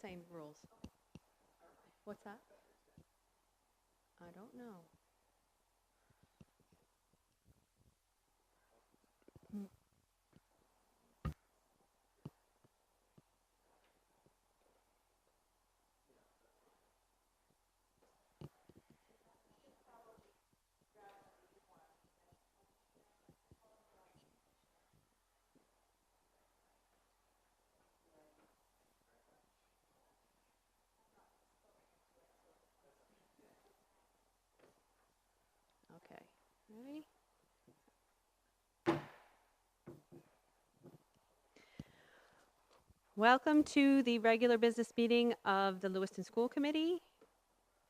same rules. What's that? I don't know. Okay, ready? Welcome to the regular business meeting of the Lewiston School Committee.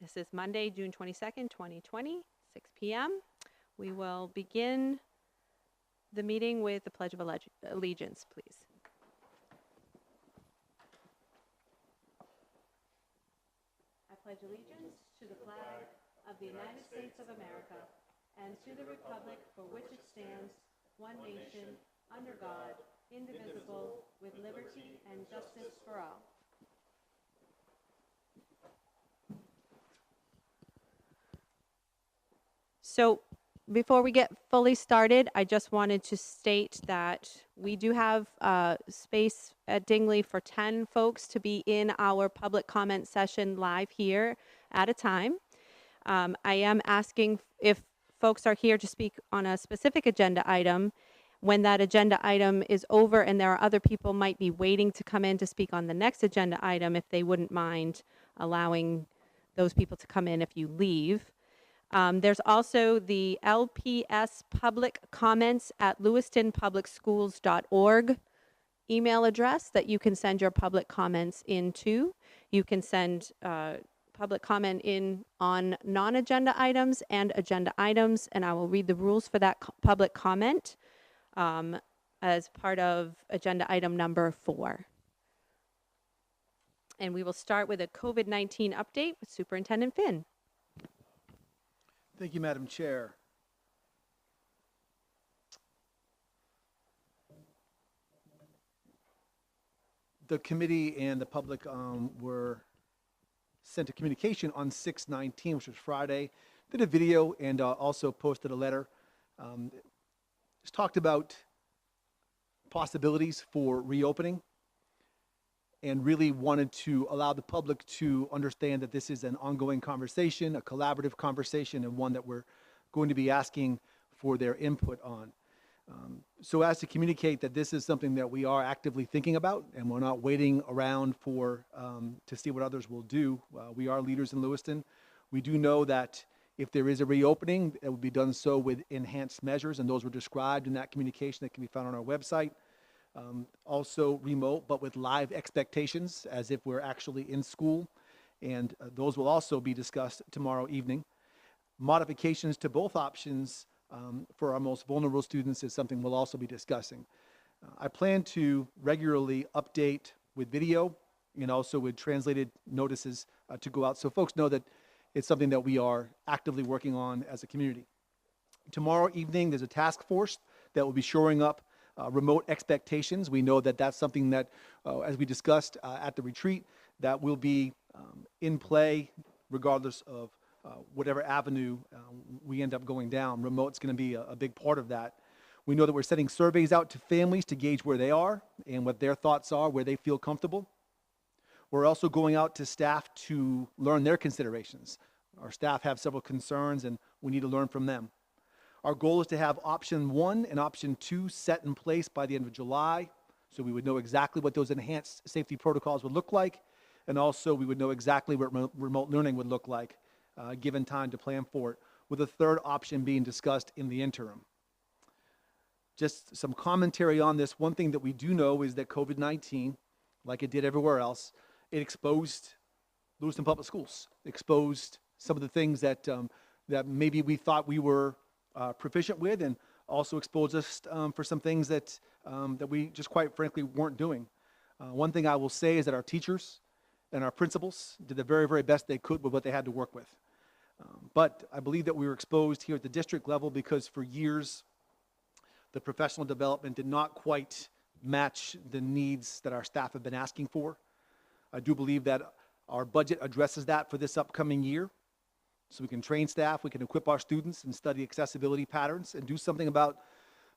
This is Monday, June 22nd, 2020, 6 p.m. We will begin the meeting with the Pledge of Allegiance, please. I pledge allegiance to the flag of the United States of America and to the republic for which it stands, one nation, under God, indivisible, with liberty and justice for all. So before we get fully started, I just wanted to state that we do have space at Dingley for 10 folks to be in our public comment session live here at a time. I am asking if folks are here to speak on a specific agenda item. When that agenda item is over and there are other people might be waiting to come in to speak on the next agenda item, if they wouldn't mind allowing those people to come in if you leave. There's also the LPS public comments at lewistonpublicschools.org email address that you can send your public comments into. You can send public comment in on non-agenda items and agenda items, and I will read the rules for that public comment as part of agenda item number 4. And we will start with a COVID-19 update with Superintendent Finn. Thank you, Madam Chair. The committee and the public were sent a communication on 6/19, which was Friday, did a video and also posted a letter. Just talked about possibilities for reopening and really wanted to allow the public to understand that this is an ongoing conversation, a collaborative conversation, and one that we're going to be asking for their input on. So as to communicate that this is something that we are actively thinking about, and we're not waiting around for to see what others will do. We are leaders in Lewiston. We do know that if there is a reopening, it will be done so with enhanced measures, and those were described in that communication that can be found on our website. Also remote, but with live expectations, as if we're actually in school, and those will also be discussed tomorrow evening. Modifications to both options for our most vulnerable students is something we'll also be discussing. I plan to regularly update with video and also with translated notices to go out so folks know that it's something that we are actively working on as a community. Tomorrow evening, there's a task force that will be shoring up remote expectations. We know that that's something that, as we discussed at the retreat, that will be in play regardless of whatever avenue we end up going down. Remote's going to be a big part of that. We know that we're sending surveys out to families to gauge where they are and what their thoughts are, where they feel comfortable. We're also going out to staff to learn their considerations. Our staff have several concerns and we need to learn from them. Our goal is to have option 1 and option 2 set in place by the end of July, so we would know exactly what those enhanced safety protocols would look like, and also we would know exactly what remote learning would look like, given time to plan for it, with a third option being discussed in the interim. Just some commentary on this. One thing that we do know is that COVID-19, like it did everywhere else, it exposed Lewiston Public Schools, exposed some of the things that that maybe we thought we were proficient with, and also exposed us for some things that that we just quite frankly weren't doing. One thing I will say is that our teachers and our principals did the very, very best they could with what they had to work with. But I believe that we were exposed here at the district level because for years the professional development did not quite match the needs that our staff have been asking for. I do believe that our budget addresses that for this upcoming year. So we can train staff, we can equip our students and study accessibility patterns and do something about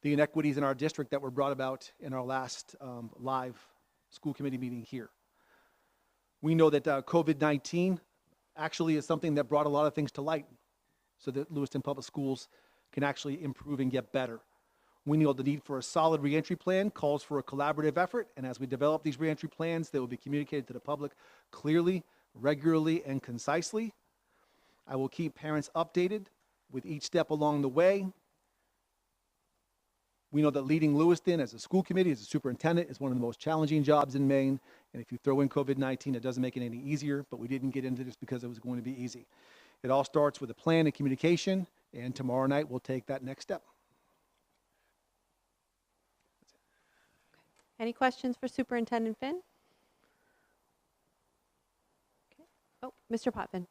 the inequities in our district that were brought about in our last live school committee meeting here. We know that COVID-19 actually is something that brought a lot of things to light so that Lewiston Public Schools can actually improve and get better. We know the need for a solid reentry plan calls for a collaborative effort, and as we develop these reentry plans, they will be communicated to the public clearly, regularly, and concisely. I will keep parents updated with each step along the way. We know that leading Lewiston as a school committee, as a superintendent, is one of the most challenging jobs in Maine. And if you throw in COVID-19, it doesn't make it any easier, but we didn't get into this because it was going to be easy. It all starts with a plan and communication, and tomorrow night we'll take that next step. Any questions for Superintendent Finn? Okay. Oh, Mr. Potvin.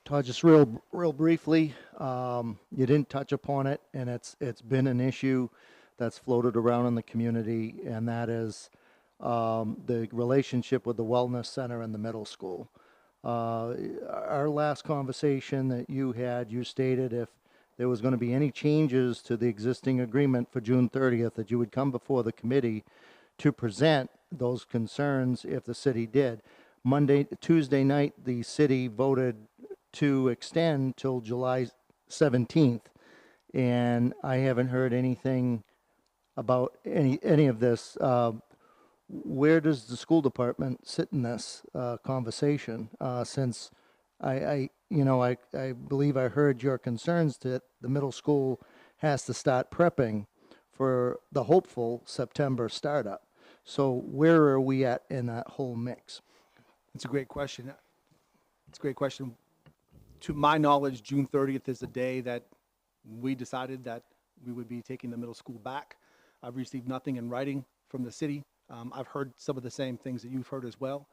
Todd, just real briefly, you didn't touch upon it, and it's been an issue that's floated around in the community, and that is the relationship with the wellness center and the middle school. Our last conversation that you had, you stated if there was going to be any changes to the existing agreement for June 30th, that you would come before the committee to present those concerns if the city did. Tuesday night, the city voted to extend till July 17th, and I haven't heard anything about any of this. Where does the school department sit in this conversation? Since I believe I heard your concerns that the middle school has to start prepping for the hopeful September startup. So where are we at in that whole mix? It's a great question. It's a great question. To my knowledge, June 30th is the day that we decided that we would be taking the middle school back. I've received nothing in writing from the city. I've heard some of the same things that you've heard as well.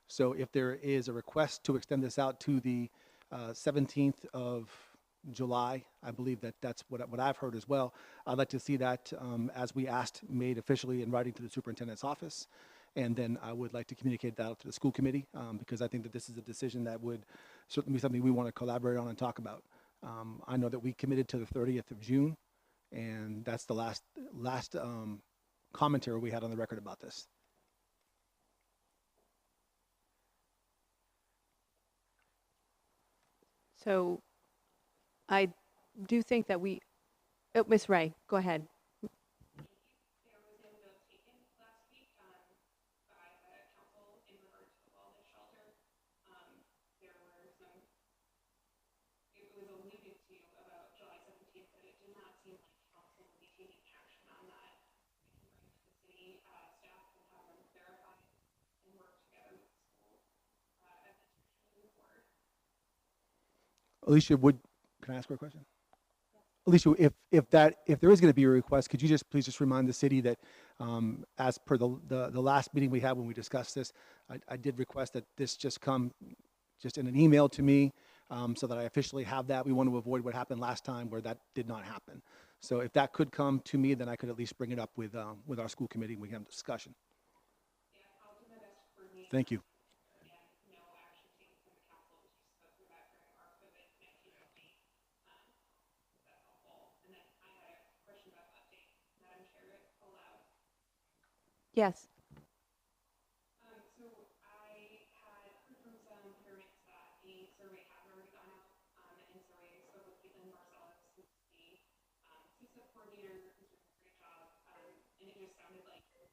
So if there is a request to extend this out to the 17th of July, I believe that that's what I've heard as well. I'd like to see that, as we asked, made officially in writing to the superintendent's office. And then I would like to communicate that to the school committee, because I think that this is a decision that would certainly be something we want to collaborate on and talk about. I know that we committed to the 30th of June, and that's the last commentary we had on the record about this. So I do think that Ms. Ray, go ahead. There was no vote taken last week by the council in regard to the wellness shelter. There were some, it was alluded to about July 17th, but it did not seem like council would be taking action on that. We can bring it to the city staff and have them verify and work together with the school as the move forward. Alicia, can I ask her a question? Alicia, if there is going to be a request, could you please just remind the city that, as per the last meeting we had when we discussed this, I did request that this just come just in an email to me, so that I officially have that. We want to avoid what happened last time where that did not happen. So if that could come to me, then I could at least bring it up with our school committee and we can have a discussion. Yeah, I'll do my best to coordinate. Thank you. No action taken from the council, which you spoke about during our COVID-19 update. That's helpful. And then I had a question about update, Madam Chair, if allowed. Yes. So I had heard from some parents that the survey had already gone out, and so I spoke with Caitlin Marcellus, who's the CSIP coordinator, who's doing a great job, and it just sounded like that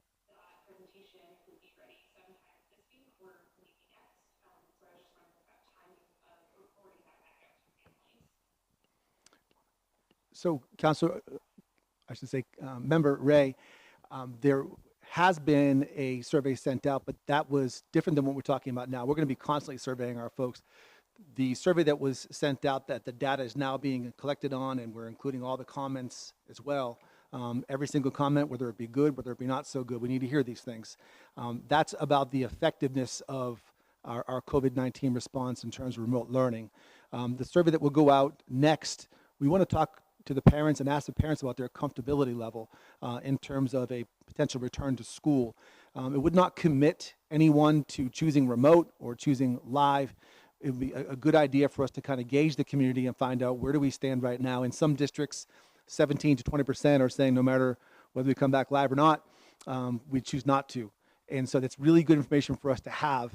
presentation would be ready sometime this week or maybe next. So I was just wondering about timing of reporting that back out to families. So, Councilor, I should say, Member Ray, there has been a survey sent out, but that was different than what we're talking about now. We're going to be constantly surveying our folks. The survey that was sent out, that the data is now being collected on, and we're including all the comments as well. Every single comment, whether it be good, whether it be not so good, we need to hear these things. That's about the effectiveness of our COVID-19 response in terms of remote learning. The survey that will go out next, we want to talk to the parents and ask the parents about their comfortability level in terms of a potential return to school. It would not commit anyone to choosing remote or choosing live. It would be a good idea for us to kind of gauge the community and find out where do we stand right now. In some districts, 17 to 20% are saying no matter whether we come back live or not, we choose not to. And so that's really good information for us to have.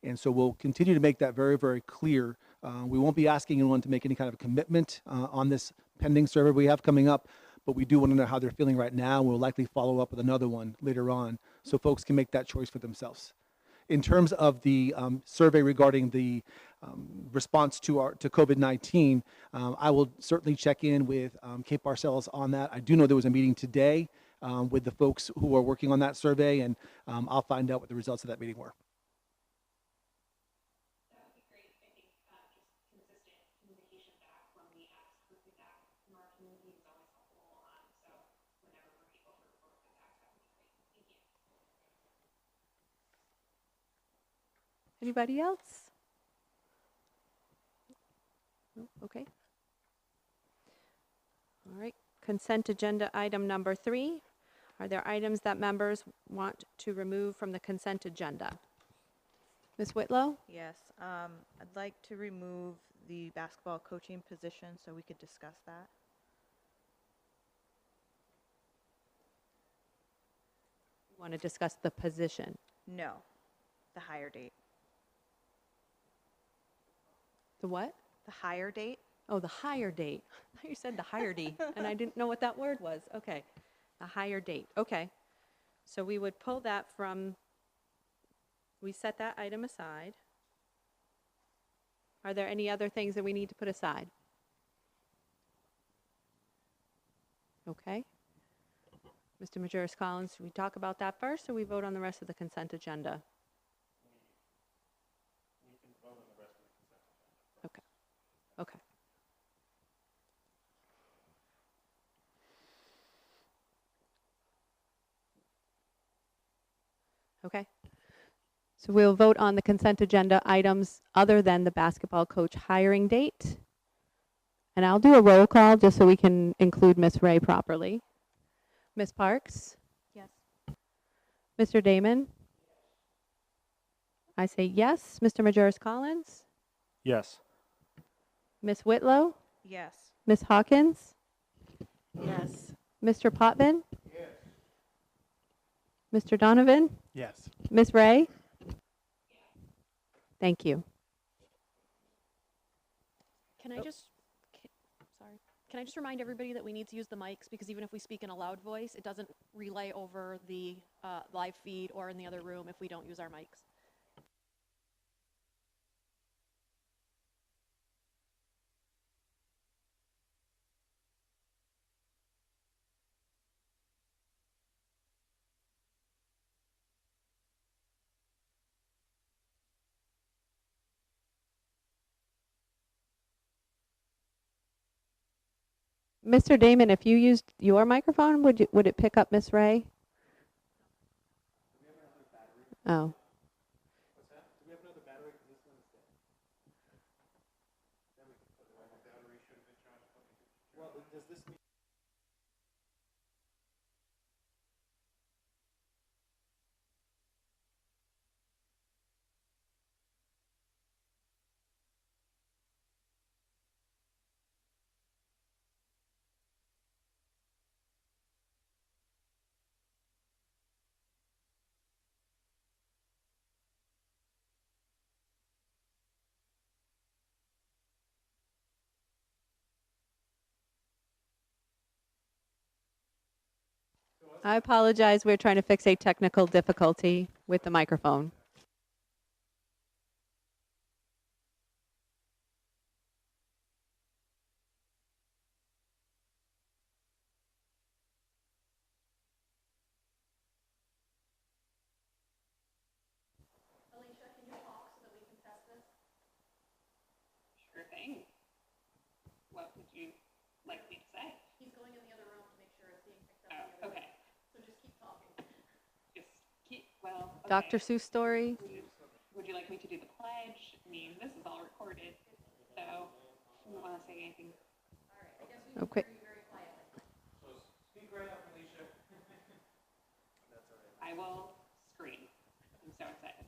And so we'll continue to make that very, very clear. We won't be asking anyone to make any kind of commitment on this pending survey we have coming up, but we do want to know how they're feeling right now. We'll likely follow up with another one later on so folks can make that choice for themselves. In terms of the survey regarding the response to COVID-19, I will certainly check in with Kate Parcells on that. I do know there was a meeting today with the folks who are working on that survey, and I'll find out what the results of that meeting were. That would be great. I think just consistent communication back when we ask for feedback from our community is always helpful. So whenever we're able to report feedback, that would be great. Thank you. Anybody else? No? Okay. All right. Consent agenda item number 3. Are there items that members want to remove from the consent agenda? Ms. Whitlow? Yes, I'd like to remove the basketball coaching position so we could discuss that. You want to discuss the position? No, the hire date. The what? The hire date? Oh, the hire date. I thought you said the hire date, and I didn't know what that word was. Okay. The hire date. Okay. So we would pull that from, we set that item aside. Are there any other things that we need to put aside? Okay. Mr. Majerus Collins, should we talk about that first, or we vote on the rest of the consent agenda? We can vote on the rest of the consent agenda. Okay. Okay. Okay. So we'll vote on the consent agenda items other than the basketball coach hiring date. And I'll do a roll call just so we can include Ms. Ray properly. Ms. Parks? Yes. Mr. Damon? I say yes. Mr. Majerus Collins? Yes. Ms. Whitlow? Yes. Ms. Hawkins? Yes. Mr. Potvin? Yes. Mr. Donovan? Yes. Ms. Ray? Thank you. Can I just, sorry, can I just remind everybody that we need to use the mics, because even if we speak in a loud voice, it doesn't relay over the live feed or in the other room if we don't use our mics. Mr. Damon, if you used your microphone, would it pick up Miss Ray? Oh. What's that? Do we have another battery? Because this one is dead. Then we can put it on. The battery should have been charged. Well, does this mean? I apologize. We're trying to fix a technical difficulty with the microphone. Sure thing. What would you like me to say? He's going in the other room to make sure it's being picked up. Oh, okay. So just keep talking. Just keep, well, okay. Dr. Seuss story. Would you like me to do the pledge? I mean, this is all recorded, so you want to say anything? Okay. So speak right up, Alicia. I will scream. I'm so excited.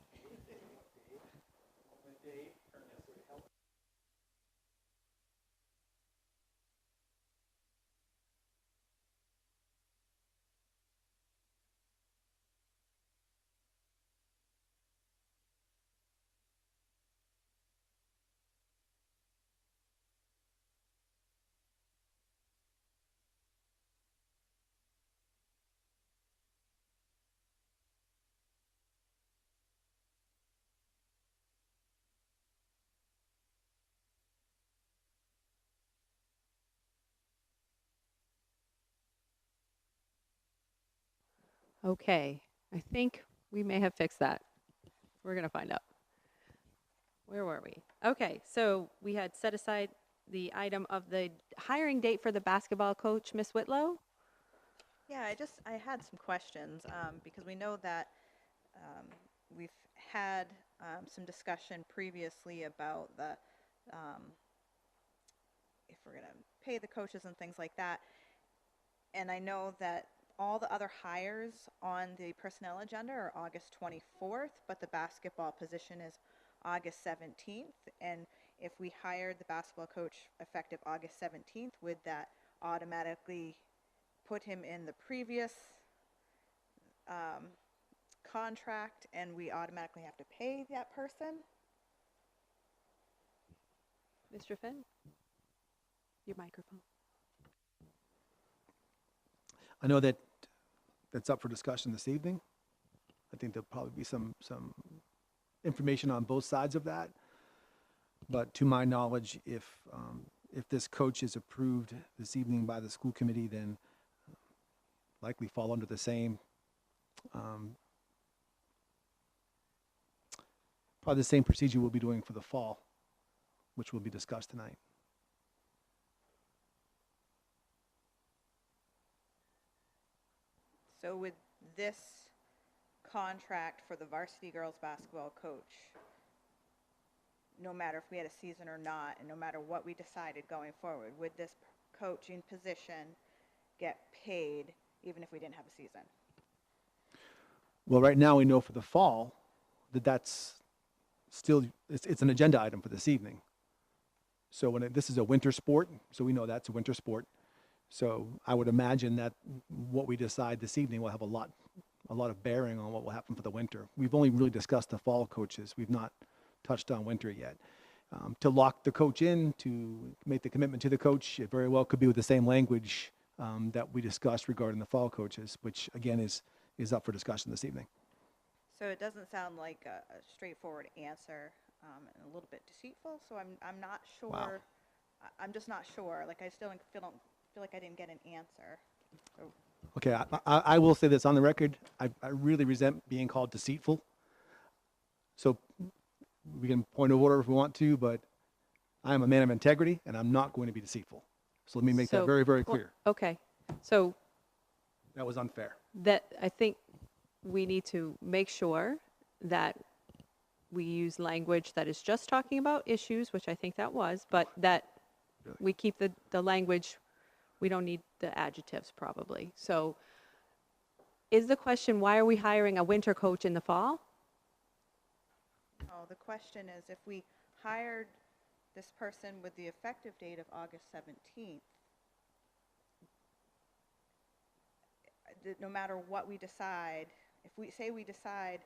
Okay, I think we may have fixed that. We're going to find out. Where were we? Okay, so we had set aside the item of the hiring date for the basketball coach, Miss Whitlow. Yeah, I had some questions, because we know that we've had some discussion previously about if we're going to pay the coaches and things like that. And I know that all the other hires on the personnel agenda are August 24th, but the basketball position is August 17th. And if we hired the basketball coach effective August 17th, would that automatically put him in the previous contract and we automatically have to pay that person? Mr. Finn? Your microphone. I know that that's up for discussion this evening. I think there'll probably be some information on both sides of that. But to my knowledge, if this coach is approved this evening by the school committee, then likely fall under the same, probably the same procedure we'll be doing for the fall, which will be discussed tonight. So with this contract for the varsity girls basketball coach, no matter if we had a season or not, and no matter what we decided going forward, would this coaching position get paid even if we didn't have a season? Well, right now we know for the fall that that's still, it's an agenda item for this evening. So this is a winter sport, so we know that's a winter sport. So I would imagine that what we decide this evening will have a lot of bearing on what will happen for the winter. We've only really discussed the fall coaches. We've not touched on winter yet. To lock the coach in, to make the commitment to the coach, it very well could be with the same language that we discussed regarding the fall coaches, which again is up for discussion this evening. So it doesn't sound like a straightforward answer, and a little bit deceitful. So I'm not sure. Wow. I'm just not sure. Like I still don't feel like I didn't get an answer. So Okay, I will say this on the record. I really resent being called deceitful. So we can point of order if we want to, but I am a man of integrity, and I'm not going to be deceitful. So let me make that very, very clear. Okay, so That was unfair. that I think we need to make sure that we use language that is just talking about issues, which I think that was, but that Really? we keep the language, we don't need the adjectives probably. So is the question, why are we hiring a winter coach in the fall? oh, the question is, if we hired this person with the effective date of August 17th, no matter what we decide, if we say we decide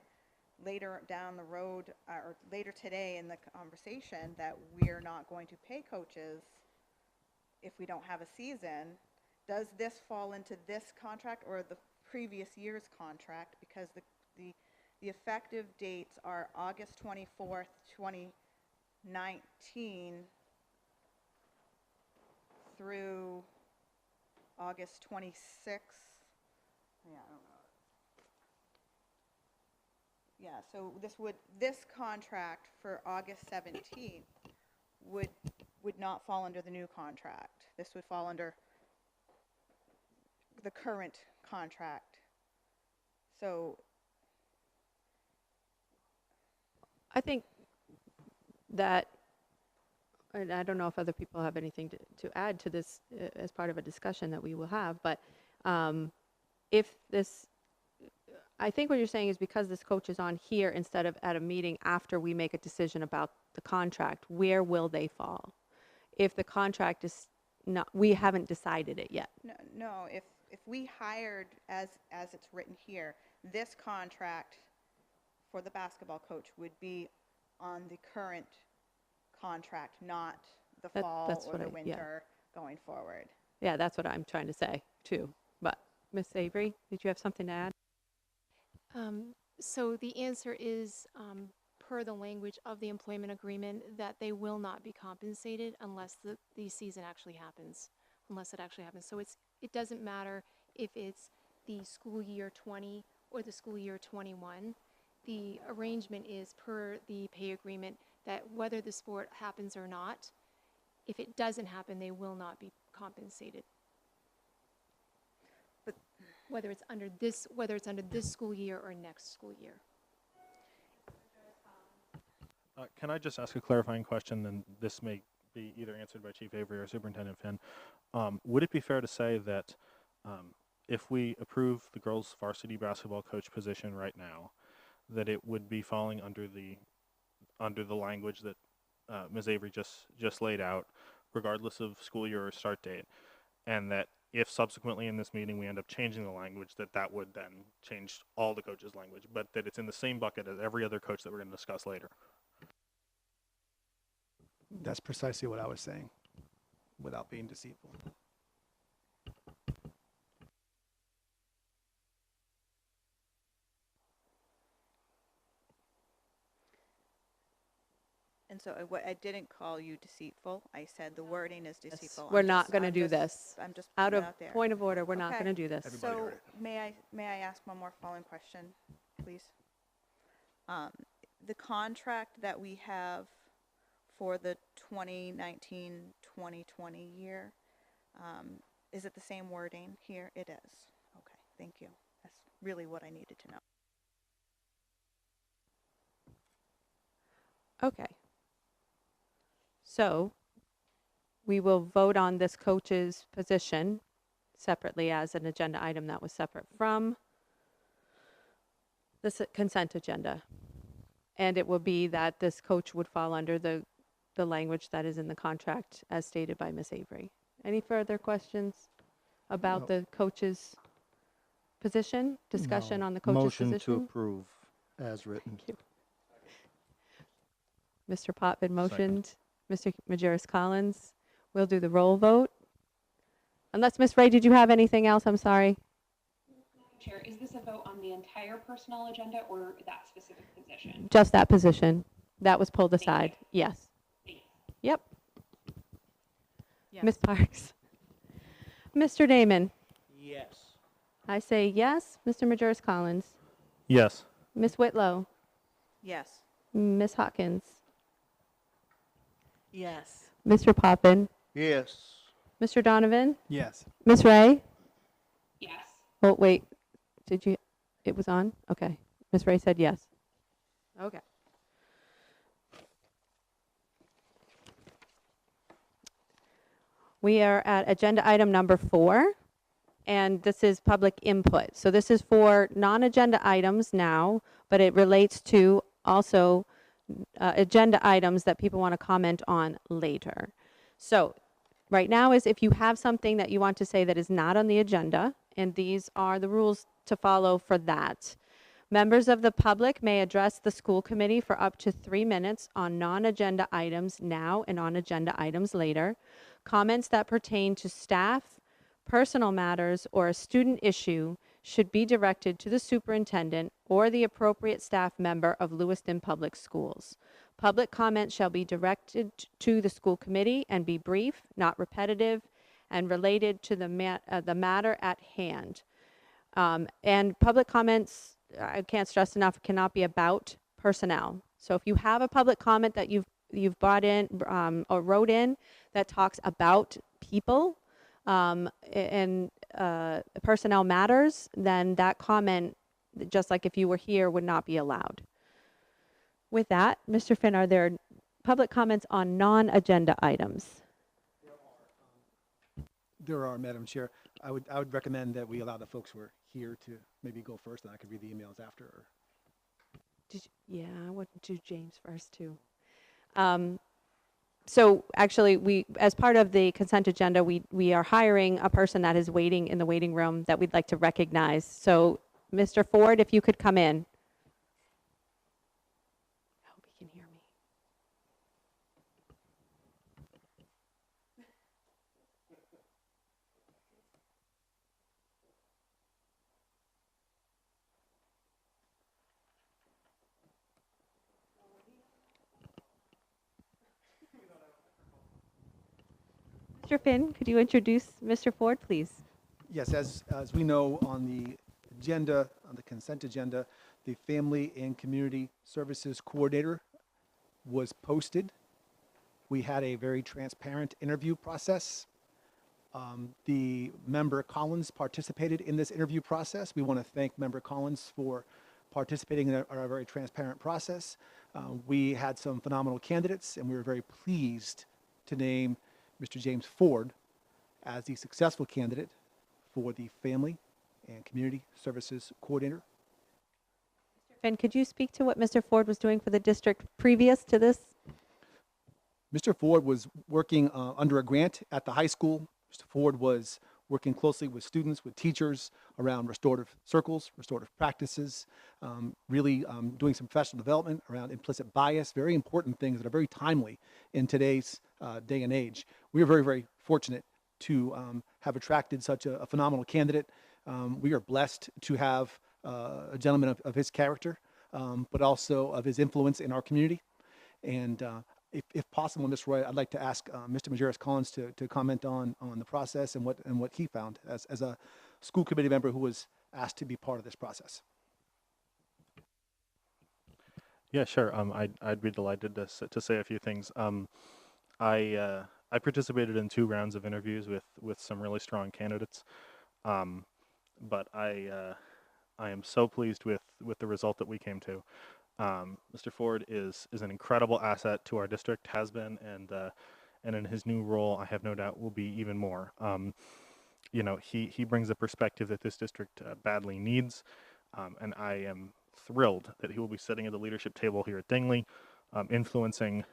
later down the road or later today in the conversation that we're not going to pay coaches if we don't have a season, does this fall into this contract or the previous year's contract? Because the effective dates are August 24th, 2019 through August 26th. Yeah, I don't know. Yeah, so this contract for August 17th would not fall under the new contract. This would fall under the current contract. So I think that, and I don't know if other people have anything to add to this as part of a discussion that we will have, but if this, I think what you're saying is because this coach is on here instead of at a meeting after we make a decision about the contract, where will they fall? If the contract is not, we haven't decided it yet. No, if we hired, as it's written here, this contract for the basketball coach would be on the current contract, not the fall That's or what the yeah. winter going forward. Yeah, that's what I'm trying to say too. But Ms. Avery, did you have something to add? So the answer is, per the language of the employment agreement, that they will not be compensated unless the season actually happens, unless it actually happens. So it doesn't matter if it's the school year 20 or the school year 21. The arrangement is per the pay agreement that whether the sport happens or not, if it doesn't happen, they will not be compensated. But whether it's under this school year or next school year. Can I just ask a clarifying question, and this may be either answered by Chief Avery or Superintendent Finn? Would it be fair to say that if we approve the girls' varsity basketball coach position right now, that it would be falling under the language that Ms. Avery just laid out, regardless of school year or start date, and that if subsequently in this meeting we end up changing the language, that would then change all the coaches' language, but that it's in the same bucket as every other coach that we're going to discuss later? That's precisely what I was saying, without being deceitful. And so I didn't call you deceitful. I said the wording is deceitful. We're not going to do this. I'm just Out putting of it out there. point of order, we're not Okay. going to do this. Everybody So heard it. may I ask one more following question, please? The contract that we have for the 2019-2020 year, is it the same wording here? It is. Okay, thank you. That's really what I needed to know. Okay. So we will vote on this coach's position separately as an agenda item that was separate from the consent agenda. And it will be that this coach would fall under the language that is in the contract as stated by Ms. Avery. Any further questions about No. the coach's position? Discussion No. on the coach's Motion position? to approve as written. Thank you. Mr. Potvin motioned. Mr. Majerus Collins. We'll do the roll vote. Unless, Ms. Ray, did you have anything else? I'm sorry. Chair, is this a vote on the entire personnel agenda or that specific position? Just that position. That was pulled Thank you. aside. Yes. Thanks. Yep. Yes. Ms. Parks. Mr. Damon. Yes. I say yes. Mr. Majerus Collins. Yes. Ms. Whitlow. Yes. Ms. Hawkins. Yes. Mr. Poppin. Yes. Mr. Donovan. Yes. Ms. Ray. Yes. Oh, wait. Did you? It was on? Okay. Ms. Ray said yes. Okay. We are at agenda item number 4, and this is public input. So this is for non-agenda items now, but it relates to also agenda items that people want to comment on later. So right now is if you have something that you want to say that is not on the agenda, and these are the rules to follow for that. Members of the public may address the school committee for up to 3 minutes on non-agenda items now and on agenda items later. Comments that pertain to staff, personal matters, or a student issue should be directed to the superintendent or the appropriate staff member of Lewiston Public Schools. Public comment shall be directed to the school committee and be brief, not repetitive, and related to the matter at hand. And public comments, I can't stress enough, cannot be about personnel. So if you have a public comment that you've brought in or wrote in that talks about people and personnel matters, then that comment, just like if you were here, would not be allowed. With that, Mr. Finn, are there public comments on non-agenda items? There are, Madam Chair. I would recommend that we allow the folks who are here to maybe go first, and I could read the emails after. Or... Yeah, I would do James first too. So actually, we, as part of the consent agenda, we are hiring a person that is waiting in the waiting room that we'd like to recognize. So, Mr. Ford, if you could come in. I hope he can hear me. Mr. Finn, could you introduce Mr. Ford, please? Yes, as we know on the agenda, on the consent agenda, the Family and Community Services Coordinator was posted. We had a very transparent interview process. The member Collins participated in this interview process. We want to thank member Collins for participating in our very transparent process. We had some phenomenal candidates, and we were very pleased to name Mr. James Ford as the successful candidate for the Family and Community Services Coordinator. Finn, could you speak to what Mr. Ford was doing for the district previous to this? Mr. Ford was working under a grant at the high school. Mr. Ford was working closely with students, with teachers around restorative circles, restorative practices, really doing some professional development around implicit bias, very important things that are very timely in today's day and age. We are very, very fortunate to have attracted such a phenomenal candidate. We are blessed to have a gentleman of his character, but also of his influence in our community. And if possible, Ms. Roy, I'd like to ask Mr. Majerus Collins to comment on the process and what he found as a school committee member who was asked to be part of this process. Yeah, sure. I'd be delighted to say a few things. I participated in 2 rounds of interviews with some really strong candidates, but I am so pleased with the result that we came to. Mr. Ford is an incredible asset to our district, has been, and in his new role, I have no doubt will be even more. You know, he brings a perspective that this district badly needs, and I am thrilled that he will be sitting at the leadership table here at Dingley, influencing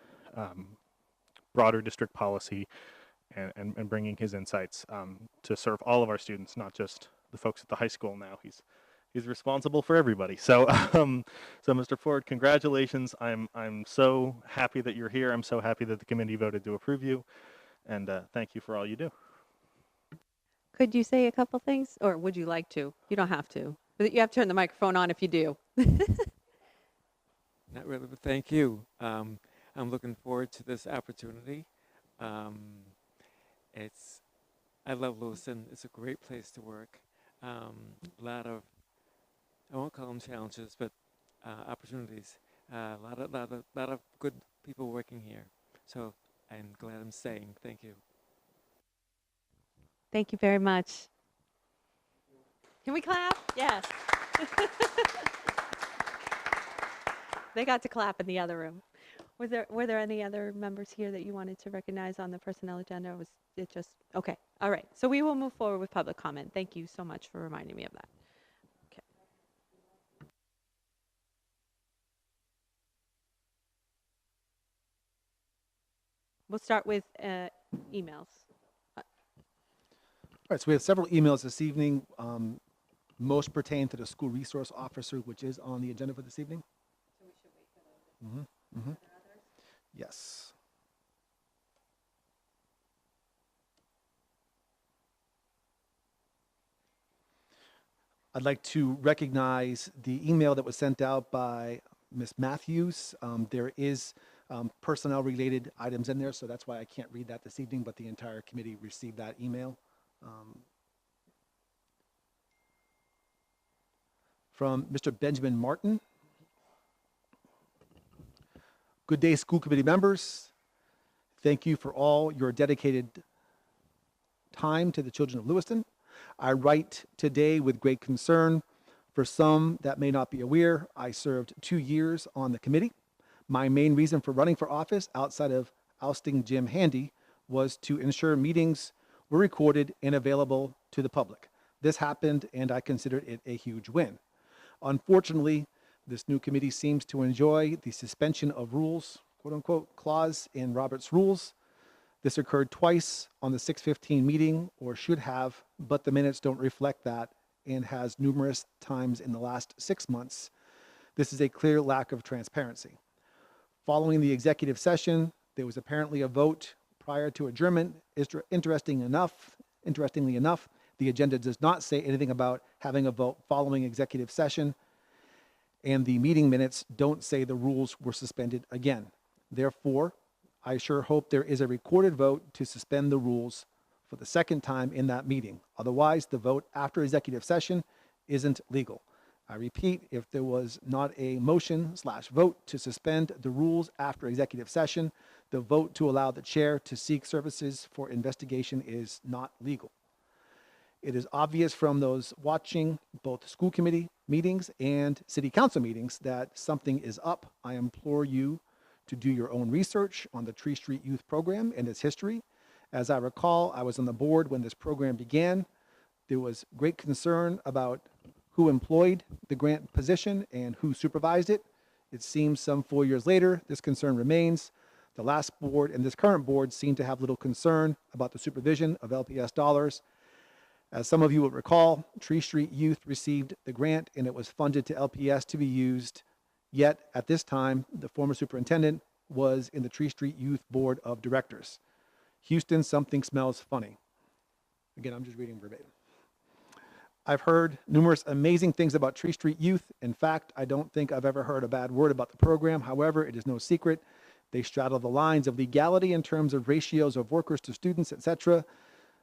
broader district policy and bringing his insights to serve all of our students, not just the folks at the high school now. He's responsible for everybody. So, so Mr. Ford, congratulations. I'm so happy that you're here. I'm so happy that the committee voted to approve you, and thank you for all you do. Could you say a couple things, or would you like to? You don't have to, but you have to turn the microphone on if you do. Not really, but thank you. I'm looking forward to this opportunity. I love Lewiston. It's a great place to work. A lot of, I won't call them challenges, but opportunities. A lot of good people working here. So I'm glad I'm staying. Thank you. Thank you very much. Can we clap? Yes. They got to clap in the other room. Were there any other members here that you wanted to recognize on the personnel agenda, or was it just, okay, all right. So we will move forward with public comment. Thank you so much for reminding me of that. Okay. We'll start with emails. All right, so we have several emails this evening. Most pertain to the school resource officer, which is on the agenda for this evening. So we should wait for those. Mm-hmm. Yes. I'd like to recognize the email that was sent out by Ms. Matthews. There is personnel-related items in there, so that's why I can't read that this evening, but the entire committee received that email. From Mr. Benjamin Martin. Good day, school committee members. Thank you for all your dedicated time to the children of Lewiston. I write today with great concern. For some that may not be aware, I served 2 years on the committee. My main reason for running for office outside of ousting Jim Handy was to ensure meetings were recorded and available to the public. This happened, and I considered it a huge win. Unfortunately, this new committee seems to enjoy the suspension of rules, quote unquote, clause in Robert's rules. This occurred twice on the 6:15 meeting, or should have, but the minutes don't reflect that, and has numerous times in the last 6 months. This is a clear lack of transparency. Following the executive session, there was apparently a vote prior to adjournment. Interestingly enough, the agenda does not say anything about having a vote following executive session, and the meeting minutes don't say the rules were suspended again. Therefore, I sure hope there is a recorded vote to suspend the rules for the second time in that meeting. Otherwise, the vote after executive session isn't legal. I repeat, if there was not a motion/vote to suspend the rules after executive session, the vote to allow the chair to seek services for investigation is not legal. It is obvious from those watching both school committee meetings and city council meetings that something is up. I implore you to do your own research on the Tree Street Youth Program and its history. As I recall, I was on the board when this program began. There was great concern about who employed the grant position and who supervised it. It seems some 4 years later, this concern remains. The last board and this current board seem to have little concern about the supervision of LPS dollars. As some of you will recall, Tree Street Youth received the grant and it was funded to LPS to be used. Yet at this time, the former superintendent was in the Tree Street Youth Board of Directors. Houston, something smells funny. Again, I'm just reading verbatim. I've heard numerous amazing things about Tree Street Youth. In fact, I don't think I've ever heard a bad word about the program. However, it is no secret they straddle the lines of legality in terms of ratios of workers to students, etc.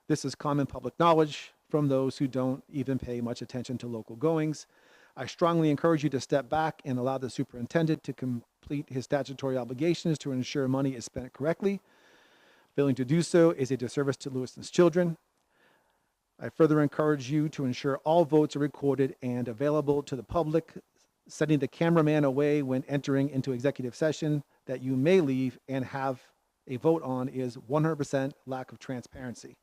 This is common public knowledge from those who don't even pay much attention to local goings. I strongly encourage you to step back and allow the superintendent to complete his statutory obligations to ensure money is spent correctly. Failing to do so is a disservice to Lewiston's children. I further encourage you to ensure all votes are recorded and available to the public. Sending the cameraman away when entering into executive session that you may leave and have a vote on is 100% lack of transparency.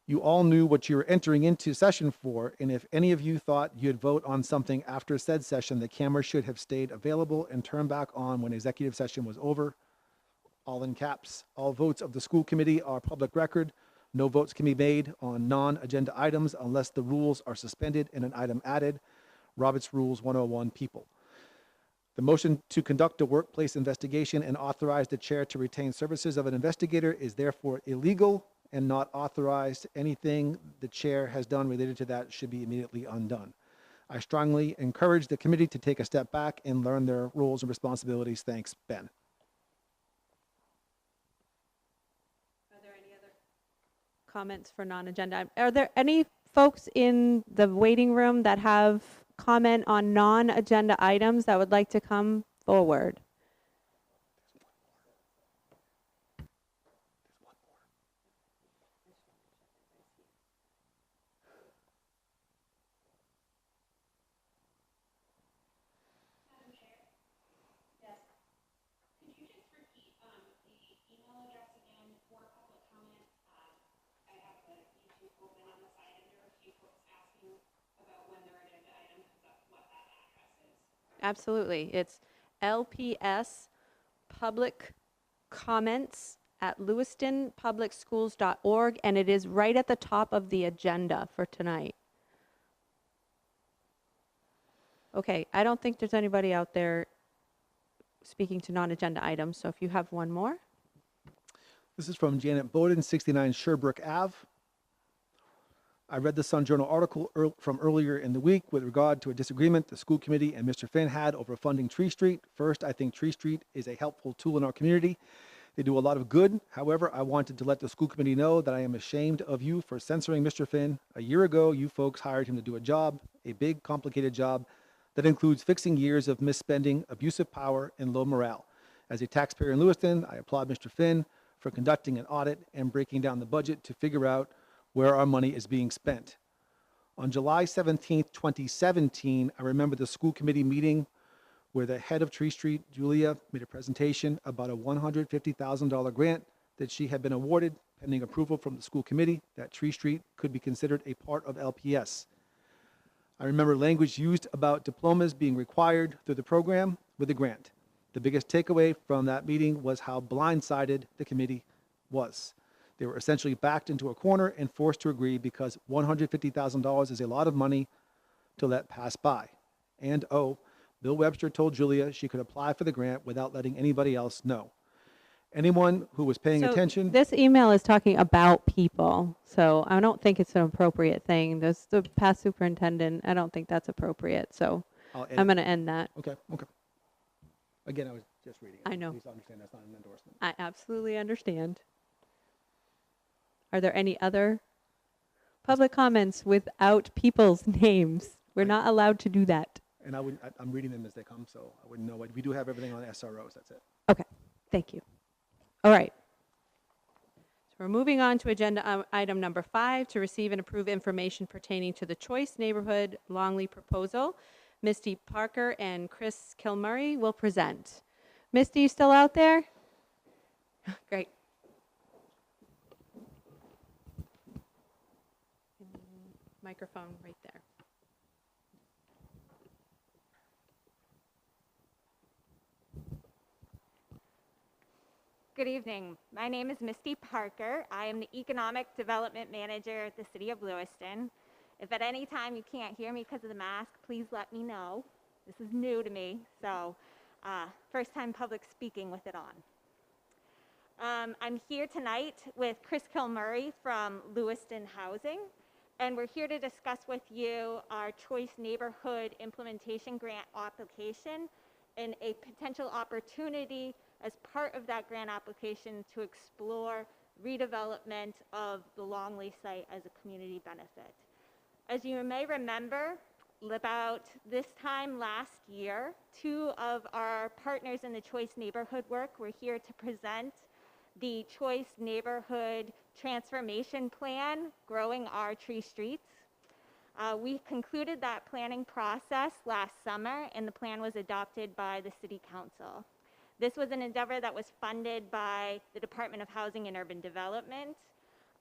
You all knew what you were entering into session for, and if any of you thought you'd vote on something after said session, the camera should have stayed available and turned back on when executive session was over. All in caps. All votes of the school committee are public record. No votes can be made on non-agenda items unless the rules are suspended and an item added. Robert's Rules 101 people. The motion to conduct a workplace investigation and authorize the chair to retain services of an investigator is therefore illegal and not authorized. Anything the chair has done related to that should be immediately undone. I strongly encourage the committee to take a step back and learn their roles and responsibilities. Thanks, Ben. Are there any other comments for non-agenda? Are there any folks in the waiting room that have comment on non-agenda items that would like to come forward? Could you just repeat the email address again for public comment? I have the YouTube open on the side, and there are a few folks asking about when their agenda item comes up, what that address is. Absolutely. It's LPS Public Comments at lewistonpublicschools.org, and it is right at the top of the agenda for tonight. Okay, I don't think there's anybody out there speaking to non-agenda items, so if you have one more. This is from Janet Bowden, 69 Sherbrooke Ave. I read the Sun Journal article from earlier in the week with regard to a disagreement the school committee and Mr. Finn had over funding Tree Street. First, I think Tree Street is a helpful tool in our community. They do a lot of good. However, I wanted to let the school committee know that I am ashamed of you for censoring Mr. Finn. A year ago, you folks hired him to do a job, a big, complicated job that includes fixing years of misspending, abusive power, and low morale. As a taxpayer in Lewiston, I applaud Mr. Finn for conducting an audit and breaking down the budget to figure out where our money is being spent. On July 17th, 2017, I remember the school committee meeting where the head of Tree Street, Julia, made a presentation about a $150,000 grant that she had been awarded pending approval from the school committee, that Tree Street could be considered a part of LPS. I remember language used about diplomas being required through the program with the grant. The biggest takeaway from that meeting was how blindsided the committee was. They were essentially backed into a corner and forced to agree because $150,000 is a lot of money to let pass by. And oh, Bill Webster told Julia she could apply for the grant without letting anybody else know. Anyone who was paying So attention, this email is talking about people, so I don't think it's an appropriate thing. This the past superintendent. I don't think that's appropriate. So I'll I'm edit. going to end that. Okay. Again, I was just reading it. I know. Please understand that's not an endorsement. I absolutely understand. Are there any other public comments without people's names? We're not allowed to do that. And I'm reading them as they come, so I wouldn't know. We do have everything on SROs, that's it. Okay, thank you. All right. So we're moving on to agenda item number 5, to receive and approve information pertaining to the Choice Neighborhood Longley proposal. Misty Parker and Chris Kilmurray will present. Misty, you still out there? Great. Microphone right there. Good evening. My name is Misty Parker. I am the Economic Development Manager at the City of Lewiston. If at any time you can't hear me because of the mask, please let me know. This is new to me, so first time public speaking with it on. I'm here tonight with Chris Kilmurray from Lewiston Housing, and we're here to discuss with you our Choice Neighborhood Implementation Grant application and a potential opportunity as part of that grant application to explore redevelopment of the Longley site as a community benefit. As you may remember, about this time last year, 2 of our partners in the Choice Neighborhood work were here to present the Choice Neighborhood Transformation Plan, Growing Our Tree Streets. We concluded that planning process last summer, and the plan was adopted by the City Council. This was an endeavor that was funded by the Department of Housing and Urban Development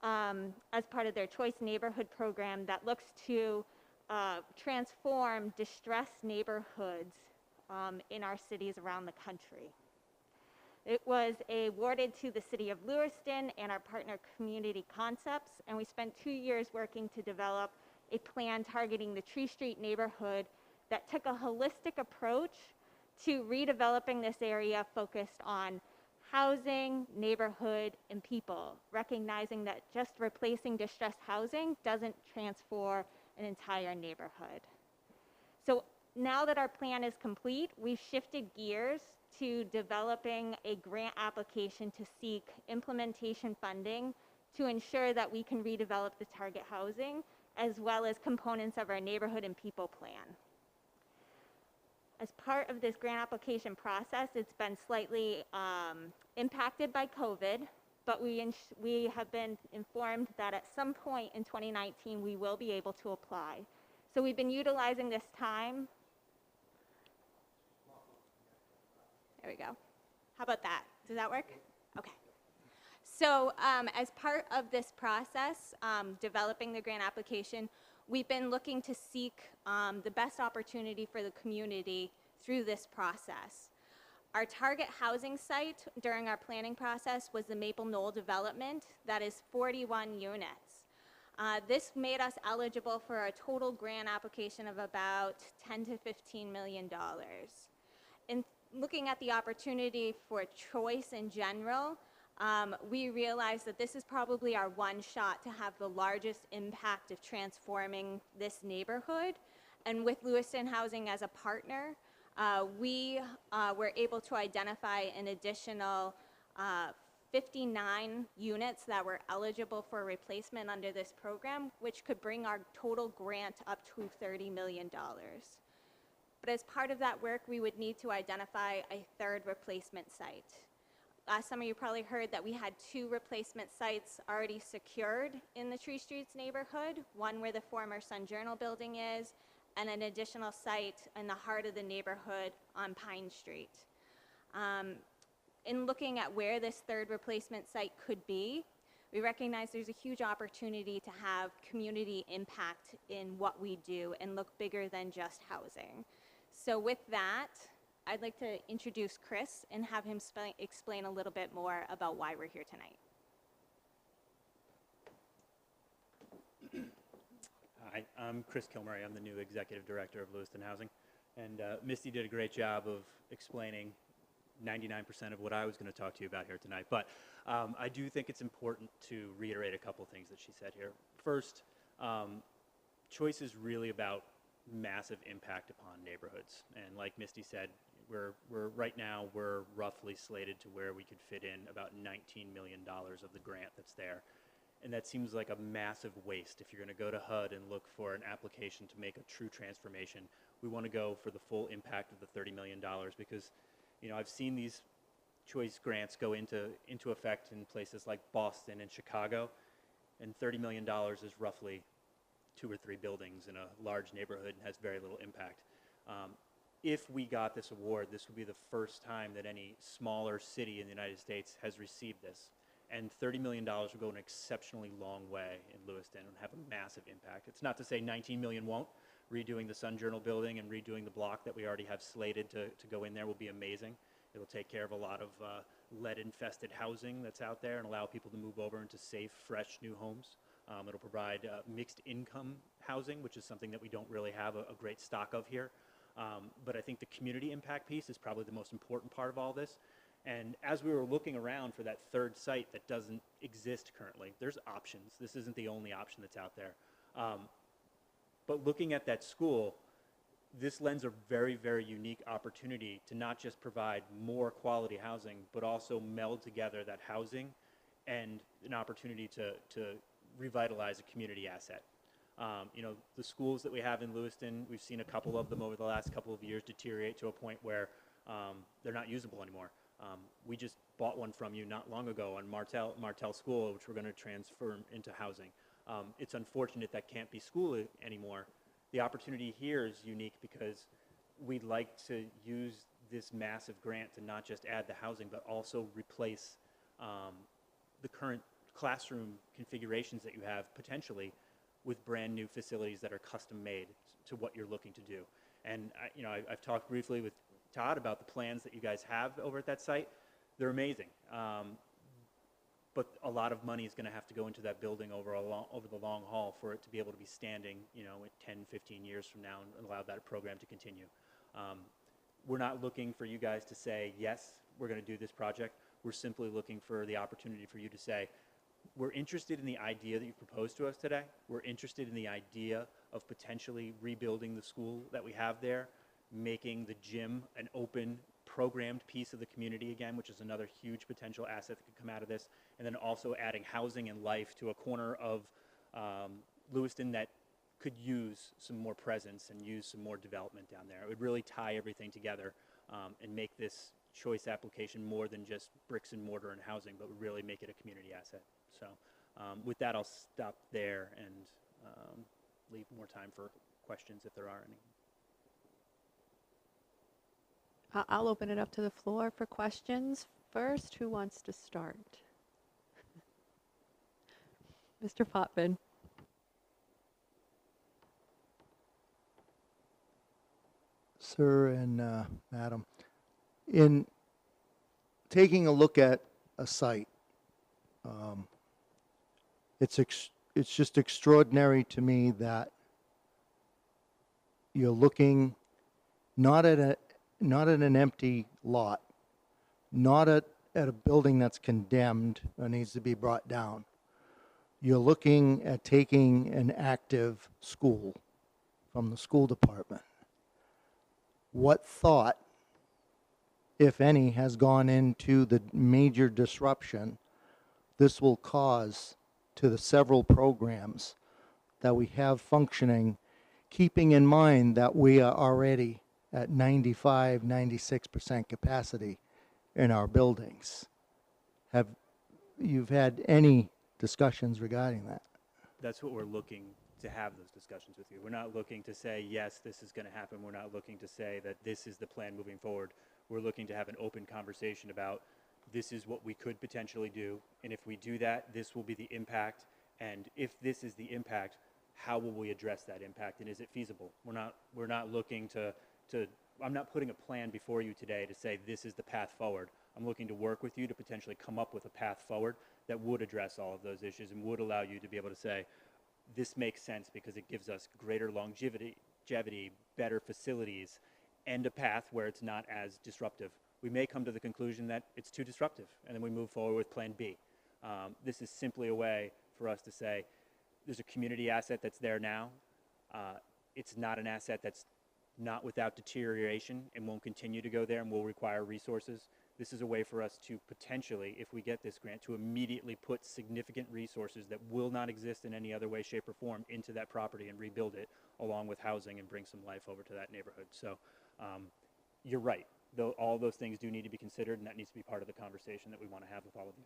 as part of their Choice Neighborhood program that looks to transform distressed neighborhoods in our cities around the country. It was awarded to the City of Lewiston and our partner Community Concepts, and we spent 2 years working to develop a plan targeting the Tree Street neighborhood that took a holistic approach to redeveloping this area focused on housing, neighborhood, and people, recognizing that just replacing distressed housing doesn't transform an entire neighborhood. So now that our plan is complete, we've shifted gears to developing a grant application to seek implementation funding to ensure that we can redevelop the target housing as well as components of our neighborhood and people plan. As part of this grant application process, it's been slightly impacted by COVID, but we have been informed that at some point in 2019, we will be able to apply. So we've been utilizing this time. There we go. How about that? Does that work? Okay. So as part of this process, developing the grant application, we've been looking to seek the best opportunity for the community through this process. Our target housing site during our planning process was the Maple Knoll development. That is 41 units. This made us eligible for a total grant application of about $10 to $15 million. In looking at the opportunity for choice in general, we realized that this is probably our one shot to have the largest impact of transforming this neighborhood. And with Lewiston Housing as a partner, we were able to identify an additional 59 units that were eligible for replacement under this program, which could bring our total grant up to $30 million. But as part of that work, we would need to identify a third replacement site. Last summer, you probably heard that we had 2 replacement sites already secured in the Tree Streets neighborhood, one where the former Sun Journal building is, and an additional site in the heart of the neighborhood on Pine Street. In looking at where this third replacement site could be, We recognize there's a huge opportunity to have community impact in what we do and look bigger than just housing. So with that, I'd like to introduce Chris and have him explain a little bit more about why we're here tonight. Hi, I'm Chris Kilmurray. I'm the new Executive Director of Lewiston Housing. And Misty did a great job of explaining 99% of what I was going to talk to you about here tonight. But I do think it's important to reiterate a couple things that she said here. First, choice is really about massive impact upon neighborhoods. And like Misty said, right now we're roughly slated to where we could fit in about $19 million of the grant that's there. And that seems like a massive waste. If you're going to go to HUD and look for an application to make a true transformation, we want to go for the full impact of the $30 million because, you know, I've seen these choice grants go into effect in places like Boston and Chicago, and $30 million is roughly 2 or 3 buildings in a large neighborhood and has very little impact. If we got this award, this would be the first time that any smaller city in the United States has received this. And $30 million will go an exceptionally long way in Lewiston and have a massive impact. It's not to say $19 million won't. Redoing the Sun Journal building and redoing the block that we already have slated to go in there will be amazing. It'll take care of a lot of lead-infested housing that's out there and allow people to move over into safe, fresh, new homes. It'll provide mixed income housing, which is something that we don't really have a great stock of here. But I think the community impact piece is probably the most important part of all this. And as we were looking around for that third site that doesn't exist currently, there's options. This isn't the only option that's out there. But looking at that school, this lends a very, very unique opportunity to not just provide more quality housing, but also meld together that housing and an opportunity to revitalize a community asset. You know, the schools that we have in Lewiston, we've seen a couple of them over the last couple of years deteriorate to a point where they're not usable anymore. We just bought one from you not long ago on Martell School, which we're going to transfer into housing. It's unfortunate that can't be school anymore. The opportunity here is unique because we'd like to use this massive grant to not just add the housing, but also replace the current classroom configurations that you have potentially with brand new facilities that are custom made to what you're looking to do. And you know, I've talked briefly with Todd about the plans that you guys have over at that site. They're amazing. But a lot of money is going to have to go into that building over the long haul for it to be able to be standing, you know, 10, 15 years from now and allow that program to continue. We're not looking for you guys to say, yes, we're going to do this project. We're simply looking for the opportunity for you to say, we're interested in the idea that you proposed to us today. We're interested in the idea of potentially rebuilding the school that we have there, making the gym an open, programmed piece of the community again, which is another huge potential asset that could come out of this, and then also adding housing and life to a corner of Lewiston that could use some more presence and use some more development down there. It would really tie everything together and make this choice application more than just bricks and mortar and housing, but really make it a community asset. So with that, I'll stop there and leave more time for questions if there are any. I'll open it up to the floor for questions. First, who wants to start? Mr. Potvin. Sir and Madam, in taking a look at a site, it's just extraordinary to me that you're looking not at an empty lot, not at a building that's condemned or needs to be brought down. You're looking at taking an active school from the school department. What thought, if any, has gone into the major disruption this will cause to the several programs that we have functioning, keeping in mind that we are already at 95, 96% capacity in our buildings? Have you had any discussions regarding that? That's what we're looking to have those discussions with you. We're not looking to say, yes, this is going to happen. We're not looking to say that this is the plan moving forward. We're looking to have an open conversation about this is what we could potentially do, and if we do that, this will be the impact, and if this is the impact, how will we address that impact, and is it feasible? We're not looking to I'm not putting a plan before you today to say this is the path forward. I'm looking to work with you to potentially come up with a path forward that would address all of those issues and would allow you to be able to say, this makes sense because it gives us greater longevity, better facilities, and a path where it's not as disruptive. We may come to the conclusion that it's too disruptive, and then we move forward with Plan B. This is simply a way for us to say, there's a community asset that's there now. It's not an asset that's not without deterioration and won't continue to go there and will require resources. This is a way for us to potentially, if we get this grant, to immediately put significant resources that will not exist in any other way, shape, or form into that property and rebuild it along with housing and bring some life over to that neighborhood. So you're right. Though all those things do need to be considered, and that needs to be part of the conversation that we want to have with all of you.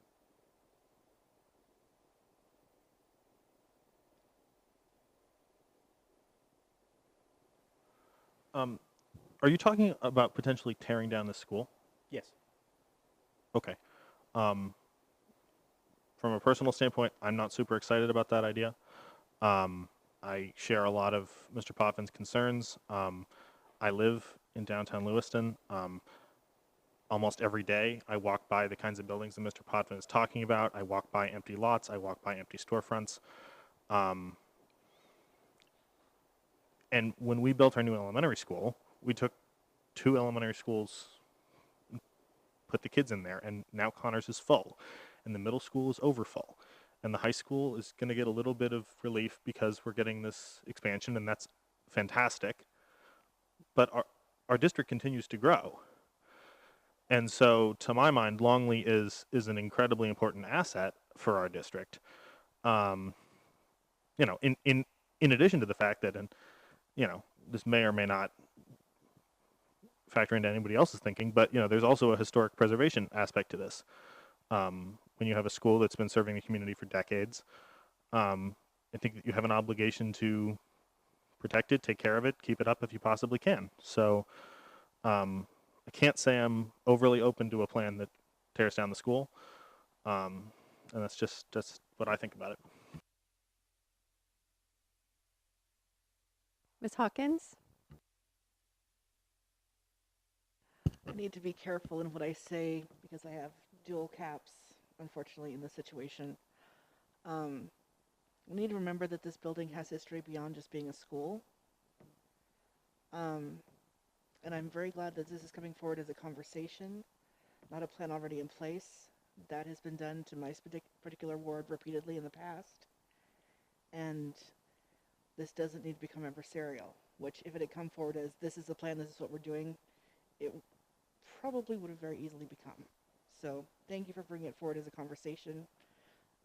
Are you talking about potentially tearing down the school? Yes. Okay. From a personal standpoint, I'm not super excited about that idea. I share a lot of Mr. Poffin's concerns. I live in downtown Lewiston. Almost every day, I walk by the kinds of buildings that Mr. Potvin is talking about. I walk by empty lots. I walk by empty storefronts. And when we built our new elementary school, we took 2 elementary schools, put the kids in there, and now Connors is full, and the middle school is overfull, and the high school is going to get a little bit of relief because we're getting this expansion, and that's fantastic. But our district continues to grow, and so to my mind, Longley is an incredibly important asset for our district. You know, in addition to the fact that, you know, this may or may not factor into anybody else's thinking, but, you know, there's also a historic preservation aspect to this. When you have a school that's been serving the community for decades, I think that you have an obligation to protect it, take care of it, keep it up if you possibly can. So I can't say I'm overly open to a plan that tears down the school. And that's what I think about it. Ms. Hawkins? I need to be careful in what I say because I have dual caps, unfortunately, in this situation. We need to remember that this building has history beyond just being a school. And I'm very glad that this is coming forward as a conversation, not a plan already in place. That has been done to my particular ward repeatedly in the past. And this doesn't need to become adversarial, which if it had come forward as this is the plan, this is what we're doing, it probably would have very easily become. So thank you for bringing it forward as a conversation,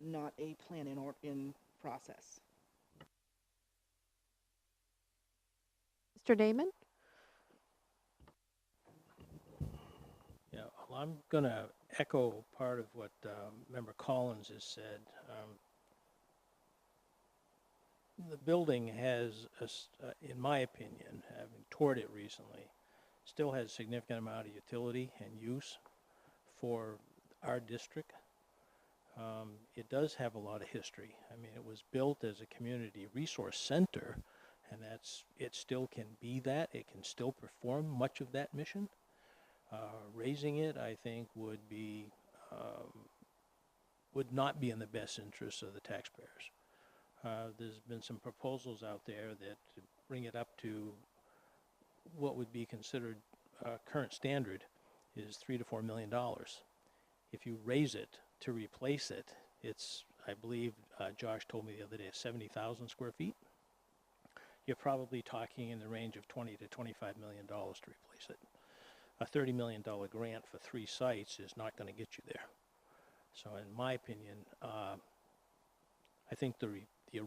not a plan in process. Mr. Damon? Yeah, well, I'm going to echo part of what Member Collins has said. The building has, in my opinion, having toured it recently, still has a significant amount of utility and use for our district. It does have a lot of history. I mean, it was built as a community resource center, and it still can be that. It can still perform much of that mission. Raising it, I think, would not be in the best interest of the taxpayers. There's been some proposals out there that bring it up to what would be considered current standard is $3 to $4 million. If you raise it to replace it, it's, I believe, Josh told me the other day, 70,000 square feet. You're probably talking in the range of $20 to $25 million to replace it. A $30 million grant for 3 sites is not going to get you there. So in my opinion, I think the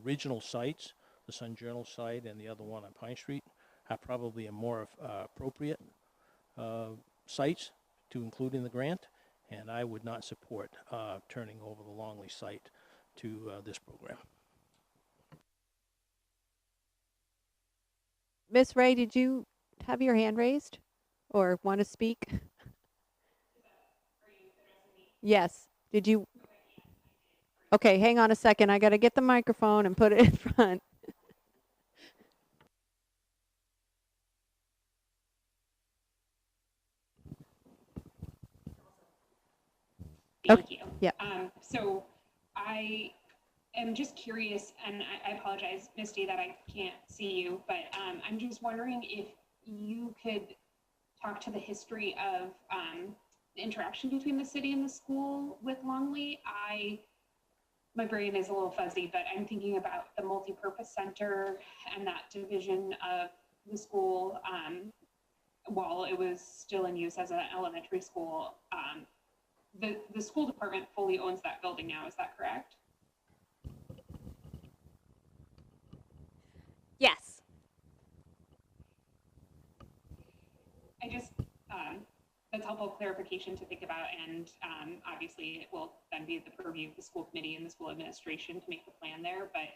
original sites, the Sun Journal site and the other one on Pine Street, are probably a more appropriate sites to include in the grant, and I would not support turning over the Longley site to this program. Ms. Ray, did you have your hand raised or want to speak? Are you addressing me? Yes. Did you? Okay, hang on a second. I got to get the microphone and put it in front. Thank you. Yeah. So I am just curious, and I apologize, Misty, that I can't see you, but I'm just wondering if you could talk to the history of the interaction between the city and the school with Longley. My brain is a little fuzzy, but I'm thinking about the multi-purpose center and that division of the school while it was still in use as an elementary school. The school department fully owns that building now, is that correct? Yes. I just, that's helpful clarification to think about, and obviously it will then be the purview of the school committee and the school administration to make the plan there, but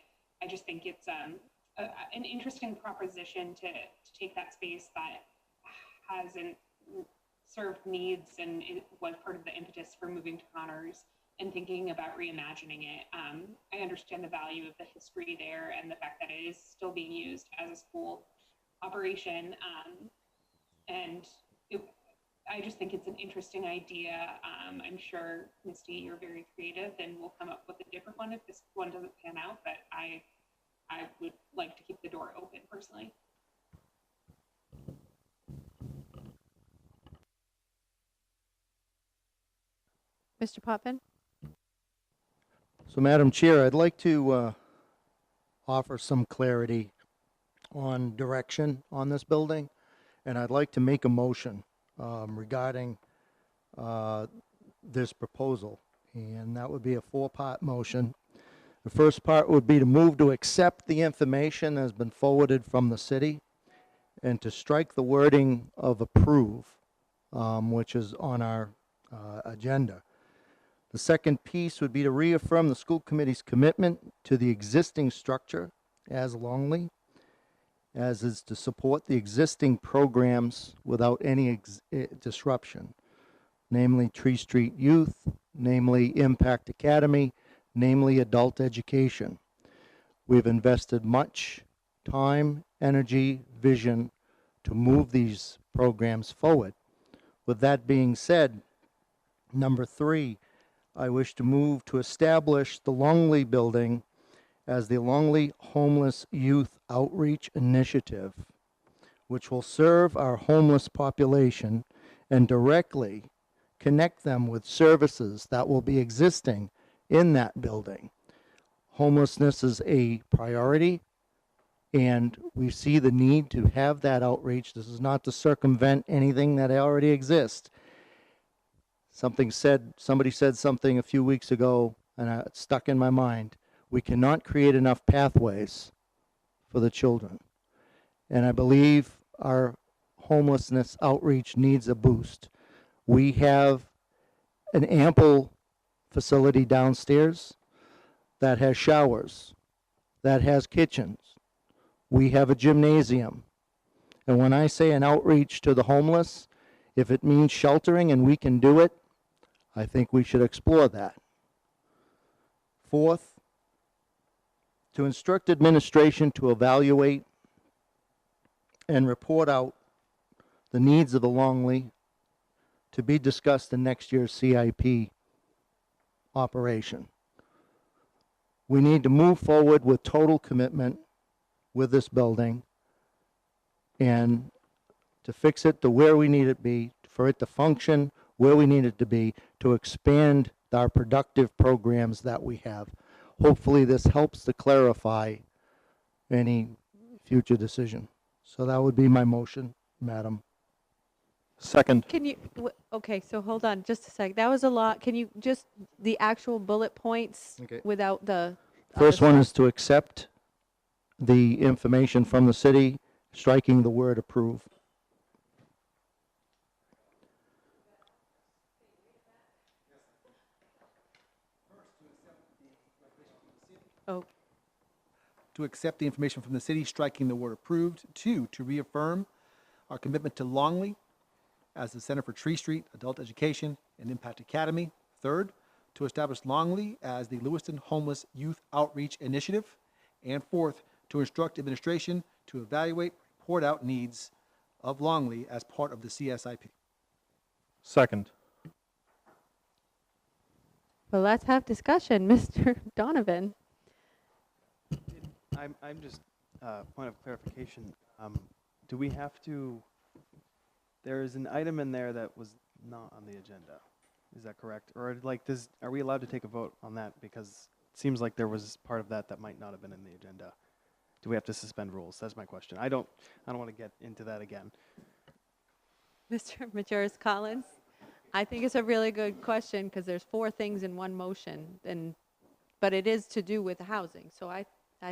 I just think it's an interesting proposition to take that space that hasn't served needs and it was part of the impetus for moving to Connors and thinking about reimagining it. I understand the value of the history there and the fact that it is still being used as a school operation. And I just think it's an interesting idea. I'm sure, Misty, you're very creative and we'll come up with a different one if this one doesn't pan out, but I would like to keep the door open personally. Mr. Potvin? So, Madam Chair, I'd like to offer some clarity on direction on this building, and I'd like to make a motion regarding this proposal, and that would be a four-part motion. The first part would be to move to accept the information that has been forwarded from the city and to strike the wording of approve, which is on our agenda. The second piece would be to reaffirm the school committee's commitment to the existing structure as Longley, as is to support the existing programs without any disruption, namely Tree Street Youth, namely Impact Academy, namely adult education. We've invested much time, energy, vision to move these programs forward. With that being said, number 3, I wish to move to establish the Longley building as the Longley Homeless Youth Outreach Initiative, which will serve our homeless population and directly connect them with services that will be existing in that building. Homelessness is a priority, and we see the need to have that outreach. This is not to circumvent anything that already exists. Somebody said something a few weeks ago, and it stuck in my mind. We cannot create enough pathways for the children. And I believe our homelessness outreach needs a boost. We have an ample facility downstairs that has showers, that has kitchens. We have a gymnasium. And when I say an outreach to the homeless, if it means sheltering and we can do it, I think we should explore that. Fourth, to instruct administration to evaluate and report out the needs of the Longley to be discussed in next year's CIP operation. We need to move forward with total commitment with this building and to fix it to where we need it to be, for it to function where we need it to be, to expand our productive programs that we have. Hopefully this helps to clarify any future decision. So that would be my motion, Madam. Second. Can you, okay, so hold on just a sec. That was a lot. Can you just, the actual bullet points Okay. without the. First other one stuff? is to accept the information from the city, striking the word approve. Oh, To accept the information from the city, striking the word approved. 2, to reaffirm our commitment to Longley as the Center for Tree Street, Adult Education, and Impact Academy. Third, to establish Longley as the Lewiston Homeless Youth Outreach Initiative. And fourth, to instruct administration to evaluate, report out needs of Longley as part of the CSIP. Second. Well, let's have discussion. Mr. Donovan. I'm just, point of clarification, do we have to, there is an item in there that was not on the agenda, is that correct? Or like, are we allowed to take a vote on that? Because it seems like there was part of that that might not have been in the agenda. Do we have to suspend rules? That's my question. I don't want to get into that again. Mr. Majoris Collins. I think it's a really good question because there's 4 things in one motion, but it is to do with the housing. So I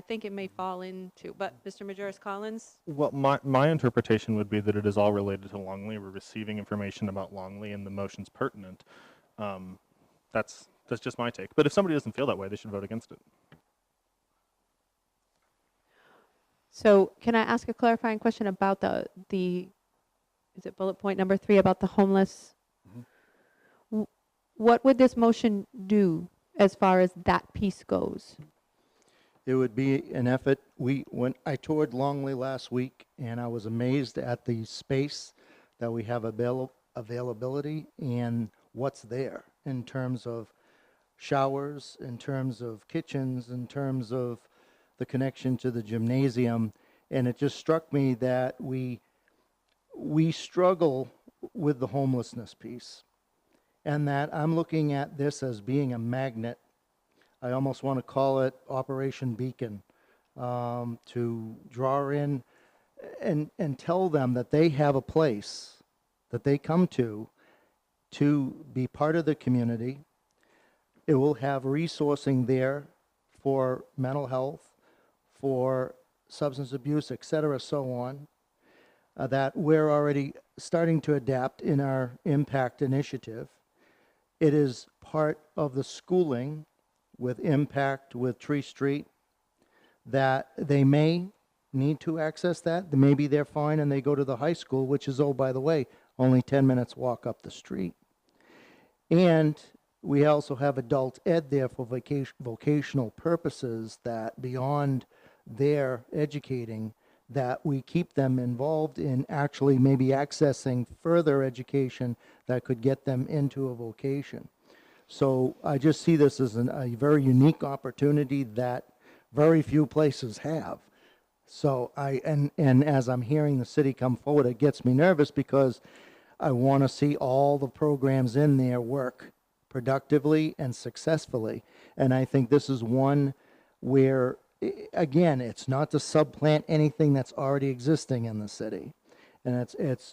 think it may fall into, but Mr. Majoris Collins? Well, my interpretation would be that it is all related to Longley. We're receiving information about Longley and the motion's pertinent. That's just my take. But if somebody doesn't feel that way, they should vote against it. So can I ask a clarifying question about the is it bullet point number 3 about the homeless? What would this motion do as far as that piece goes? It would be an effort. When I toured Longley last week, and I was amazed at the space that we have availability and what's there in terms of showers, in terms of kitchens, in terms of the connection to the gymnasium. And it just struck me that we struggle with the homelessness piece, and that I'm looking at this as being a magnet. I almost want to call it Operation Beacon, to draw in and tell them that they have a place that they come to be part of the community. It will have resourcing there for mental health, for substance abuse, et cetera, so on, that we're already starting to adapt in our impact initiative. It is part of the schooling with impact with Tree Street, that they may need to access that. Maybe they're fine and they go to the high school, which is, oh, by the way, only 10 minutes walk up the street. And we also have adult ed there for vocational purposes, that beyond their educating, that we keep them involved in actually maybe accessing further education that could get them into a vocation. So I just see this as a very unique opportunity that very few places have. So and as I'm hearing the city come forward, it gets me nervous because I want to see all the programs in there work productively and successfully. And I think this is one where, again, it's not to supplant anything that's already existing in the city, and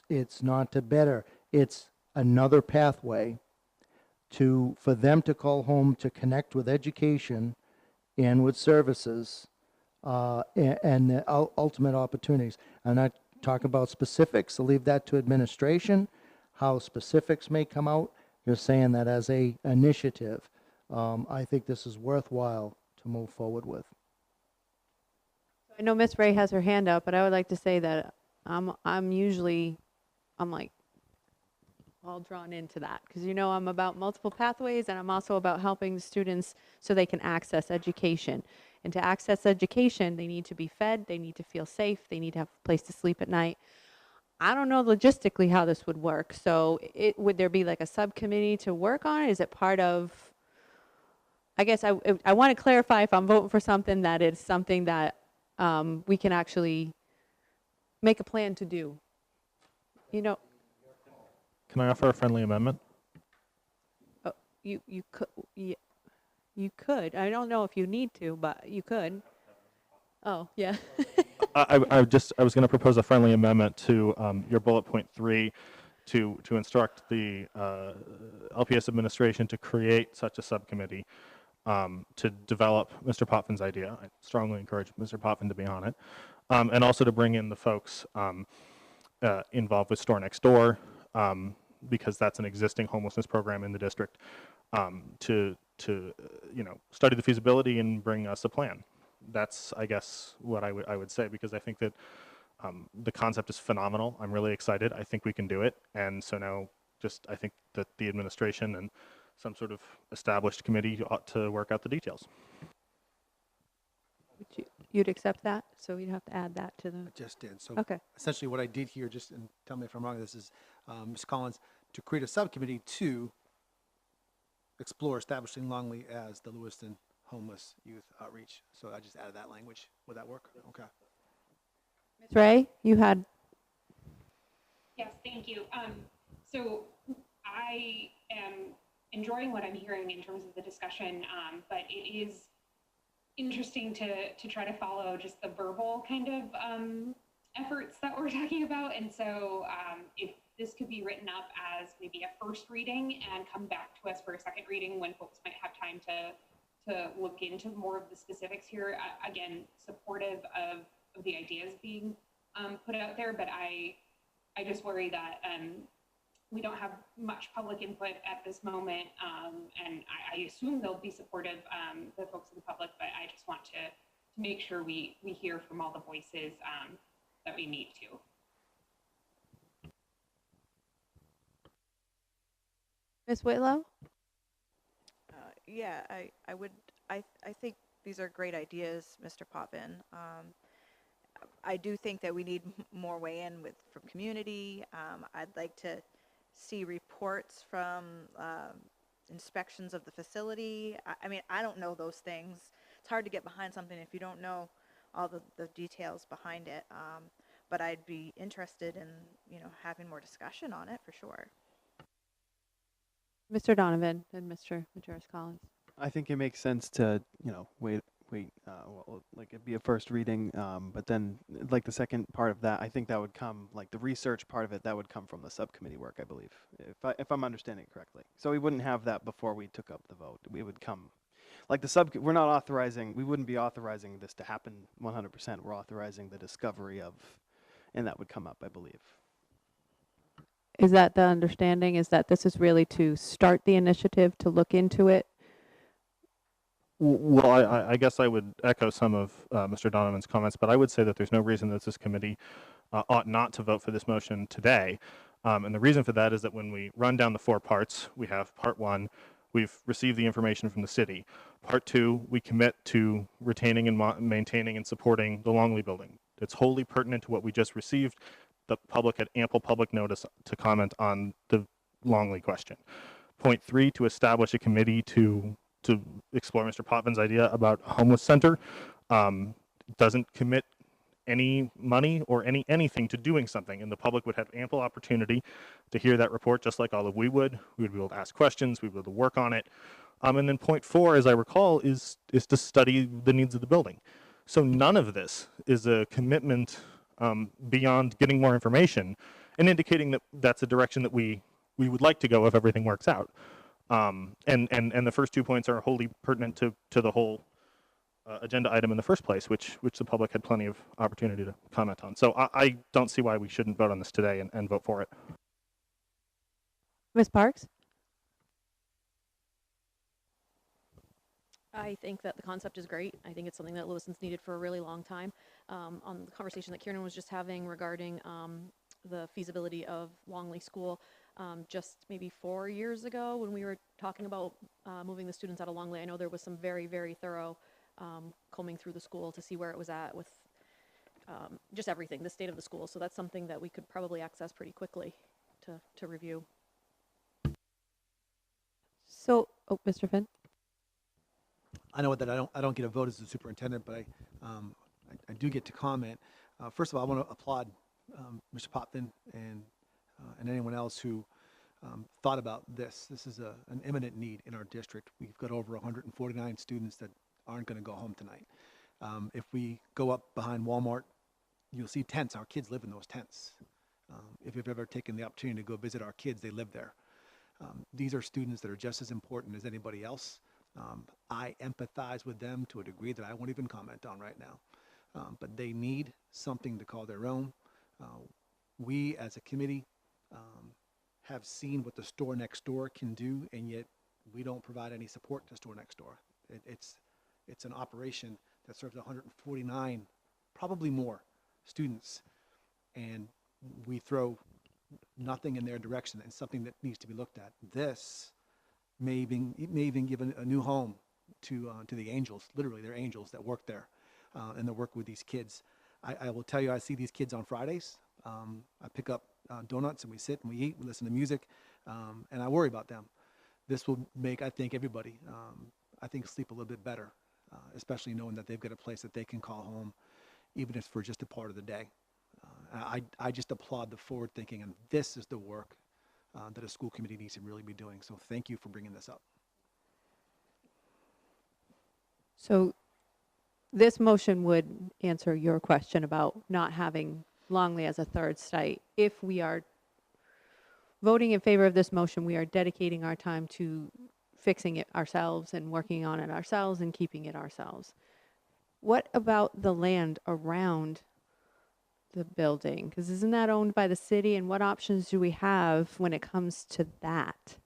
it's not to better. It's another pathway for them to call home, to connect with education and with services, and the ultimate opportunities. I'm not talking about specifics. I'll leave that to administration, how specifics may come out. You're saying that as a initiative, I think this is worthwhile to move forward with. I know Miss Ray has her hand up, but I would like to say that I'm like all drawn into that, because I'm about multiple pathways, and I'm also about helping the students so they can access education. And to access education, they need to be fed, they need to feel safe, they need to have a place to sleep at night. I don't know logistically how this would work. So would there be like a subcommittee to work on it? Is it part of, I guess I want to clarify, if I'm voting for something, that it's something that we can actually make a plan to do. Can I offer a friendly amendment? Oh, you could. I don't know if you need to, but you could. Oh, yeah. I was going to propose a friendly amendment to your bullet point 3 to instruct the LPS administration to create such a subcommittee to develop Mr. Potvin's idea. I strongly encourage Mr. Potvin to be on it, and also to bring in the folks involved with Store Next Door, because that's an existing homelessness program in the district, to study the feasibility and bring us a plan. That's, I guess, what I would say, because I think that the concept is phenomenal. I'm really excited. I think we can do it. And so now I think that the administration and some sort of established committee ought to work out the details. You'd accept that? So we'd have to add that to the. I just did. So Okay. essentially what I did here, just, and tell me if I'm wrong, this is, Ms. Collins, to create a subcommittee to explore establishing Longley as the Lewiston Homeless Youth Outreach. So I just added that language. Would that work? Okay. Ms. Ray, you had. Yes, thank you. So I am enjoying what I'm hearing in terms of the discussion, but it is interesting to try to follow just the verbal kind of efforts that we're talking about. And so if this could be written up as maybe a first reading and come back to us for a second reading when folks might have time to look into more of the specifics here. Again, supportive of the ideas being put out there, but I just worry that we don't have much public input at this moment, and I assume they'll be supportive, the folks in the public, but I just want to make sure we hear from all the voices that we need to. Ms. Whitlow? Yeah, I think these are great ideas, Mr. Potvin. I do think that we need more weigh-in from community. I'd like to see reports from inspections of the facility. I mean, I don't know those things. It's hard to get behind something if you don't know all the details behind it. But I'd be interested in, having more discussion on it for sure. Mr. Donovan and Mr. Majoris-Collins. I think it makes sense to, wait, well, like it'd be a first reading, but then like the second part of that, I think that would come, like the research part of it, that would come from the subcommittee work, I believe, if I'm understanding it correctly. So we wouldn't have that before we took up the vote. We would come, like we're not authorizing, we wouldn't be authorizing this to happen 100%. We're authorizing the discovery of, and that would come up, I believe. Is that the understanding? Is that this is really to start the initiative, to look into it? Well, I guess I would echo some of Mr. Donovan's comments, but I would say that there's no reason that this committee ought not to vote for this motion today. And the reason for that is that when we run down the 4 parts, we have part 1, we've received the information from the city. Part 2, we commit to retaining and maintaining and supporting the Longley building. It's wholly pertinent to what we just received. The public had ample public notice to comment on the Longley question. Point 3, to establish a committee to explore Mr. Potvin's idea about a homeless center. Doesn't commit any money or anything to doing something, and the public would have ample opportunity to hear that report, just like all of we would. We would be able to ask questions, we'd be able to work on it. And then point 4, as I recall, is to study the needs of the building. So none of this is a commitment beyond getting more information and indicating that that's a direction that we would like to go if everything works out. And the first 2 points are wholly pertinent to the whole agenda item in the first place, which the public had plenty of opportunity to comment on. So I don't see why we shouldn't vote on this today and vote for it. Ms. Parks? I think that the concept is great. I think it's something that Lewiston's needed for a really long time. On the conversation that Kieran was just having regarding the feasibility of Longley School, just maybe 4 years ago when we were talking about moving the students out of Longley, I know there was some very, very thorough combing through the school to see where it was at with just everything, the state of the school. So that's something that we could probably access pretty quickly to review. So, Mr. Finn? I know that I don't get a vote as the superintendent, but I do get to comment. First of all, I want to applaud Mr. Potvin and anyone else who thought about this. This is an imminent need in our district. We've got over 149 students that aren't going to go home tonight. If we go up behind Walmart, you'll see tents. Our kids live in those tents. If you've ever taken the opportunity to go visit our kids, they live there. These are students that are just as important as anybody else. I empathize with them to a degree that I won't even comment on right now. But they need something to call their own. We as a committee have seen what the store next door can do, and yet we don't provide any support to store next door. It's an operation that serves 149, probably more, students, and we throw nothing in their direction, and something that needs to be looked at. This it may even give a new home to the angels. Literally, they're angels that work there, and they work with these kids. I will tell you, I see these kids on Fridays. I pick up donuts and we sit and we eat, we listen to music, and I worry about them. This will make, I think, everybody, sleep a little bit better, especially knowing that they've got a place that they can call home, even if it's for just a part of the day. I just applaud the forward thinking, and this is the work that a school committee needs to really be doing. So thank you for bringing this up. So this motion would answer your question about not having Longley as a third site. If we are voting in favor of this motion, we are dedicating our time to fixing it ourselves and working on it ourselves and keeping it ourselves. What about the land around the building? Because isn't that owned by the city? And what options do we have when it comes to that?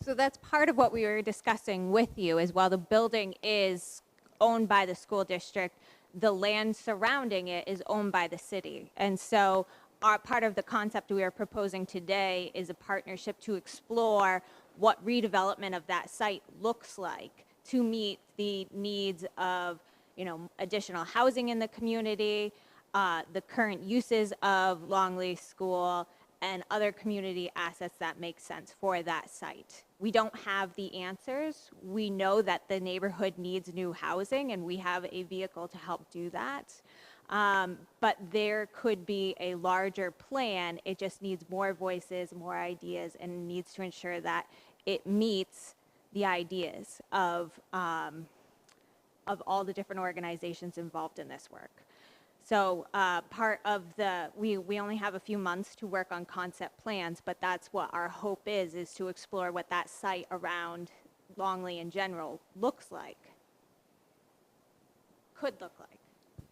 So that's part of what we were discussing with you, is while the building is owned by the school district, the land surrounding it is owned by the city. And so our part of the concept we are proposing today is a partnership to explore what redevelopment of that site looks like to meet the needs of, additional housing in the community, the current uses of Longley School, and other community assets that make sense for that site. We don't have the answers. We know that the neighborhood needs new housing, and we have a vehicle to help do that. But there could be a larger plan. It just needs more voices, more ideas, and needs to ensure that it meets the ideas of all the different organizations involved in this work. So part of we only have a few months to work on concept plans, but that's what our hope is to explore what that site around Longley in general looks like, could look like.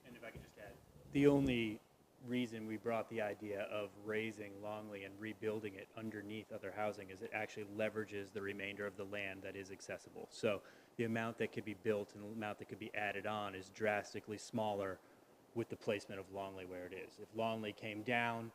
And if I could just add, the only reason we brought the idea of raising Longley and rebuilding it underneath other housing is it actually leverages the remainder of the land that is accessible. So the amount that could be built and the amount that could be added on is drastically smaller with the placement of Longley where it is. If Longley came down,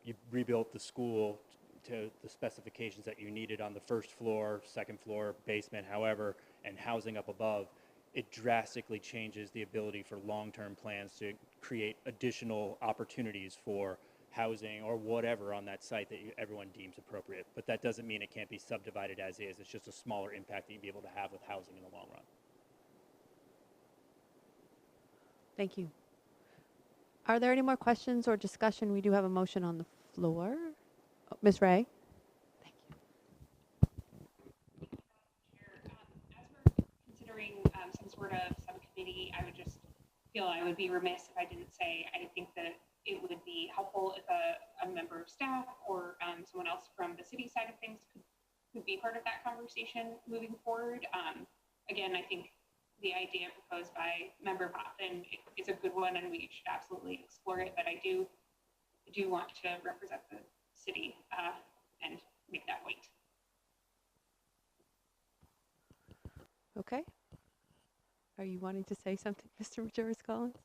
you rebuilt the school to the specifications that you needed on the first floor, second floor, basement, however, and housing up above, it drastically changes the ability for long-term plans to create additional opportunities for housing or whatever on that site that everyone deems appropriate. But that doesn't mean it can't be subdivided as is. It's just a smaller impact that you'd be able to have with housing in the long run. Thank you. Are there any more questions or discussion? We do have a motion on the floor. Oh, Ms. Ray? Thank you. As we're considering some sort of subcommittee, I would just feel I would be remiss if I didn't say I think that it would be helpful if a member of staff or someone else from the city side of things could be part of that conversation moving forward. Again, I think the idea proposed by Member Potvin is a good one, and we should absolutely explore it. But I do want to represent the city and make that weight. Okay. Are you wanting to say something, Mr. Majoris-Collins?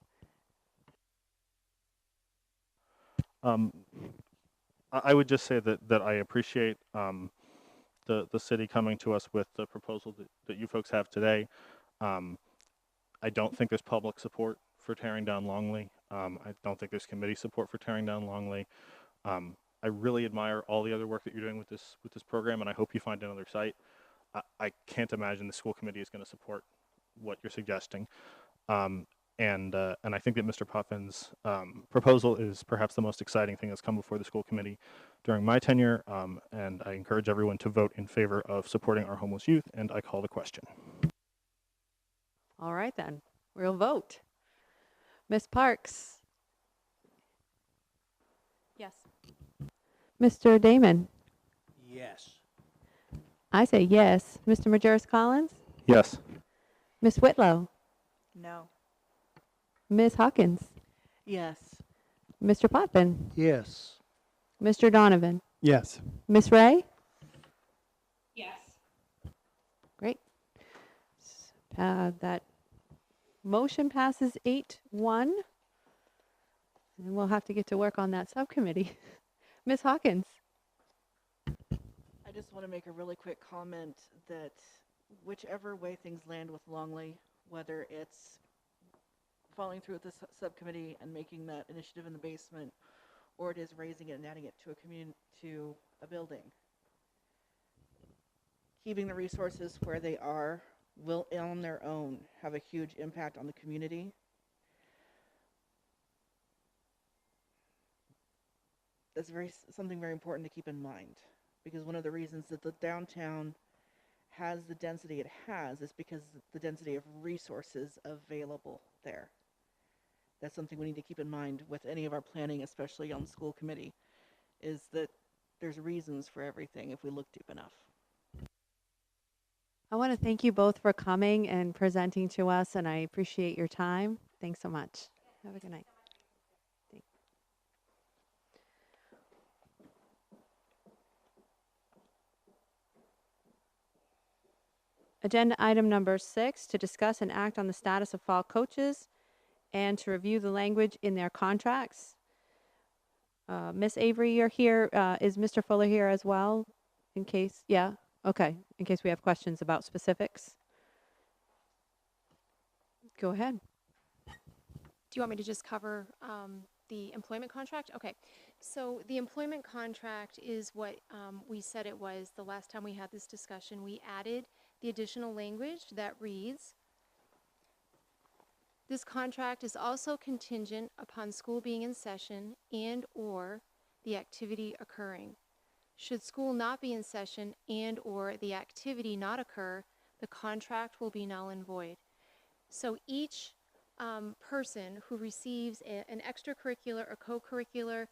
I would just say that I appreciate the city coming to us with the proposal that you folks have today. I don't think there's public support for tearing down Longley. I don't think there's committee support for tearing down Longley. I really admire all the other work that you're doing with this program, and I hope you find another site. I can't imagine the school committee is going to support what you're suggesting. And I think that Mr. Poffin's proposal is perhaps the most exciting thing that's come before the school committee during my tenure, and I encourage everyone to vote in favor of supporting our homeless youth, and I call the question. All right, then. We'll vote. Ms. Parks? Yes. Mr. Damon? Yes. I say yes. Mr. Majoris-Collins? Yes. Ms. Whitlow? No. Ms. Hawkins? Yes. Mr. Potvin? Yes. Mr. Donovan? Yes. Ms. Ray? Yes. Great. That motion passes 8-1. And we'll have to get to work on that subcommittee. Ms. Hawkins. I just want to make a really quick comment that whichever way things land with Longley, whether it's following through with the subcommittee and making that initiative in the basement, or it is raising it and adding it to to a building, keeping the resources where they are will on their own have a huge impact on the community. That's something very important to keep in mind, because one of the reasons that the downtown has the density it has is because the density of resources available there. That's something we need to keep in mind with any of our planning, especially on the school committee, is that there's reasons for everything if we look deep enough. I want to thank you both for coming and presenting to us, and I appreciate your time. Thanks so much. Have a good night. Thanks. Agenda item number 6, to discuss and act on the status of fall coaches and to review the language in their contracts. Miss Avery, you're here. Is Mr. Fuller here as well? In case, yeah? Okay, in case we have questions about specifics. Go ahead. Do you want me to just cover the employment contract? Okay. So the employment contract is what we said it was the last time we had this discussion. We added the additional language that reads, "This contract is also contingent upon school being in session and/or the activity occurring. Should school not be in session and/or the activity not occur, the contract will be null and void." So each person who receives an extracurricular or co-curricular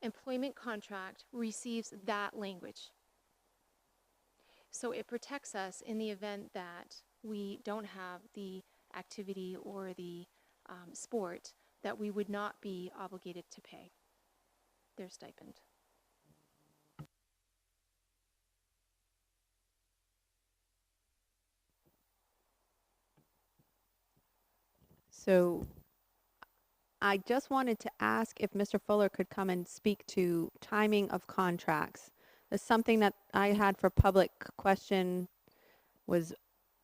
employment contract receives that language. So it protects us in the event that we don't have the activity or the sport, that we would not be obligated to pay their stipend. So I just wanted to ask if Mr. Fuller could come and speak to timing of contracts. There's something that I had for public question was,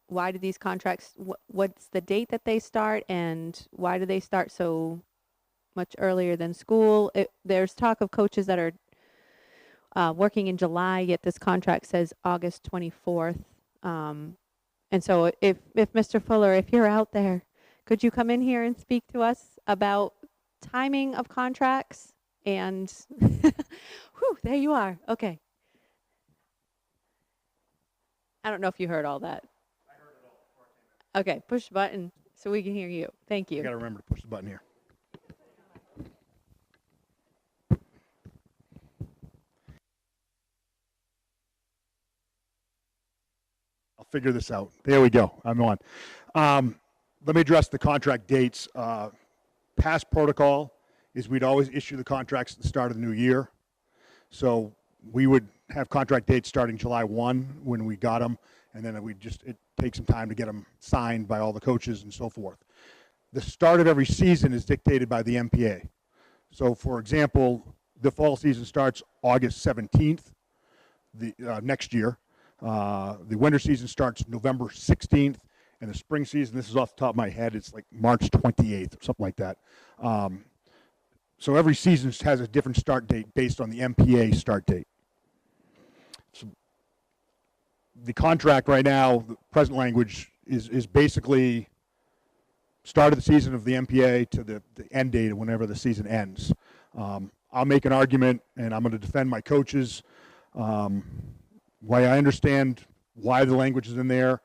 why do these contracts, what's the date that they start, and why do they start so much earlier than school? There's talk of coaches that are working in July, yet this contract says August 24th. And so if Mr. Fuller, if you're out there, could you come in here and speak to us about timing of contracts? And whew, there you are. Okay. I don't know if you heard all that. I heard it all before I came in. Okay, push the button so we can hear you. Thank you. You got to remember to push the button here. I'll figure this out. There we go. I'm on. Let me address the contract dates. Past protocol is we'd always issue the contracts at the start of the new year. So we would have contract dates starting July 1 when we got them, and then it takes some time to get them signed by all the coaches and so forth. The start of every season is dictated by the MPA. So for example, the fall season starts August 17th next year. The winter season starts November 16th, and the spring season, this is off the top of my head, it's like March 28th or something like that. So every season has a different start date based on the MPA start date. So the contract right now, the present language is basically start of the season of the MPA to the end date of whenever the season ends. I'll make an argument, and I'm going to defend my coaches. Why I understand why the language is in there.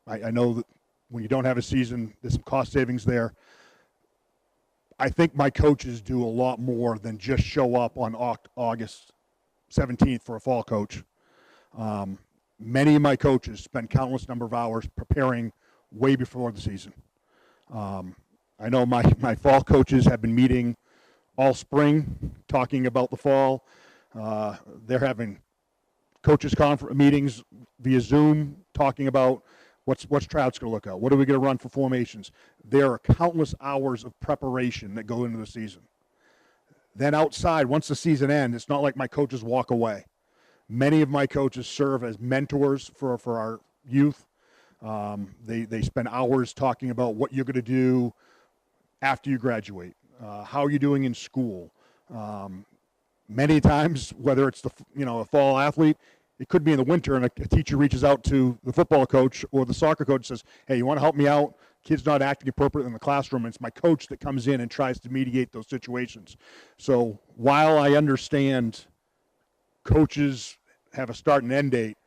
I know that when you don't have a season, there's some cost savings there. I think my coaches do a lot more than just show up on August 17th for a fall coach. Many of my coaches spend countless number of hours preparing way before the season. I know my fall coaches have been meeting all spring, talking about the fall. They're having coaches conference meetings via Zoom, talking about What's tryouts going to look out? What are we going to run for formations? There are countless hours of preparation that go into the season. Then outside, once the season ends, it's not like my coaches walk away. Many of my coaches serve as mentors for our youth. They spend hours talking about what you're going to do after you graduate, how you're doing in school. Many times, whether it's a fall athlete, it could be in the winter, and a teacher reaches out to the football coach or the soccer coach and says, hey, you want to help me out? Kid's not acting appropriately in the classroom. And it's my coach that comes in and tries to mediate those situations. So while I understand coaches have a start and end date,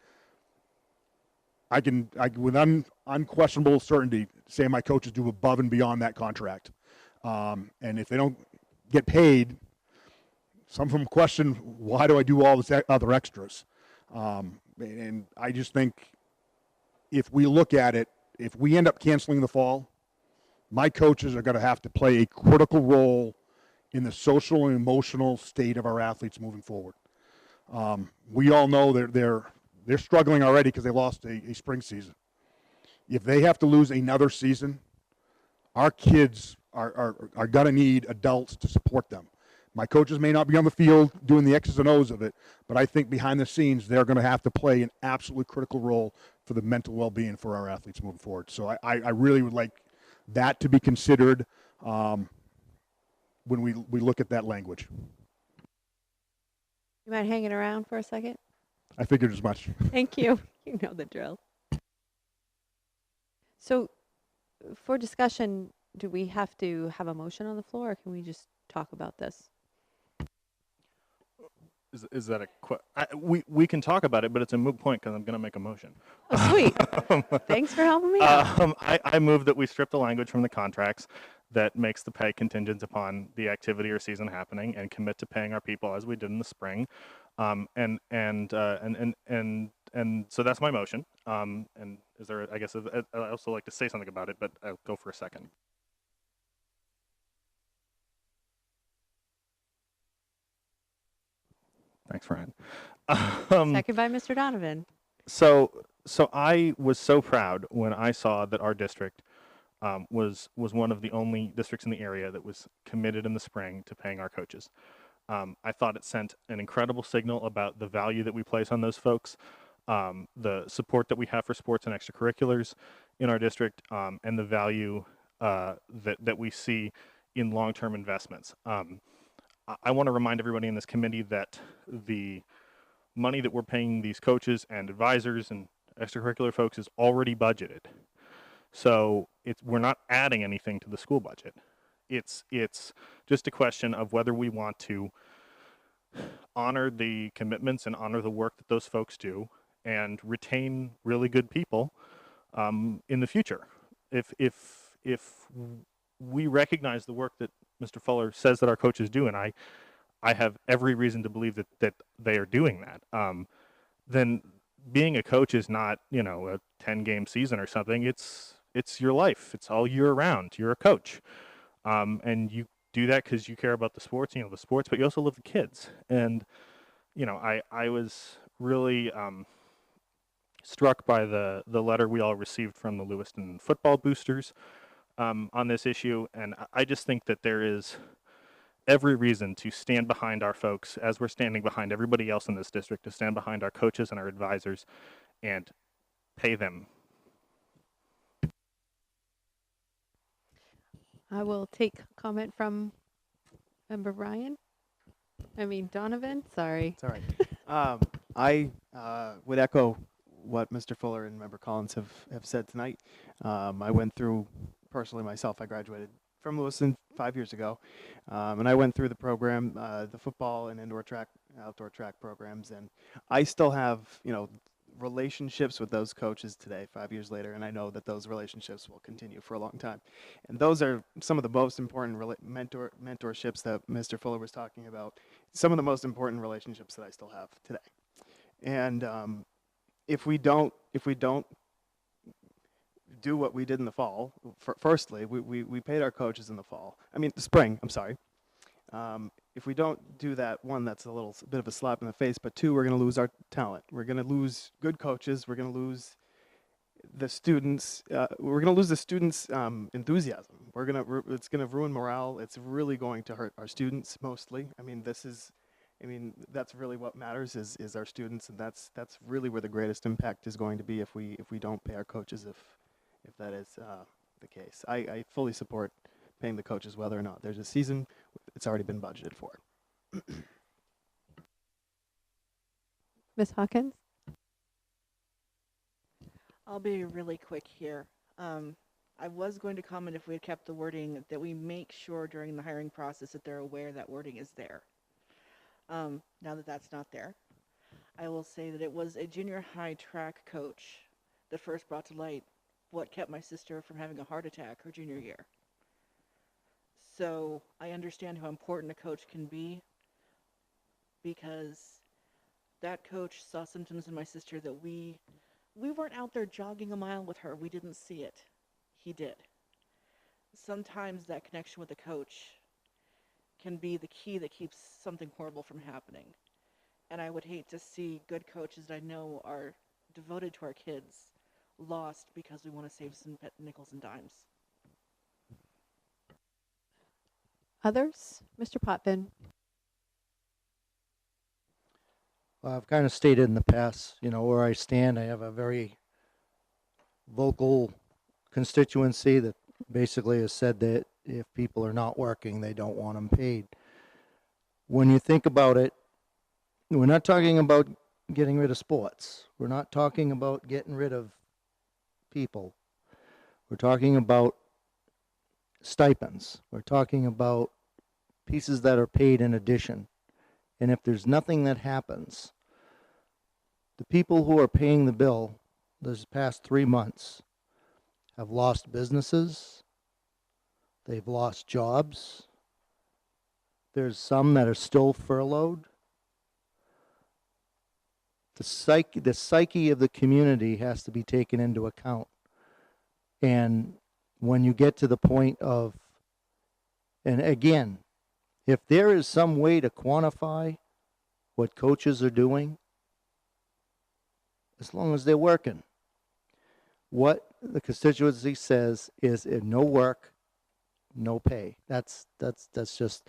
I can with unquestionable certainty say my coaches do above and beyond that contract. And if they don't get paid, some of them question, why do I do all this other extras? And I just think if we look at it, if we end up canceling the fall, my coaches are going to have to play a critical role in the social and emotional state of our athletes moving forward. We all know they're struggling already because they lost a spring season. If they have to lose another season, our kids are going to need adults to support them. My coaches may not be on the field doing the X's and O's of it, but I think behind the scenes, they're going to have to play an absolutely critical role for the mental well-being for our athletes moving forward. So I really would like that to be considered when we look at that language. You mind hanging around for a second? I figured as much. Thank you. You know the drill. So for discussion, do we have to have a motion on the floor, or can we just talk about this? Is that we can talk about it, but it's a moot point because I'm going to make a motion. Oh, sweet. Thanks for helping me out. I move that we strip the language from the contracts that makes the pay contingent upon the activity or season happening, and commit to paying our people as we did in the spring. And so that's my motion. And is there? I guess I also like to say something about it, but I'll go for a second. Thanks, Ryan. Second by Mr. Donovan. So I was so proud when I saw that our district was one of the only districts in the area that was committed in the spring to paying our coaches. I thought it sent an incredible signal about the value that we place on those folks, the support that we have for sports and extracurriculars in our district, and the value that we see in long-term investments. I want to remind everybody in this committee that the money that we're paying these coaches and advisors and extracurricular folks is already budgeted. So we're not adding anything to the school budget. It's just a question of whether we want to honor the commitments and honor the work that those folks do and retain really good people in the future. If we recognize the work that Mr. Fuller says that our coaches do, and I have every reason to believe that they are doing that, then being a coach is not, a 10-game season or something. It's your life. It's all year round. You're a coach. And you do that because you care about the sports, but you also love the kids. And, I was really struck by the letter we all received from the Lewiston football boosters on this issue. And I just think that there is every reason to stand behind our folks as we're standing behind everybody else in this district, to stand behind our coaches and our advisors and pay them. I will take comment from Member Donovan. Sorry. It's all right. I would echo what Mr. Fuller and Member Collins have said tonight. I went through, personally myself, I graduated from Lewiston 5 years ago, and I went through the program, the football and outdoor track programs, and I still have, relationships with those coaches today, 5 years later, and I know that those relationships will continue for a long time. And those are some of the most important mentorships that Mr. Fuller was talking about, some of the most important relationships that I still have today. And if we don't do what we did in the fall, firstly, we paid our coaches in the spring, I'm sorry. If we don't do that, one, that's a bit of a slap in the face, but two, we're going to lose our talent. We're going to lose good coaches. We're going to lose the students, we're going to lose the students' enthusiasm. It's going to ruin morale. It's really going to hurt our students mostly. I mean, that's really what matters is our students, and that's really where the greatest impact is going to be if we don't pay our coaches, if that is the case. I fully support paying the coaches whether or not there's a season. It's already been budgeted for. Ms. Hawkins? I'll be really quick here. I was going to comment if we had kept the wording that we make sure during the hiring process that they're aware that wording is there. Now that that's not there, I will say that it was a junior high track coach that first brought to light what kept my sister from having a heart attack her junior year. So I understand how important a coach can be, because that coach saw symptoms in my sister that we weren't out there jogging a mile with her. We didn't see it. He did. Sometimes that connection with the coach can be the key that keeps something horrible from happening. And I would hate to see good coaches that I know are devoted to our kids lost because we want to save some nickels and dimes. Others? Mr. Potvin? Well, I've kind of stated in the past, where I stand. I have a very vocal constituency that basically has said that if people are not working, they don't want them paid. When you think about it, we're not talking about getting rid of sports. We're not talking about getting rid of people. We're talking about stipends. We're talking about pieces that are paid in addition. And if there's nothing that happens, the people who are paying the bill this past 3 months have lost businesses. They've lost jobs. There's some that are still furloughed. The psyche of the community has to be taken into account. And when you get to the point of, and again, if there is some way to quantify what coaches are doing, as long as they're working, what the constituency says is no work, no pay. That's just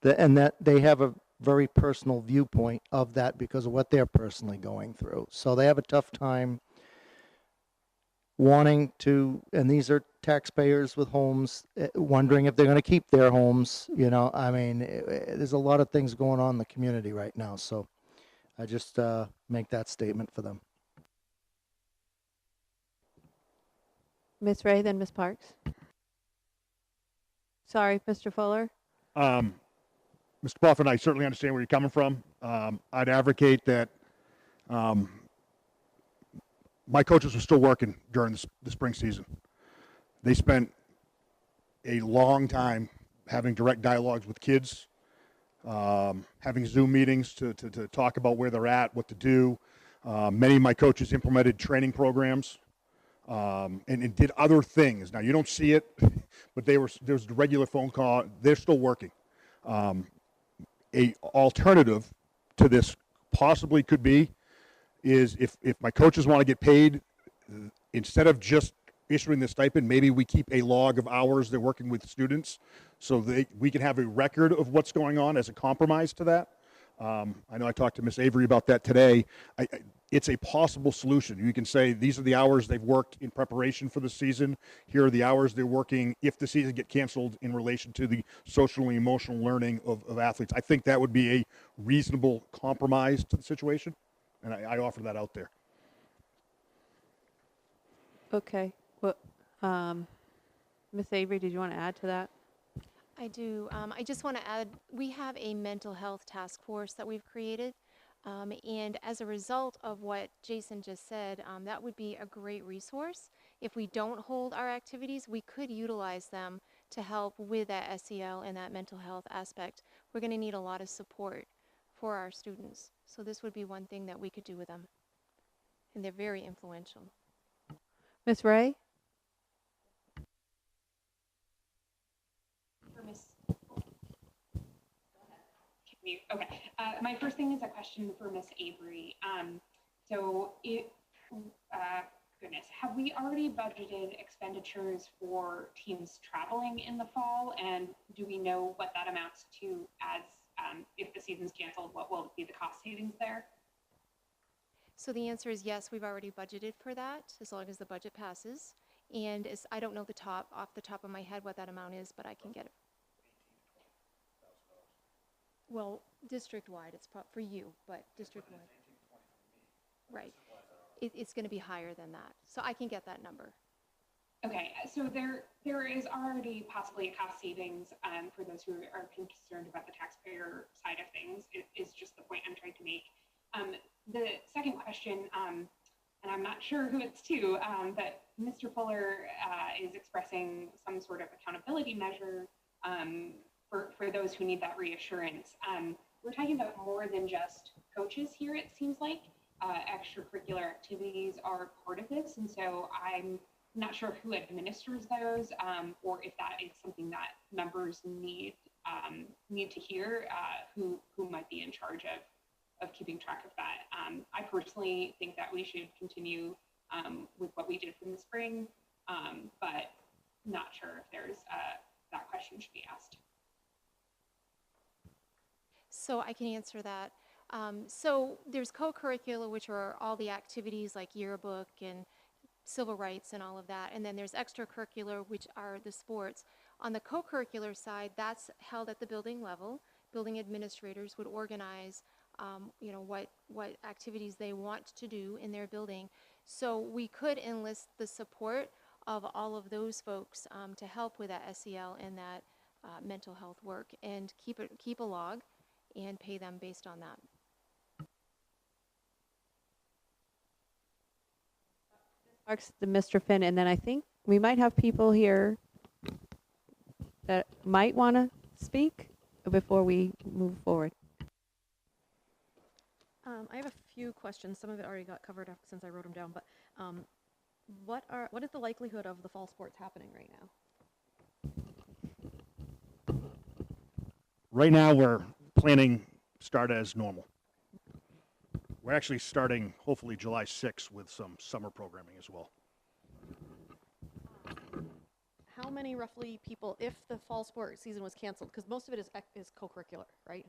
and that they have a very personal viewpoint of that because of what they're personally going through. So they have a tough time wanting to, and these are taxpayers with homes, wondering if they're going to keep their homes. There's a lot of things going on in the community right now. So I just make that statement for them. Ms. Ray, then Ms. Parks. Sorry, Mr. Fuller. Mr. Buffett, I certainly understand where you're coming from. I'd advocate that my coaches were still working during the spring season. They spent a long time having direct dialogues with kids, having Zoom meetings to talk about where they're at, what to do. Many of my coaches implemented training programs and did other things. Now, you don't see it, but there was a regular phone call. They're still working. A alternative to this possibly could be is if my coaches want to get paid, instead of just issuing the stipend, maybe we keep a log of hours they're working with students so we can have a record of what's going on as a compromise to that. I know I talked to Ms. Avery about that today. It's a possible solution. You can say these are the hours they've worked in preparation for the season. Here are the hours they're working if the season get canceled in relation to the social and emotional learning of athletes. I think that would be a reasonable compromise to the situation, and I offer that out there. Okay. Well, Ms. Avery, did you want to add to that? I do. I just want to add, we have a mental health task force that we've created. And as a result of what Jason just said, that would be a great resource. If we don't hold our activities, we could utilize them to help with that SEL and that mental health aspect. We're going to need a lot of support for our students. So this would be one thing that we could do with them. And they're very influential. Ms. Ray? Okay. My first thing is a question for Miss Avery. So goodness, goodness, have we already budgeted expenditures for teams traveling in the fall? And do we know what that amounts to as if the season's canceled, what will be the cost savings there? So the answer is yes, we've already budgeted for that, as long as the budget passes. And I don't know off the top of my head what that amount is, but I can get it. Well, district-wide, it's for you, but district-wide. Right. It's going to be higher than that. So I can get that number. Okay, so there is already possibly a cost savings for those who are concerned about the taxpayer side of things. It is just the point I'm trying to make. The second question, and I'm not sure who it's to, but Mr. Fuller is expressing some sort of accountability measure for those who need that reassurance. We're talking about more than just coaches here, it seems like. Extracurricular activities are part of this, and so I'm not sure who administers those, or if that is something that members need to hear, who might be in charge of keeping track of that. I personally think that we should continue with what we did from the spring, but not sure if there's that question should be asked. So I can answer that. So there's co-curricular, which are all the activities like yearbook and civil rights and all of that. And then there's extracurricular, which are the sports. On the co-curricular side, that's held at the building level. Building administrators would organize, what activities they want to do in their building. So we could enlist the support of all of those folks to help with that SEL and that mental health work, and keep a log and pay them based on that. Marks to Mr. Finn, and then I think we might have people here that might want to speak before we move forward. I have a few questions. Some of it already got covered since I wrote them down, but what is the likelihood of the fall sports happening right now? Right now, we're planning start as normal. We're actually starting hopefully July 6th with some summer programming as well. How many roughly people, if the fall sport season was canceled, because most of it is co-curricular, right?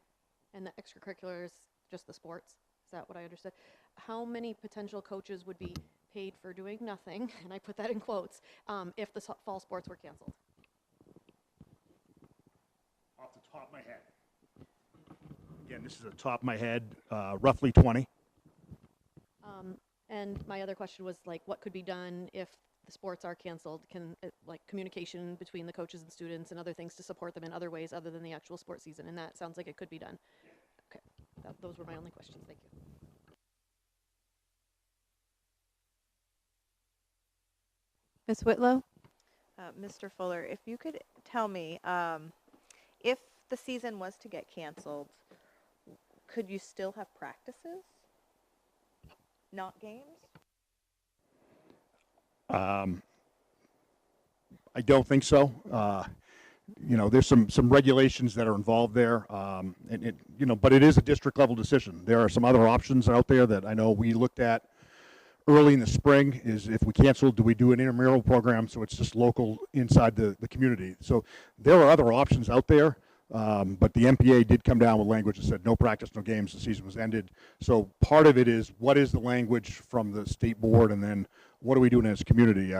And the extracurricular is just the sports. Is that what I understood? How many potential coaches would be paid for doing nothing, and I put that in quotes, if the fall sports were canceled? Off the top of my head. Again, this is the top of my head, roughly 20. And my other question was, like, what could be done if the sports are canceled? Can, like, communication between the coaches and students and other things to support them in other ways other than the actual sports season? And that sounds like it could be done. Okay, those were my only questions. Thank you. Ms. Whitlow? Mr. Fuller, if you could tell me, if the season was to get canceled, could you still have practices? Not games? I don't think so. There's some regulations that are involved there, but it is a district level decision. There are some other options out there that I know we looked at early in the spring. Is if we cancel, do we do an intramural program so it's just local inside the community? So there are other options out there. But the MPA did come down with language that said no practice, no games, the season was ended. So part of it is what is the language from the state board, and then what are we doing as a community?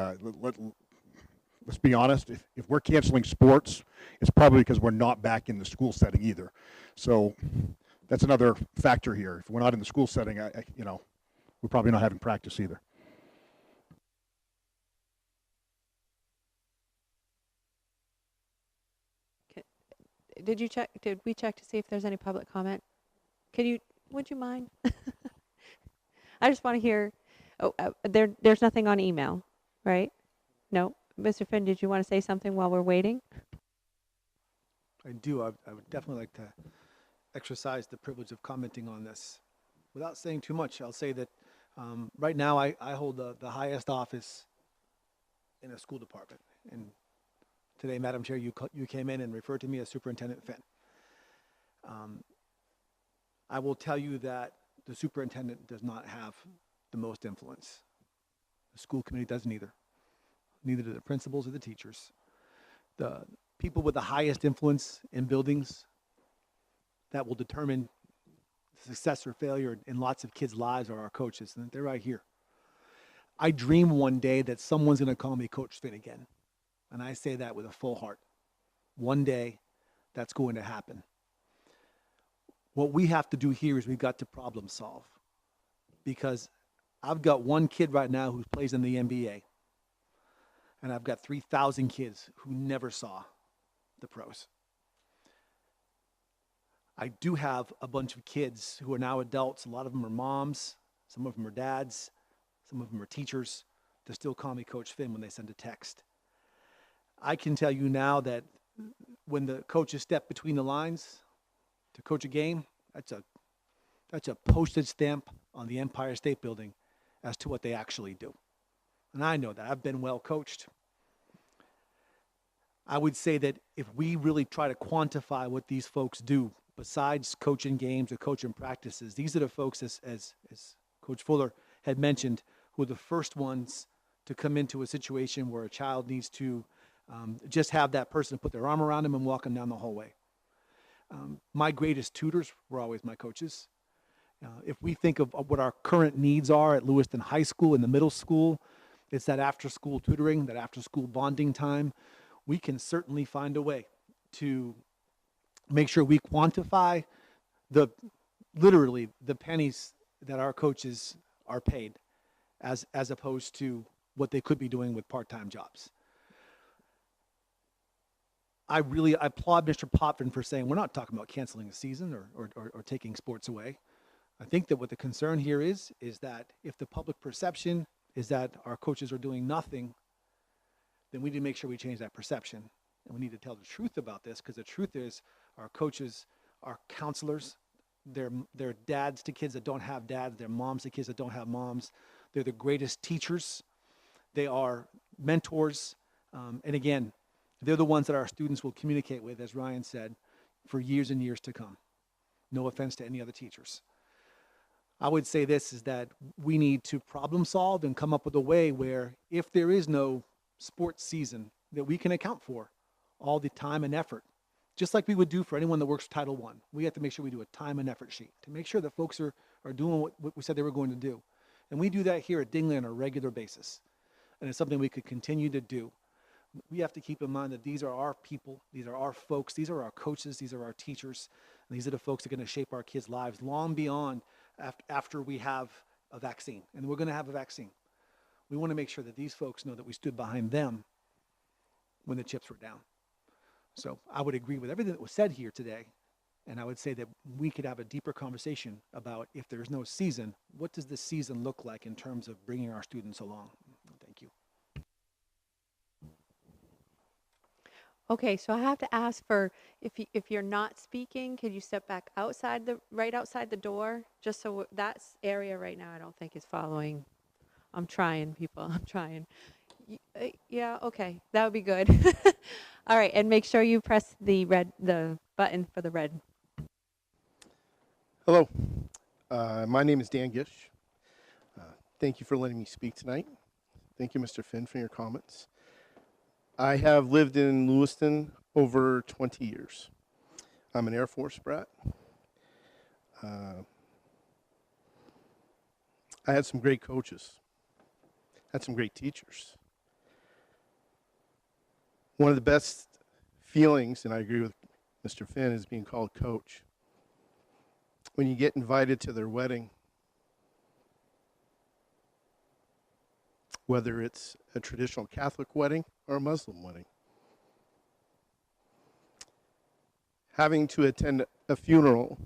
Let's be honest, if we're canceling sports, it's probably because we're not back in the school setting either. So that's another factor here. If we're not in the school setting, we're probably not having practice either. Did we check to see if there's any public comment? Would you mind? I just want to hear, there's nothing on email, right? No? Mr. Finn, did you want to say something while we're waiting? I do. I would definitely like to exercise the privilege of commenting on this. Without saying too much, I'll say that right now I hold the highest office in a school department. And today, Madam Chair, you came in and referred to me as Superintendent Finn. I will tell you that the superintendent does not have the most influence. The school committee doesn't either. Neither do the principals or the teachers. The people with the highest influence in buildings that will determine success or failure in lots of kids' lives are our coaches, and they're right here. I dream one day that someone's going to call me Coach Finn again, and I say that with a full heart. One day, that's going to happen. What we have to do here is we've got to problem solve, because I've got one kid right now who plays in the NBA, and I've got 3,000 kids who never saw the pros. I do have a bunch of kids who are now adults. A lot of them are moms, some of them are dads, some of them are teachers. They still call me Coach Finn when they send a text. I can tell you now that when the coaches step between the lines to coach a game, that's a postage stamp on the Empire State Building as to what they actually do. And I know that. I've been well coached. I would say that if we really try to quantify what these folks do, besides coaching games or coaching practices, these are the folks, as Coach Fuller had mentioned, who are the first ones to come into a situation where a child needs to just have that person put their arm around them and walk them down the hallway. My greatest tutors were always my coaches. If we think of what our current needs are at Lewiston High School, in the middle school, it's that after-school tutoring, that after-school bonding time. We can certainly find a way to make sure we quantify literally the pennies that our coaches are paid as opposed to what they could be doing with part-time jobs. I applaud Mr. Potvin for saying we're not talking about canceling the season or taking sports away. I think that what the concern here is that if the public perception is that our coaches are doing nothing, then we need to make sure we change that perception. And we need to tell the truth about this, because the truth is our coaches are counselors. They're dads to kids that don't have dads. They're moms to kids that don't have moms. They're the greatest teachers. They are mentors. And again, they're the ones that our students will communicate with, as Ryan said, for years and years to come. No offense to any other teachers. I would say this is that we need to problem solve and come up with a way where if there is no sports season, that we can account for all the time and effort, just like we would do for anyone that works Title I. We have to make sure we do a time and effort sheet to make sure that folks are doing what we said they were going to do. And we do that here at Dingley on a regular basis. And it's something we could continue to do. We have to keep in mind that these are our people, these are our folks, these are our coaches, these are our teachers, and these are the folks that are going to shape our kids' lives long beyond after we have a vaccine. And we're going to have a vaccine. We want to make sure that these folks know that we stood behind them when the chips were down. So I would agree with everything that was said here today, and I would say that we could have a deeper conversation about if there is no season, what does the season look like in terms of bringing our students along? Thank you. Okay, so I have to ask for, if you're not speaking, could you step back right outside the door? Just so that area right now I don't think is following. I'm trying, people, I'm trying. Yeah, okay, that would be good. All right, and make sure you press the button for the red. Hello, my name is Dan Gish. Thank you for letting me speak tonight. Thank you, Mr. Finn, for your comments. I have lived in Lewiston over 20 years. I'm an Air Force brat. I had some great coaches, had some great teachers. One of the best feelings, and I agree with Mr. Finn, is being called coach. When you get invited to their wedding, whether it's a traditional Catholic wedding or a Muslim wedding, having to attend a funeral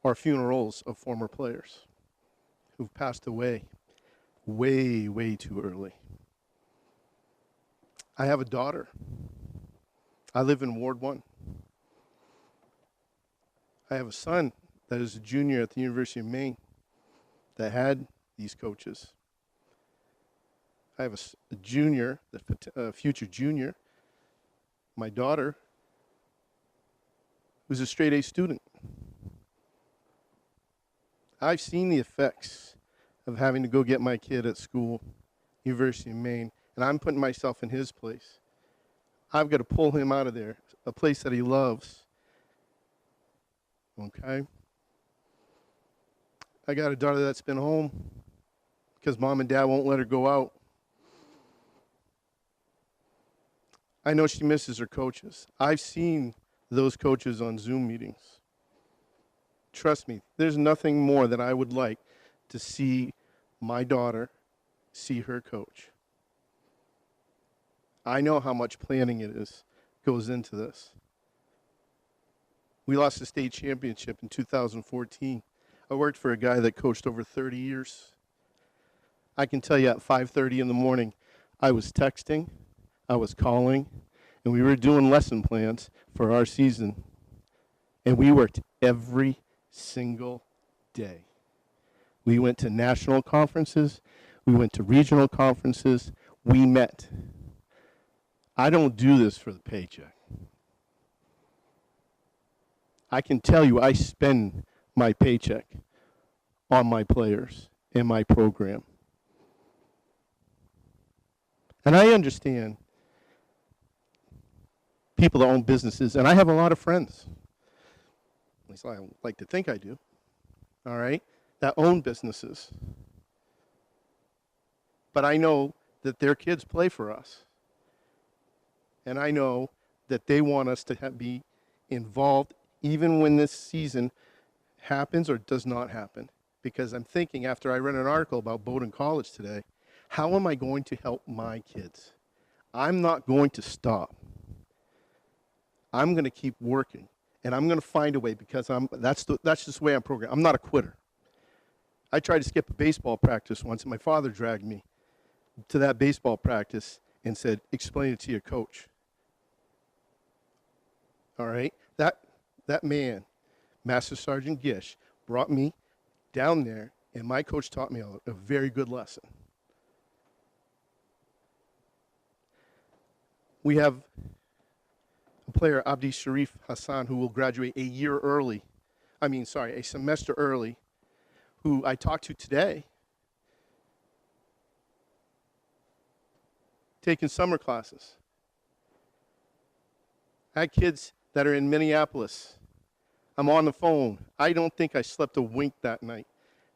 or funerals of former players who've passed away way, way too early. I have a daughter. I live in Ward 1. I have a son that is a junior at the University of Maine that had these coaches. I have a junior, a future junior, my daughter, who's a straight A student. I've seen the effects of having to go get my kid at school University of Maine, and I'm putting myself in his place. I've got to pull him out of there, a place that he loves. Okay? I got a daughter that's been home because mom and dad won't let her go out. I know she misses her coaches. I've seen those coaches on Zoom meetings. Trust me, there's nothing more that I would like to see my daughter see her coach. I know how much planning goes into this. We lost the state championship in 2014. I worked for a guy that coached over 30 years. I can tell you at 5:30 in the morning, I was texting, I was calling, and we were doing lesson plans for our season. And we worked every single day. We went to national conferences, we went to regional conferences, we met. I don't do this for the paycheck. I can tell you I spend my paycheck on my players and my program. And I understand people that own businesses, and I have a lot of friends, at least I like to think I do, all right, that own businesses. But I know that their kids play for us. And I know that they want us to be involved even when this season happens or does not happen. Because I'm thinking, after I read an article about Bowdoin College today, how am I going to help my kids? I'm not going to stop. I'm going to keep working. And I'm going to find a way, because that's just the way I'm programmed. I'm not a quitter. I tried to skip a baseball practice once, and my father dragged me to that baseball practice and said, explain it to your coach. All right? That man, Master Sergeant Gish, brought me down there, and my coach taught me a very good lesson. We have a player, Abdi Sharif Hassan, who will graduate a semester early, who I talked to today, taking summer classes. I had kids that are in Minneapolis. I'm on the phone. I don't think I slept a wink that night,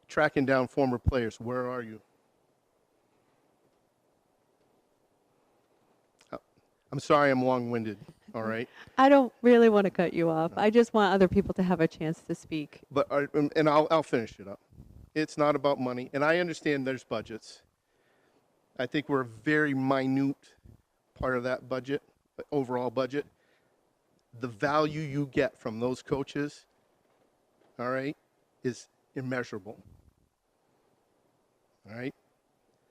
tracking down former players. Where are you? I'm sorry I'm long-winded, all right? I don't really want to cut you off. I just want other people to have a chance to speak. But and I'll finish it up. It's not about money, and I understand there's budgets. I think we're a very minute part of that budget, overall budget. The value you get from those coaches, all right, is immeasurable. All right?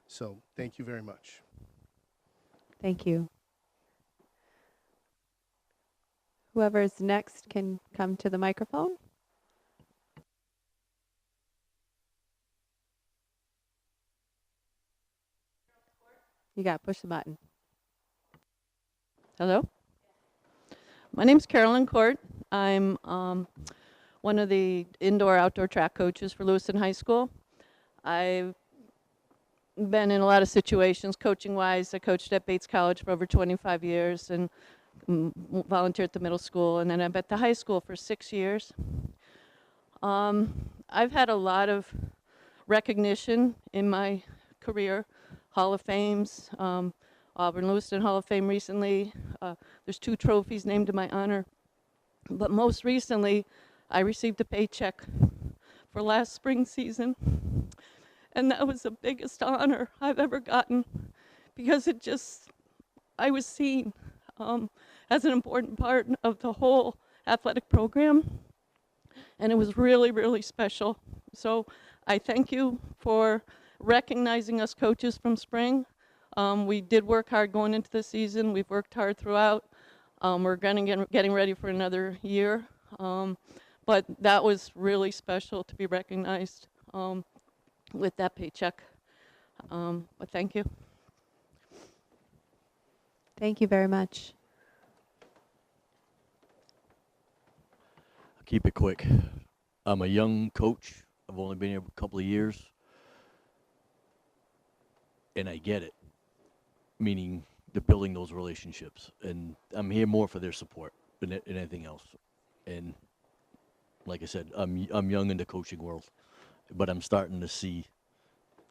So thank you very much. Thank you. Whoever is next can come to the microphone. You got to push the button. Hello? My name's Carolyn Court. I'm one of the indoor-outdoor track coaches for Lewiston High School. I've been in a lot of situations coaching-wise. I coached at Bates College for over 25 years and volunteered at the middle school, and then I'm at the high school for 6 years. I've had a lot of recognition in my career, Hall of Fames, Auburn Lewiston Hall of Fame recently. There's 2 trophies named in my honor. But most recently, I received a paycheck for last spring season. And that was the biggest honor I've ever gotten, because I was seen as an important part of the whole athletic program. And it was really, really special. So I thank you for recognizing us coaches from spring. We did work hard going into the season. We've worked hard throughout. We're getting ready for another year. But that was really special to be recognized with that paycheck. But thank you. Thank you very much. I'll keep it quick. I'm a young coach. I've only been here a couple of years. and I get it. Meaning they're building those relationships, and I'm here more for their support than anything else. And like I said, I'm young in the coaching world, but I'm starting to see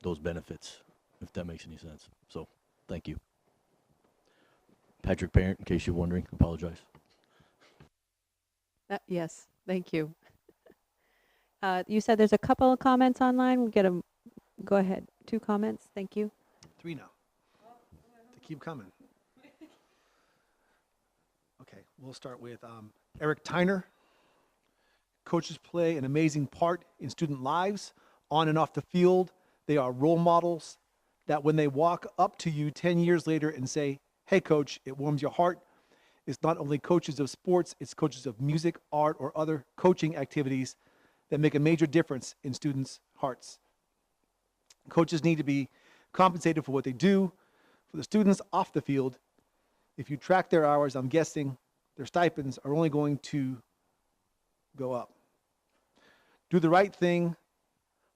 those benefits, if that makes any sense. So, thank you. Patrick Parent, in case you're wondering, apologize. Yes, thank you. You said there's a couple of comments online. We get them. Go ahead. 2 comments. Thank you. 3 now. They keep coming. Okay, we'll start with Eric Tyner. Coaches play an amazing part in student lives, on and off the field. They are role models that when they walk up to you 10 years later and say, "Hey, coach, it warms your heart." It's not only coaches of sports, it's coaches of music, art, or other coaching activities that make a major difference in students' hearts. Coaches need to be compensated for what they do. For the students off the field, if you track their hours, I'm guessing their stipends are only going to go up. Do the right thing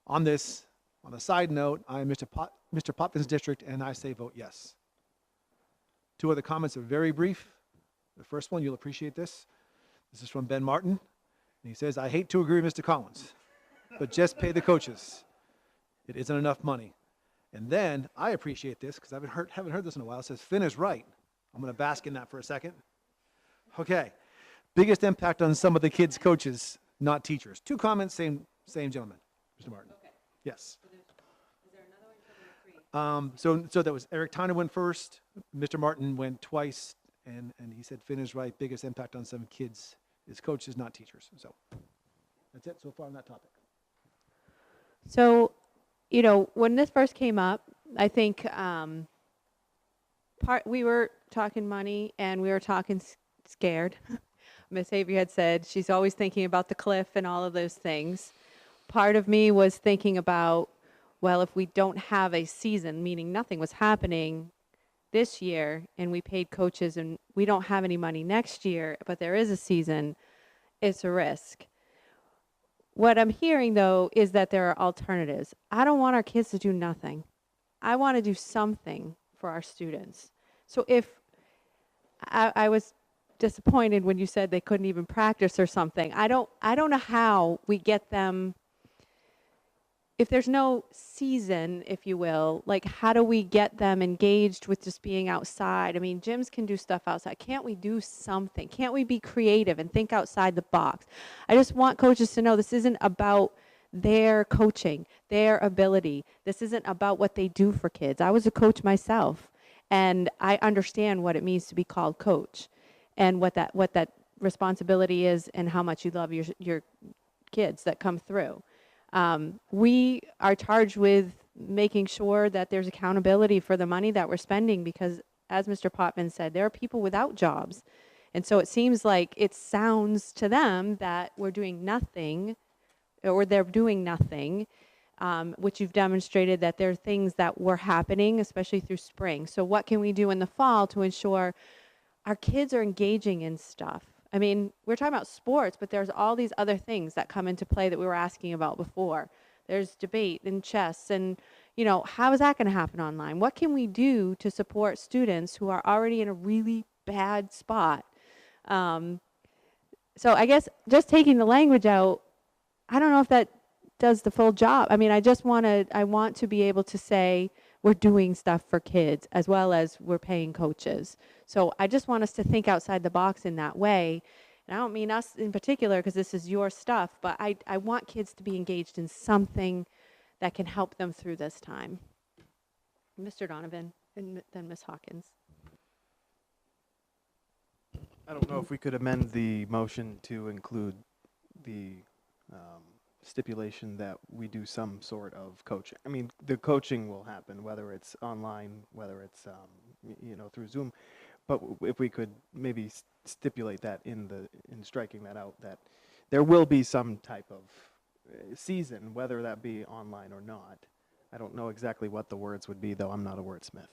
on this. On a side note, I am Mr. Popkin's district, and I say vote yes. 2 other comments are very brief. The first one, you'll appreciate this. This is from Ben Martin, and he says, "I hate to agree with Mr. Collins, but just pay the coaches. It isn't enough money." And then I appreciate this because I haven't heard this in a while. It says, "Finn is right." I'm going to bask in that for a second. Okay. Biggest impact on some of the kids' coaches, not teachers. 2 comments, same gentleman, Mr. Martin. Okay. Yes. So is there another one? So that was Eric Tyner went first. Mr. Martin went twice, and he said Finn is right. Biggest impact on some kids is coaches, not teachers. So that's it so far on that topic. So, when this first came up, I think we were talking money and we were talking scared. Miss Avery had said she's always thinking about the cliff and all of those things. Part of me was thinking about, well, if we don't have a season, meaning nothing was happening this year, and we paid coaches and we don't have any money next year, but there is a season, it's a risk. What I'm hearing, though, is that there are alternatives. I don't want our kids to do nothing. I want to do something for our students. So if I was disappointed when you said they couldn't even practice or something. I don't know how we get them, if there's no season, if you will, like how do we get them engaged with just being outside? I mean, gyms can do stuff outside. Can't we do something? Can't we be creative and think outside the box? I just want coaches to know this isn't about their coaching, their ability. This isn't about what they do for kids. I was a coach myself, and I understand what it means to be called coach and what that responsibility is and how much you love your kids that come through. We are charged with making sure that there's accountability for the money that we're spending because, as Mr. Potman said, there are people without jobs. And so it seems like it sounds to them that we're doing nothing or they're doing nothing, which you've demonstrated that there are things that were happening, especially through spring. So what can we do in the fall to ensure our kids are engaging in stuff? I mean, we're talking about sports, but there's all these other things that come into play that we were asking about before. There's debate and chess and, how is that going to happen online? What can we do to support students who are already in a really bad spot? So I guess just taking the language out, I don't know if that does the full job. I mean, I want to be able to say we're doing stuff for kids as well as we're paying coaches. So I just want us to think outside the box in that way. And I don't mean us in particular because this is your stuff, but I want kids to be engaged in something that can help them through this time. Mr. Donovan and then Ms. Hawkins. I don't know if we could amend the motion to include the stipulation that we do some sort of coaching. I mean, the coaching will happen, whether it's online, whether it's through Zoom. But if we could maybe stipulate that in striking that out, that there will be some type of season, whether that be online or not. I don't know exactly what the words would be, though. I'm not a wordsmith.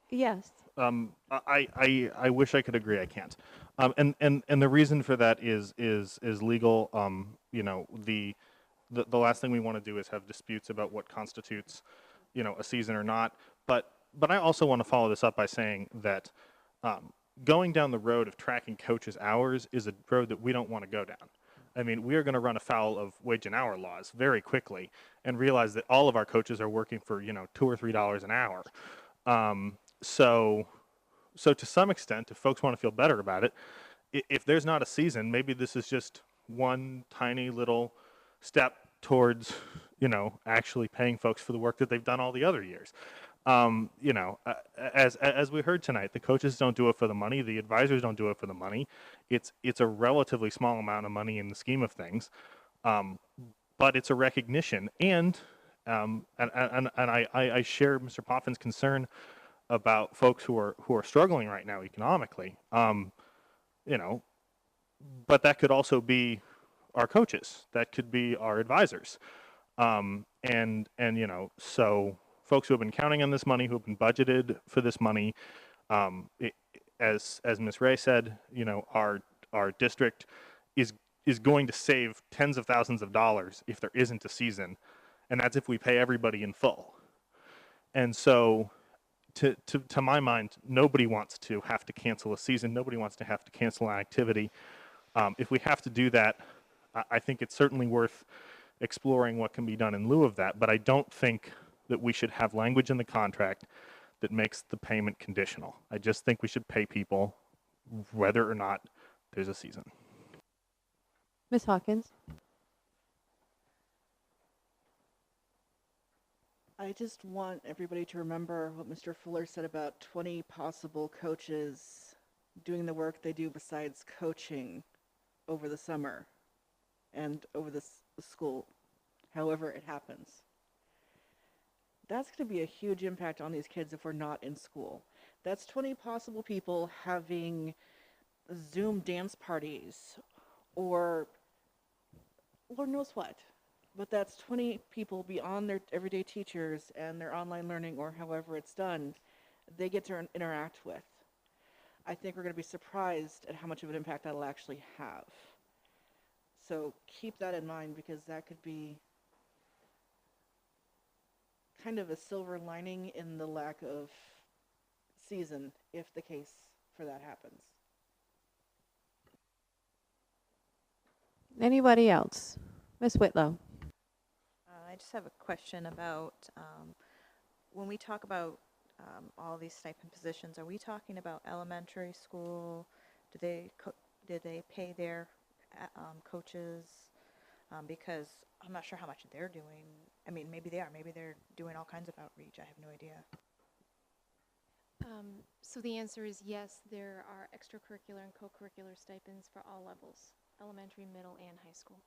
Yes. I wish I could agree. I can't. And the reason for that is legal. The last thing we want to do is have disputes about what constitutes a season or not. But I also want to follow this up by saying that going down the road of tracking coaches' hours is a road that we don't want to go down. I mean, we are going to run afoul of wage and hour laws very quickly and realize that all of our coaches are working for, $2 or $3 an hour. So to some extent, if folks want to feel better about it, if there's not a season, maybe this is just one tiny little step towards, actually paying folks for the work that they've done all the other years. As we heard tonight, the coaches don't do it for the money. The advisors don't do it for the money. It's a relatively small amount of money in the scheme of things, but it's a recognition. And I share Mr. Poffin's concern about folks who are struggling right now economically. But that could also be our coaches. That could be our advisors. So folks who have been counting on this money, who have been budgeted for this money, as Ms. Ray said, our district is going to save tens of thousands of dollars if there isn't a season, and that's if we pay everybody in full. And so, to my mind, nobody wants to have to cancel a season. Nobody wants to have to cancel an activity. If we have to do that, I think it's certainly worth exploring what can be done in lieu of that, but I don't think that we should have language in the contract that makes the payment conditional. I just think we should pay people whether or not there's a season. Ms. Hawkins? I just want everybody to remember what Mr. Fuller said about 20 possible coaches doing the work they do besides coaching over the summer and over the school, however it happens. That's going to be a huge impact on these kids if we're not in school. That's 20 possible people having Zoom dance parties or Lord knows what. But that's 20 people beyond their everyday teachers and their online learning or however it's done, they get to interact with. I think we're going to be surprised at how much of an impact that'll actually have. So keep that in mind, because that could be kind of a silver lining in the lack of season if the case for that happens. Anybody else? Ms. Whitlow? I just have a question about when we talk about all these stipend positions, are we talking about elementary school? Do they pay their coaches? Because I'm not sure how much they're doing. I mean, maybe they are. Maybe they're doing all kinds of outreach. I have no idea. So the answer is yes, there are extracurricular and co-curricular stipends for all levels, elementary, middle, and high school.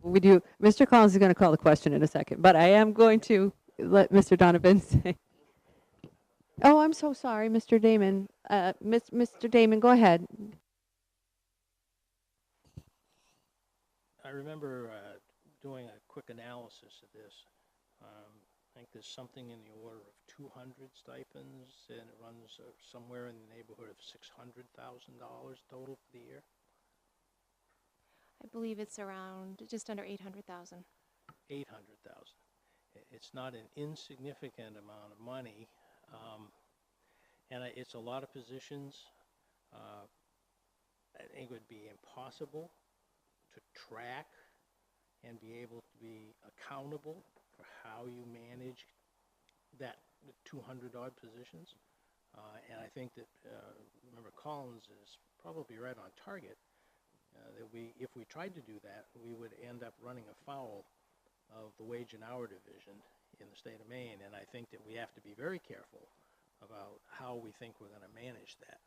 We do. Mr. Collins is going to call the question in a second, but I am going to let Mr. Donovan say. Oh, I'm so sorry, Mr. Damon. Mr. Damon, go ahead. I remember doing a quick analysis of this. I think there's something in the order of 200 stipends, and it runs somewhere in the neighborhood of $600,000 total for the year. I believe it's around just under 800,000. 800,000. It's not an insignificant amount of money, and it's a lot of positions. I think it would be impossible to track and be able to be accountable for how you manage that 200 odd positions. And I think that, remember, Collins is probably right on target. That if we tried to do that, we would end up running afoul of the wage and hour division in the state of Maine. And I think that we have to be very careful about how we think we're going to manage that.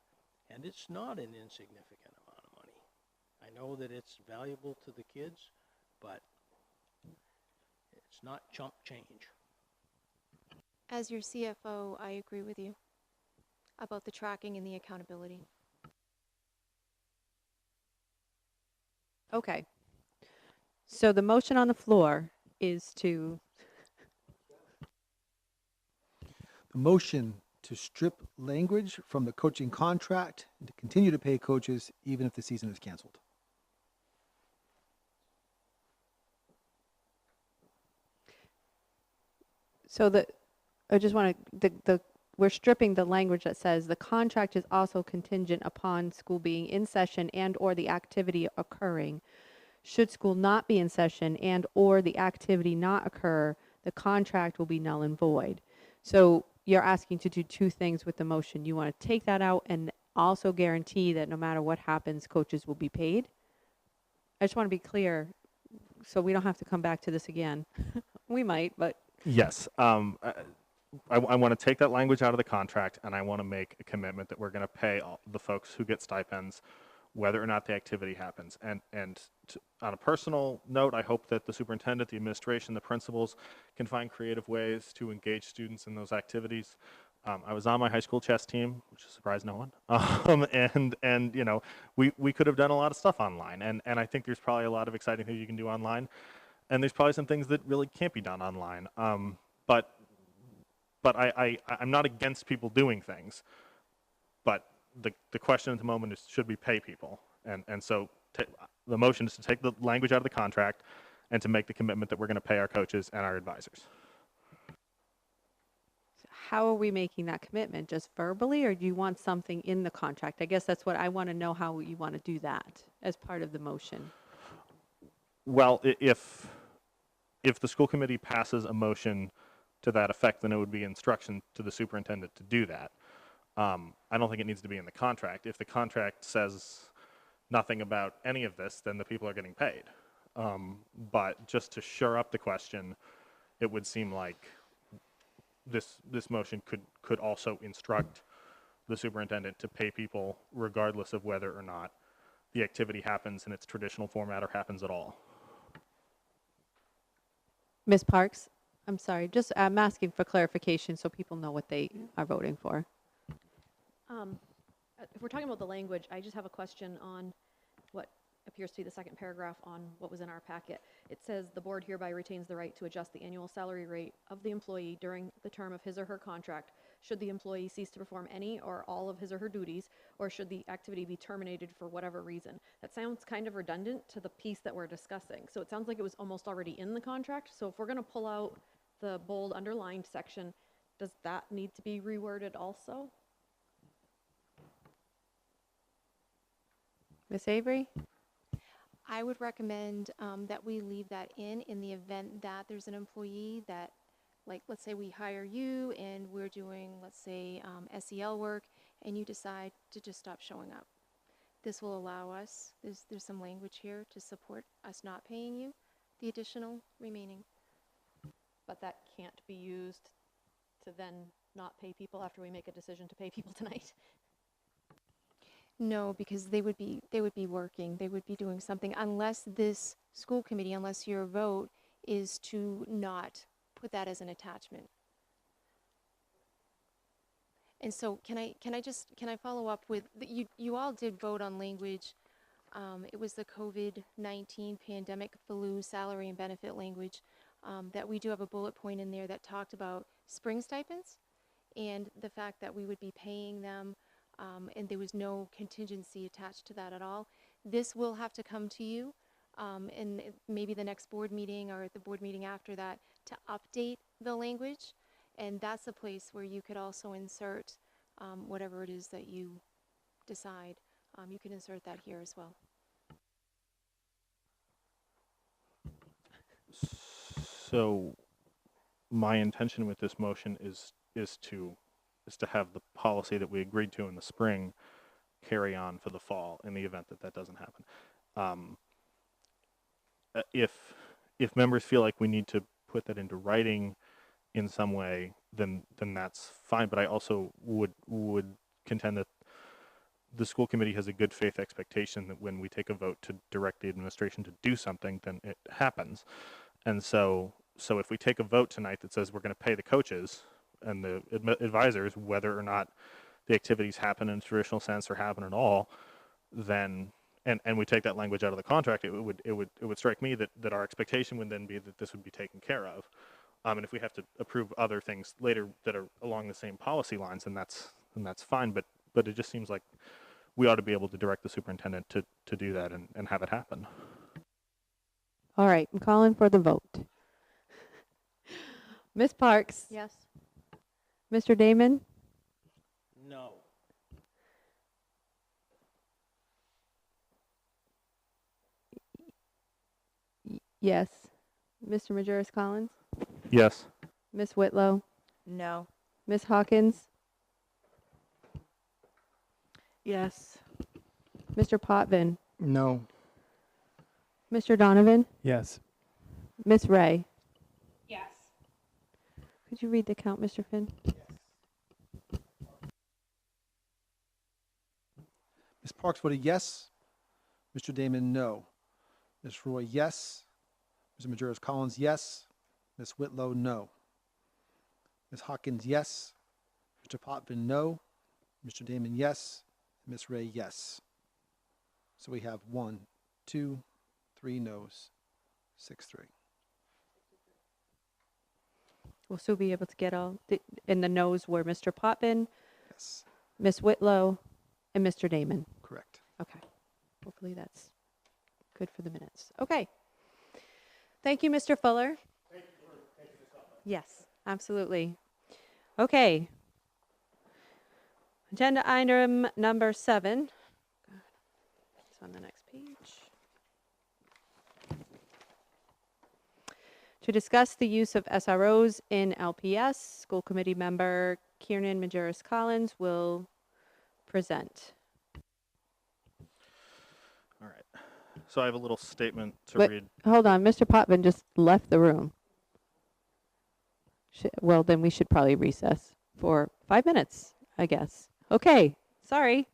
And it's not an insignificant amount of money. I know that it's valuable to the kids, but it's not chump change. As your CFO, I agree with you about the tracking and the accountability. Okay. So the motion on the floor is to... The motion to strip language from the coaching contract and to continue to pay coaches even if the season is canceled. So I just want to, we're stripping the language that says the contract is also contingent upon school being in session and or the activity occurring. Should school not be in session and or the activity not occur, the contract will be null and void. So you're asking to do two things with the motion. You want to take that out and also guarantee that no matter what happens, coaches will be paid. I just want to be clear so we don't have to come back to this again. We might, but. Yes. I want to take that language out of the contract, and I want to make a commitment that we're going to pay all the folks who get stipends, whether or not the activity happens. And on a personal note, I hope that the superintendent, the administration, the principals can find creative ways to engage students in those activities. I was on my high school chess team, which surprised no one. And you know, we could have done a lot of stuff online, and I think there's probably a lot of exciting things you can do online, and there's probably some things that really can't be done online. But I'm not against people doing things, but the question at the moment is, should we pay people? And so the motion is to take the language out of the contract and to make the commitment that we're going to pay our coaches and our advisors. How are we making that commitment? Just verbally, or do you want something in the contract? I guess that's what I want to know, how you want to do that as part of the motion. Well, if the school committee passes a motion to that effect, then it would be instruction to the superintendent to do that. I don't think it needs to be in the contract. If the contract says nothing about any of this, then the people are getting paid. But just to shore up the question, it would seem like this motion could also instruct the superintendent to pay people regardless of whether or not the activity happens in its traditional format or happens at all. Ms. Parks, I'm sorry, just I'm asking for clarification so people know what they are voting for. If we're talking about the language, I just have a question on what appears to be the second paragraph on what was in our packet. It says the board hereby retains the right to adjust the annual salary rate of the employee during the term of his or her contract should the employee cease to perform any or all of his or her duties, or should the activity be terminated for whatever reason. That sounds kind of redundant to the piece that we're discussing. So it sounds like it was almost already in the contract. So if we're going to pull out the bold underlined section, does that need to be reworded also? Ms. Avery? I would recommend that we leave that in the event that there's an employee that, like, let's say we hire you and we're doing, let's say, SEL work, and you decide to just stop showing up. This will allow us, there's some language here to support us not paying you the additional remaining. But that can't be used to then not pay people after we make a decision to pay people tonight. No, because they would be working, they would be doing something, unless this school committee, unless your vote is to not put that as an attachment. And so can I follow up with, you all did vote on language. It was the COVID-19 pandemic flu salary and benefit language that we do have a bullet point in there that talked about spring stipends and the fact that we would be paying them and there was no contingency attached to that at all. This will have to come to you in maybe the next board meeting or the board meeting after that to update the language. And that's a place where you could also insert whatever it is that you decide. You can insert that here as well. So my intention with this motion is to have the policy that we agreed to in the spring carry on for the fall in the event that doesn't happen. If members feel like we need to put that into writing in some way, then that's fine. But I also would contend that the school committee has a good faith expectation that when we take a vote to direct the administration to do something, then it happens. And so if we take a vote tonight that says we're going to pay the coaches and the advisors, whether or not the activities happen in a traditional sense or happen at all, then and we take that language out of the contract, it would strike me that our expectation would then be that this would be taken care of. And if we have to approve other things later that are along the same policy lines, then that's fine. But it just seems like we ought to be able to direct the superintendent to do that and have it happen. All right, I'm calling for the vote. Ms. Parks? Yes. Mr. Damon? No. Yes. Mr. Majerus Collins? Yes. Miss Whitlow? No. Miss Hawkins? Yes. Mr. Potvin? No. Mr. Donovan? Yes. Miss Ray? Yes. Could you read the count, Mr. Finn? Ms. Parks voted yes. Mr. Damon, no. Ms. Roy, yes. Mr. Majerus Collins, yes. Ms. Whitlow, no. Ms. Hawkins, yes. Mr. Potvin, no. Mr. Damon, yes. Ms. Ray, yes. So we have 1, 2, 3 no's, 6, 3. We'll still be able to get all, and the no's were Mr. Potvin, Yes, Miss Whitlow, and Mr. Damon. correct. Okay. Hopefully that's good for the minutes. Okay. Thank you, Mr. Fuller. Yes, absolutely. Okay. Agenda item number 7. It's on the next page. To discuss the use of SROs in LPS, school committee member Kiernan Majerus Collins will present. All right. So I have a little statement to Wait, read. hold on, Mr. Potvin just left the room. Well, then we should probably recess for 5 minutes, I guess. Okay, sorry.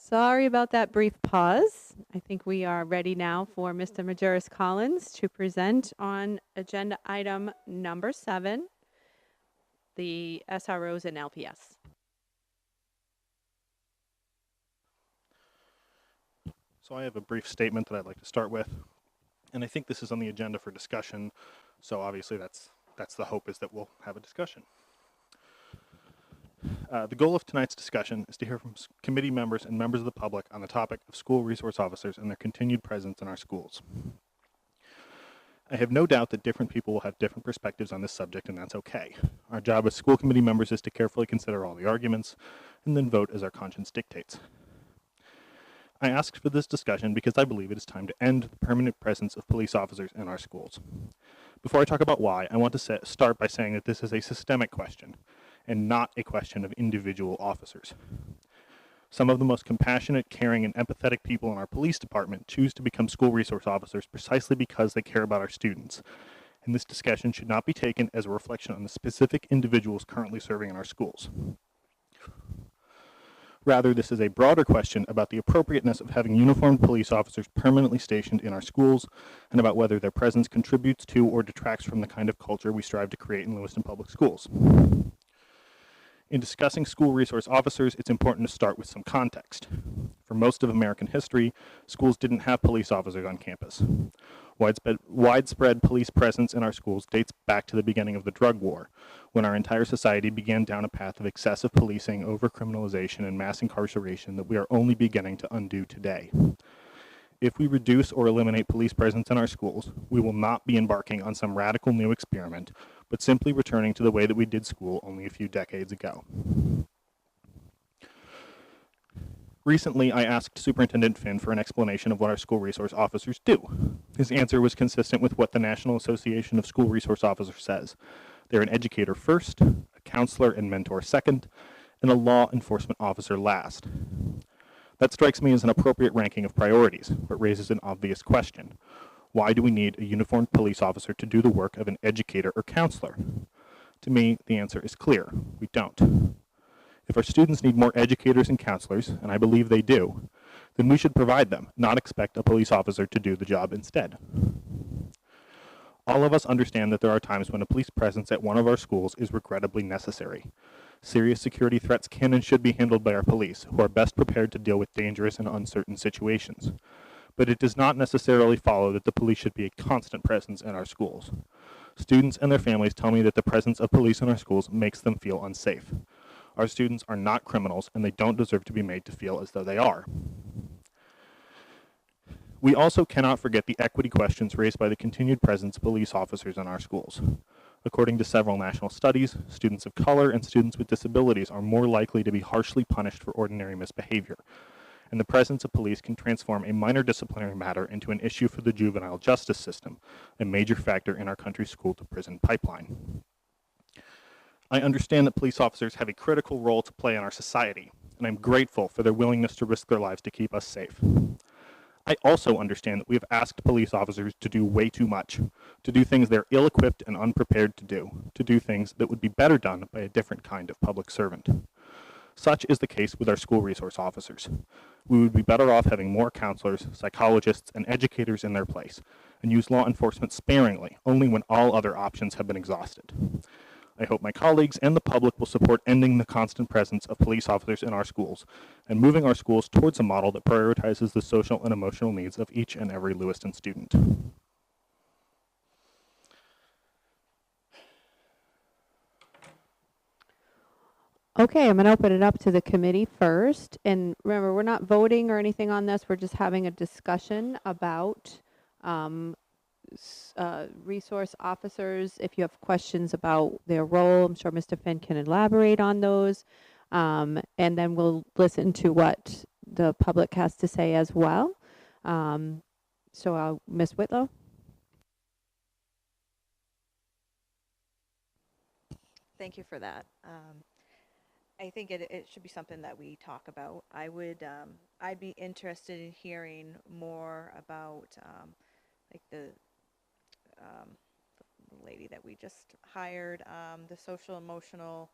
Sorry about that brief pause. I think we are ready now for Mr. Majerus Collins to present on agenda item number 7, the SROs and LPS. So I have a brief statement that I'd like to start with, and I think this is on the agenda for discussion, so obviously that's the hope, is that we'll have a discussion. The goal of tonight's discussion is to hear from committee members and members of the public on the topic of school resource officers and their continued presence in our schools. I have no doubt that different people will have different perspectives on this subject, and that's okay. Our job as school committee members is to carefully consider all the arguments and then vote as our conscience dictates. I asked for this discussion because I believe it is time to end the permanent presence of police officers in our schools. Before I talk about why, I want to start by saying that this is a systemic question and not a question of individual officers. Some of the most compassionate, caring, and empathetic people in our police department choose to become school resource officers precisely because they care about our students. And this discussion should not be taken as a reflection on the specific individuals currently serving in our schools. Rather, this is a broader question about the appropriateness of having uniformed police officers permanently stationed in our schools and about whether their presence contributes to or detracts from the kind of culture we strive to create in Lewiston Public Schools. In discussing school resource officers, it's important to start with some context. For most of American history, schools didn't have police officers on campus. Widespread police presence in our schools dates back to the beginning of the drug war, when our entire society began down a path of excessive policing, overcriminalization, and mass incarceration that we are only beginning to undo today. If we reduce or eliminate police presence in our schools, we will not be embarking on some radical new experiment, but simply returning to the way that we did school only a few decades ago. Recently, I asked Superintendent Finn for an explanation of what our school resource officers do. His answer was consistent with what the National Association of School Resource Officers says. They're an educator first, a counselor and mentor second, and a law enforcement officer last. That strikes me as an appropriate ranking of priorities, but raises an obvious question. Why do we need a uniformed police officer to do the work of an educator or counselor? To me, the answer is clear. We don't. If our students need more educators and counselors, and I believe they do, then we should provide them, not expect a police officer to do the job instead. All of us understand that there are times when a police presence at one of our schools is regrettably necessary. Serious security threats can and should be handled by our police, who are best prepared to deal with dangerous and uncertain situations. But it does not necessarily follow that the police should be a constant presence in our schools. Students and their families tell me that the presence of police in our schools makes them feel unsafe. Our students are not criminals, and they don't deserve to be made to feel as though they are. We also cannot forget the equity questions raised by the continued presence of police officers in our schools. According to several national studies, students of color and students with disabilities are more likely to be harshly punished for ordinary misbehavior, and the presence of police can transform a minor disciplinary matter into an issue for the juvenile justice system, a major factor in our country's school-to-prison pipeline. I understand that police officers have a critical role to play in our society, and I'm grateful for their willingness to risk their lives to keep us safe. I also understand that we have asked police officers to do way too much, to do things they're ill-equipped and unprepared to do things that would be better done by a different kind of public servant. Such is the case with our school resource officers. We would be better off having more counselors, psychologists, and educators in their place, and use law enforcement sparingly, only when all other options have been exhausted. I hope my colleagues and the public will support ending the constant presence of police officers in our schools and moving our schools towards a model that prioritizes the social and emotional needs of each and every Lewiston student. Okay, I'm going to open it up to the committee first. And remember, we're not voting or anything on this. We're just having a discussion about resource officers. If you have questions about their role, I'm sure Mr. Finn can elaborate on those. And then we'll listen to what the public has to say as well. Ms. Whitlow? Thank you for that. I think it should be something that we talk about. I'd be interested in hearing more about like the lady that we just hired, the social emotional.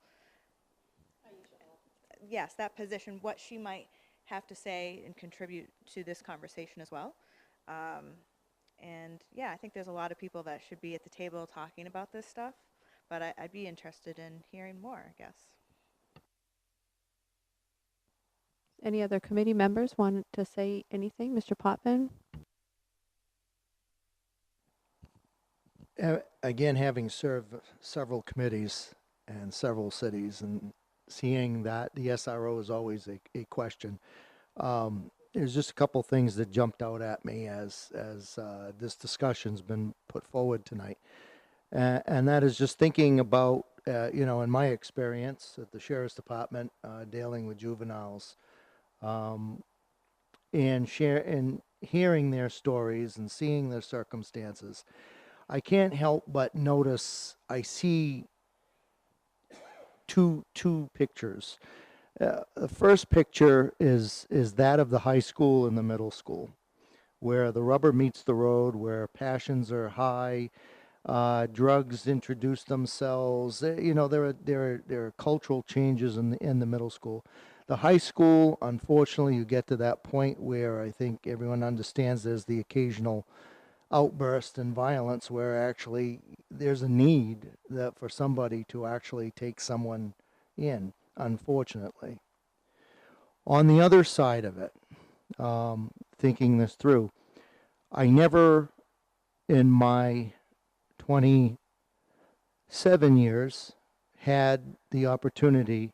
Yes, that position. What she might have to say and contribute to this conversation as well. And yeah, I think there's a lot of people that should be at the table talking about this stuff, but I'd be interested in hearing more, I guess. Any other committee members want to say anything? Mr. Potvin? Again, having served several committees and several cities and seeing that the SRO is always a question. There's just a couple things that jumped out at me as this discussion's been put forward tonight. And that is just thinking about, in my experience at the Sheriff's Department, dealing with juveniles, and hearing their stories and seeing their circumstances. I can't help but notice I see two pictures. The first picture is that of the high school and the middle school, where the rubber meets the road, where passions are high, drugs introduce themselves. There are cultural changes in the middle school. The high school, unfortunately, you get to that point where I think everyone understands there's the occasional outburst and violence where actually there's a need for somebody to actually take someone in, unfortunately. On the other side of it, thinking this through, I never in my 27 years had the opportunity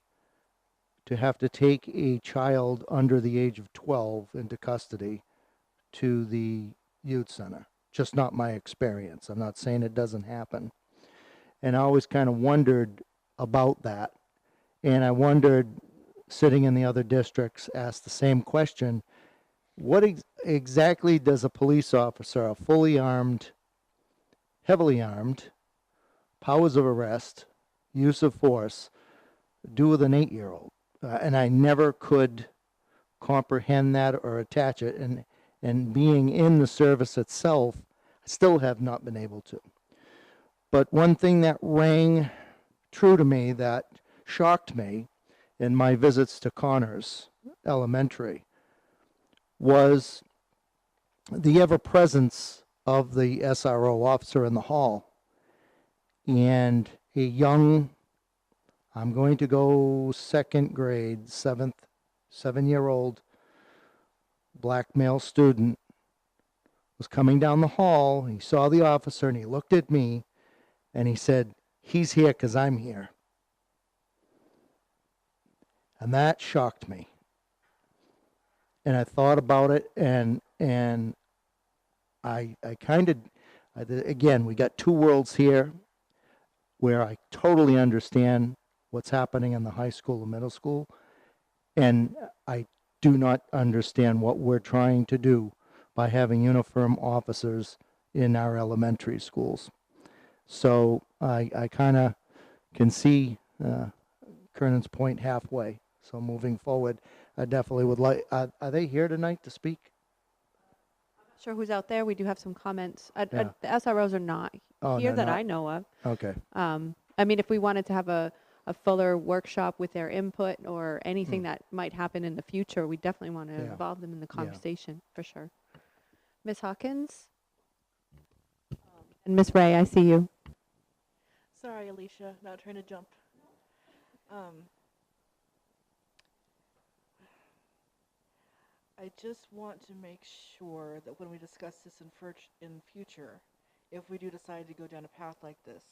to have to take a child under the age of 12 into custody to the youth center. Just not my experience. I'm not saying it doesn't happen. And I always kind of wondered about that. And I wondered, sitting in the other districts, asked the same question. What exactly does a police officer, a fully armed, heavily armed, powers of arrest, use of force, do with an 8-year-old? And I never could comprehend that or attach it. And being in the service itself, I still have not been able to. But one thing that rang true to me, that shocked me in my visits to Connors Elementary, was the ever-presence of the SRO officer in the hall. And a young, I'm going to go second grade, 7-year-old black male student was coming down the hall. He saw the officer and he looked at me and he said, "He's here because I'm here." And that shocked me. And I thought about it, and I kind of, again, we got two worlds here where I totally understand what's happening in the high school and middle school, and I do not understand what we're trying to do by having uniform officers in our elementary schools. So I kind of can see Kernan's point halfway. So moving forward, I definitely would like, are they here tonight to speak? Sure, who's out there? We do have some comments. Yeah. The SROs are not here that I know of. Okay. I mean, if we wanted to have a fuller workshop with their input or anything that might happen in the future, we definitely want to involve them in the conversation, for sure. Ms. Hawkins? And Ms. Ray, I see you. Sorry, Alicia, not trying to jump. I just want to make sure that when we discuss this in future, if we do decide to go down a path like this,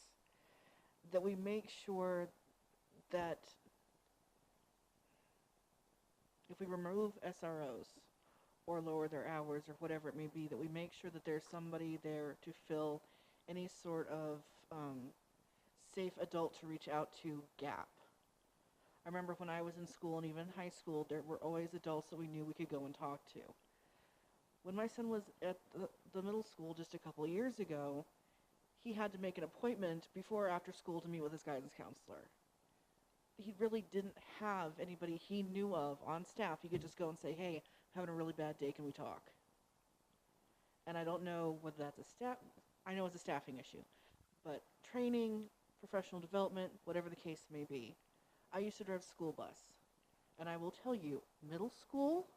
that we make sure that if we remove SROs or lower their hours or whatever it may be, that we make sure that there's somebody there to fill any sort of safe adult to reach out to gap. I remember when I was in school and even in high school, there were always adults that we knew we could go and talk to. When my son was at the middle school just a couple of years ago, he had to make an appointment before or after school to meet with his guidance counselor. He really didn't have anybody he knew of on staff. He could just go and say, "Hey, I'm having a really bad day, can we talk?" And I don't know whether that's I know it's a staffing issue, but training, professional development, whatever the case may be. I used to drive a school bus. And I will tell you, middle school,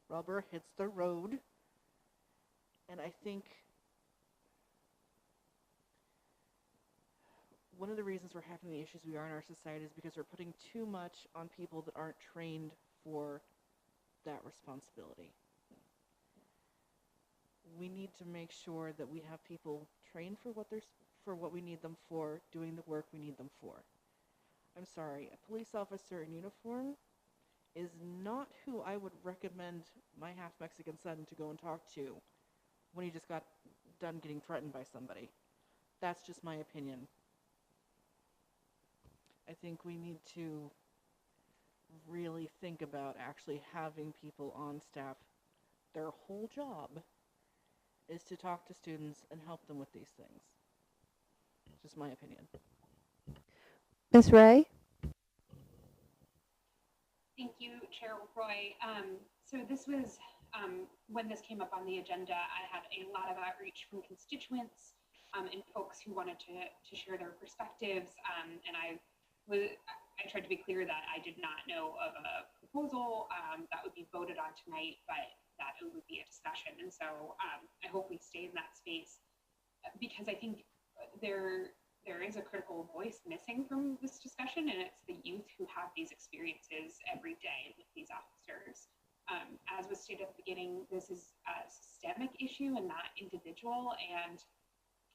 rubber hits the road. And I think one of the reasons we're having the issues we are in our society is because we're putting too much on people that aren't trained for that responsibility. We need to make sure that we have people trained for what we need them for, doing the work we need them for. I'm sorry, a police officer in uniform is not who I would recommend my half-Mexican son to go and talk to when he just got done getting threatened by somebody. That's just my opinion. I think we need to really think about actually having people on staff. Their whole job is to talk to students and help them with these things. Just my opinion. Ms. Ray? Thank you, Chair Roy. So this was, when this came up on the agenda, I had a lot of outreach from constituents and folks who wanted to share their perspectives. And I tried to be clear that I did not know of a proposal that would be voted on tonight, but that it would be a discussion. And so I hope we stay in that space because I think there is a critical voice missing from this discussion, and it's the youth who have these experiences every day with these officers. As was stated at the beginning, this is a systemic issue and not individual. And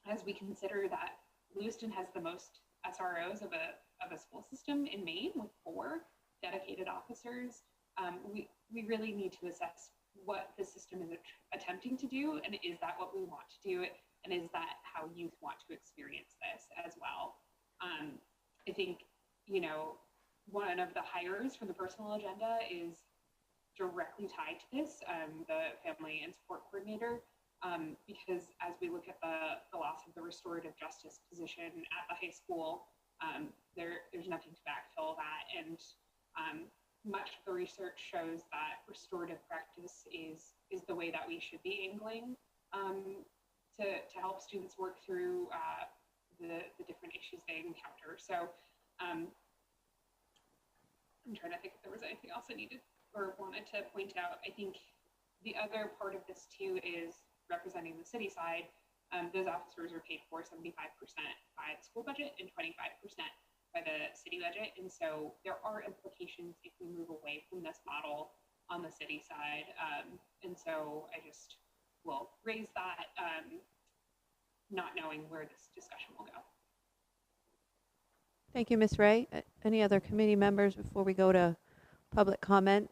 as we consider that Lewiston has the most SROs of a school system in Maine with 4 dedicated officers, we really need to assess what the system is attempting to do, and is that what we want to do, and is that how youth want to experience this as well. I think, you know, one of the hires for the personal agenda is directly tied to this, the family and support coordinator, because as we look at the loss of the restorative justice position at the high school, there's nothing to backfill that. And much of the research shows that restorative practice is the way that we should be angling to help students work through the different issues they encounter. So I'm trying to think if there was anything else I needed or wanted to point out. I think the other part of this too is representing the city side. Those officers are paid for 75% by the school budget and 25% by the city budget. And so there are implications if we move away from this model on the city side. And so I just will raise that, not knowing where this discussion will go. Thank you, Ms. Ray. Any other committee members before we go to public comment?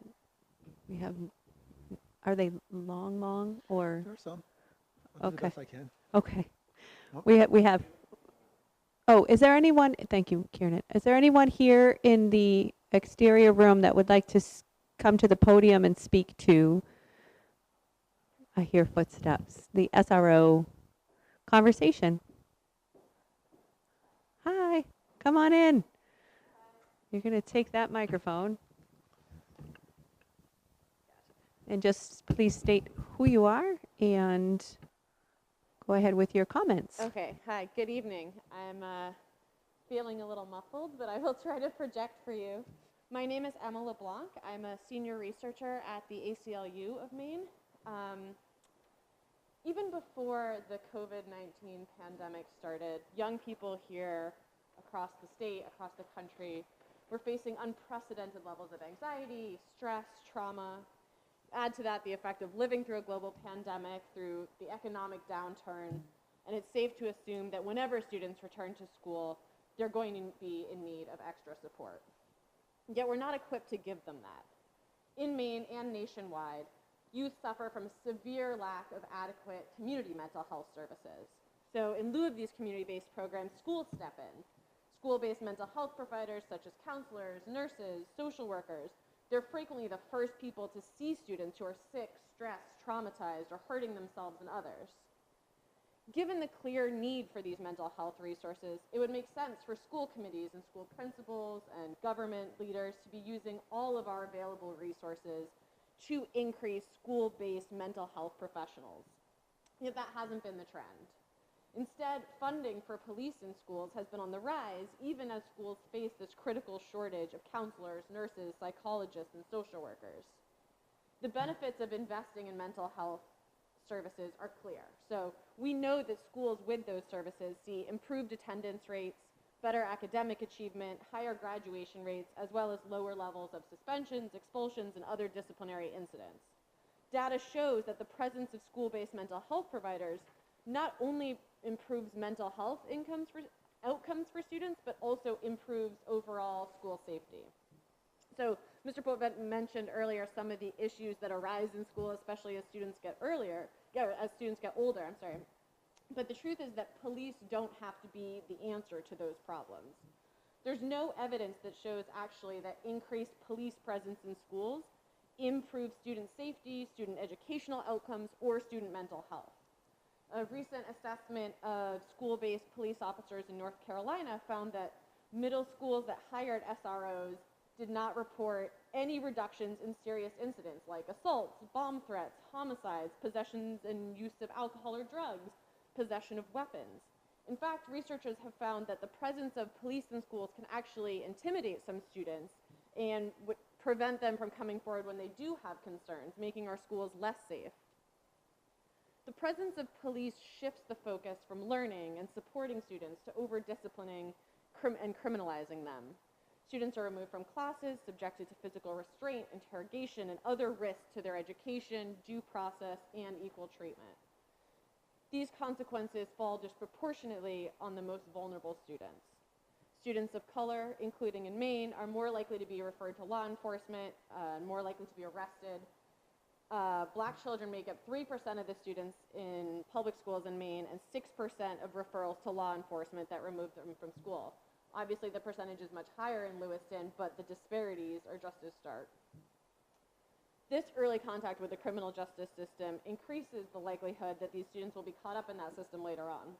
We have, are they long, or? There are some. I'll do the best I can. Okay. Oh. We have, oh, is there anyone, thank you, Kieran. Is there anyone here in the exterior room that would like to come to the podium and speak to, I hear footsteps, the SRO conversation? Hi, come on in. You're going to take that microphone. And just please state who you are and go ahead with your comments. Okay, hi, good evening. I'm feeling a little muffled, but I will try to project for you. My name is Emma LeBlanc. I'm a senior researcher at the ACLU of Maine. Even before the COVID-19 pandemic started, young people here across the state, across the country, were facing unprecedented levels of anxiety, stress, trauma. Add to that the effect of living through a global pandemic, through the economic downturn, and it's safe to assume that whenever students return to school, they're going to be in need of extra support. Yet we're not equipped to give them that. In Maine and nationwide, youth suffer from severe lack of adequate community mental health services. So in lieu of these community-based programs, schools step in. School-based mental health providers such as counselors, nurses, social workers, they're frequently the first people to see students who are sick, stressed, traumatized, or hurting themselves and others. Given the clear need for these mental health resources, it would make sense for school committees and school principals and government leaders to be using all of our available resources to increase school-based mental health professionals. Yet that hasn't been the trend. Instead, funding for police in schools has been on the rise, even as schools face this critical shortage of counselors, nurses, psychologists, and social workers. The benefits of investing in mental health services are clear. So we know that schools with those services see improved attendance rates, better academic achievement, higher graduation rates, as well as lower levels of suspensions, expulsions, and other disciplinary incidents. Data shows that the presence of school-based mental health providers not only improves mental health outcomes for students, but also improves overall school safety. So Mr. Potvin mentioned earlier some of the issues that arise in school, especially as students get older, But the truth is that police don't have to be the answer to those problems. There's no evidence that shows actually that increased police presence in schools improves student safety, student educational outcomes, or student mental health. A recent assessment of school-based police officers in North Carolina found that middle schools that hired SROs did not report any reductions in serious incidents like assaults, bomb threats, homicides, possessions and use of alcohol or drugs, possession of weapons. In fact, researchers have found that the presence of police in schools can actually intimidate some students and prevent them from coming forward when they do have concerns, making our schools less safe. The presence of police shifts the focus from learning and supporting students to over-disciplining and criminalizing them. Students are removed from classes, subjected to physical restraint, interrogation, and other risks to their education, due process, and equal treatment. These consequences fall disproportionately on the most vulnerable students. Students of color, including in Maine, are more likely to be referred to law enforcement, more likely to be arrested. Black children make up 3% of the students in public schools in Maine and 6% of referrals to law enforcement that remove them from school. Obviously, the percentage is much higher in Lewiston, but the disparities are just as stark. This early contact with the criminal justice system increases the likelihood that these students will be caught up in that system later on.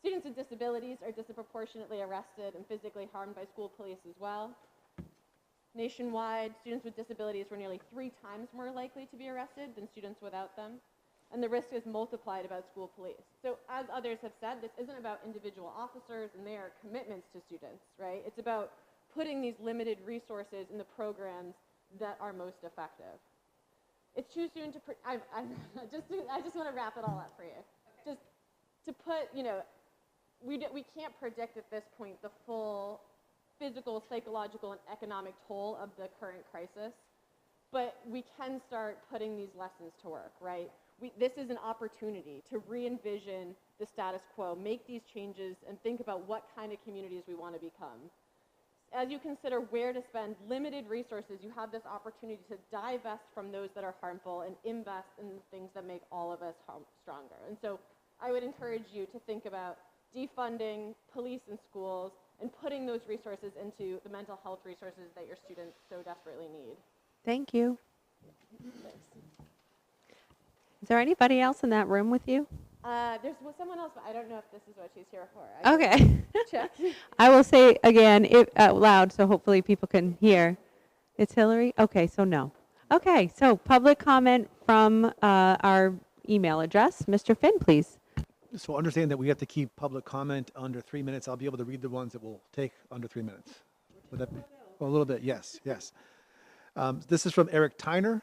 Students with disabilities are disproportionately arrested and physically harmed by school police as well. Nationwide, students with disabilities were nearly 3 times more likely to be arrested than students without them, and the risk is multiplied about school police. So as others have said, this isn't about individual officers and their commitments to students, right? It's about putting these limited resources in the programs that are most effective. It's too soon to, I just want to wrap it all up for you. Just to put, we can't predict at this point the full physical, psychological, and economic toll of the current crisis, but we can start putting these lessons to work, right? This is an opportunity to re-envision the status quo, make these changes, and think about what kind of communities we want to become. As you consider where to spend limited resources, you have this opportunity to divest from those that are harmful and invest in the things that make all of us stronger. And so I would encourage you to think about defunding police in schools and putting those resources into the mental health resources that your students so desperately need. Thank you. Thanks. Is there anybody else in that room with you? There's someone else, but I don't know if this is what she's here for. Okay. Check. I will say again out loud so hopefully people can hear. It's Hillary? Okay, so no. Okay, so public comment from our email address. Mr. Finn, please. So understand that we have to keep public comment under 3 minutes. I'll be able to read the ones that will take under 3 minutes. Would that be? Well, a little bit, yes. This is from Eric Tyner.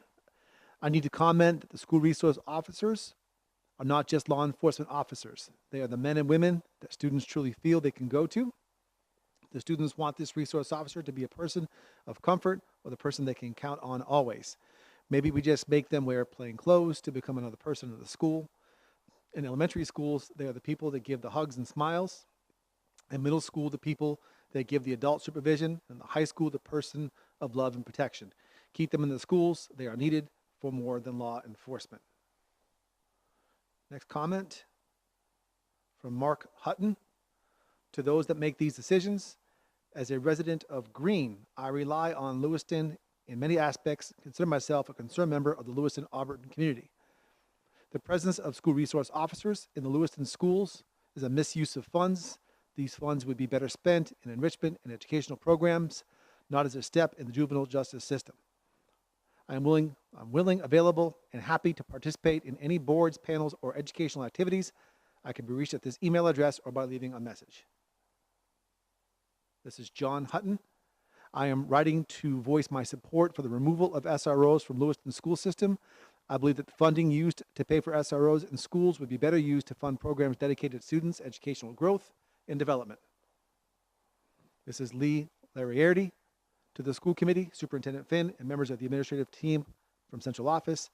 I need to comment that the school resource officers are not just law enforcement officers. They are the men and women that students truly feel they can go to. The students want this resource officer to be a person of comfort or the person they can count on always. Maybe we just make them wear plain clothes to become another person in the school. In elementary schools, they are the people that give the hugs and smiles. In middle school, the people that give the adult supervision. And the high school, the person of love and protection. Keep them in the schools. They are needed for more than law enforcement. Next comment from Mark Hutton. To those that make these decisions, as a resident of Green, I rely on Lewiston in many aspects, consider myself a concerned member of the Lewiston-Auburn community. The presence of school resource officers in the Lewiston schools is a misuse of funds. These funds would be better spent in enrichment and educational programs, not as a step in the juvenile justice system. I'm willing, available, and happy to participate in any boards, panels, or educational activities. I can be reached at this email address or by leaving a message. This is John Hutton. I am writing to voice my support for the removal of SROs from Lewiston school system. I believe that the funding used to pay for SROs in schools would be better used to fund programs dedicated to students' educational growth and development. This is Lee Lariardi. To the school committee, Superintendent Finn, and members of the administrative team from central office.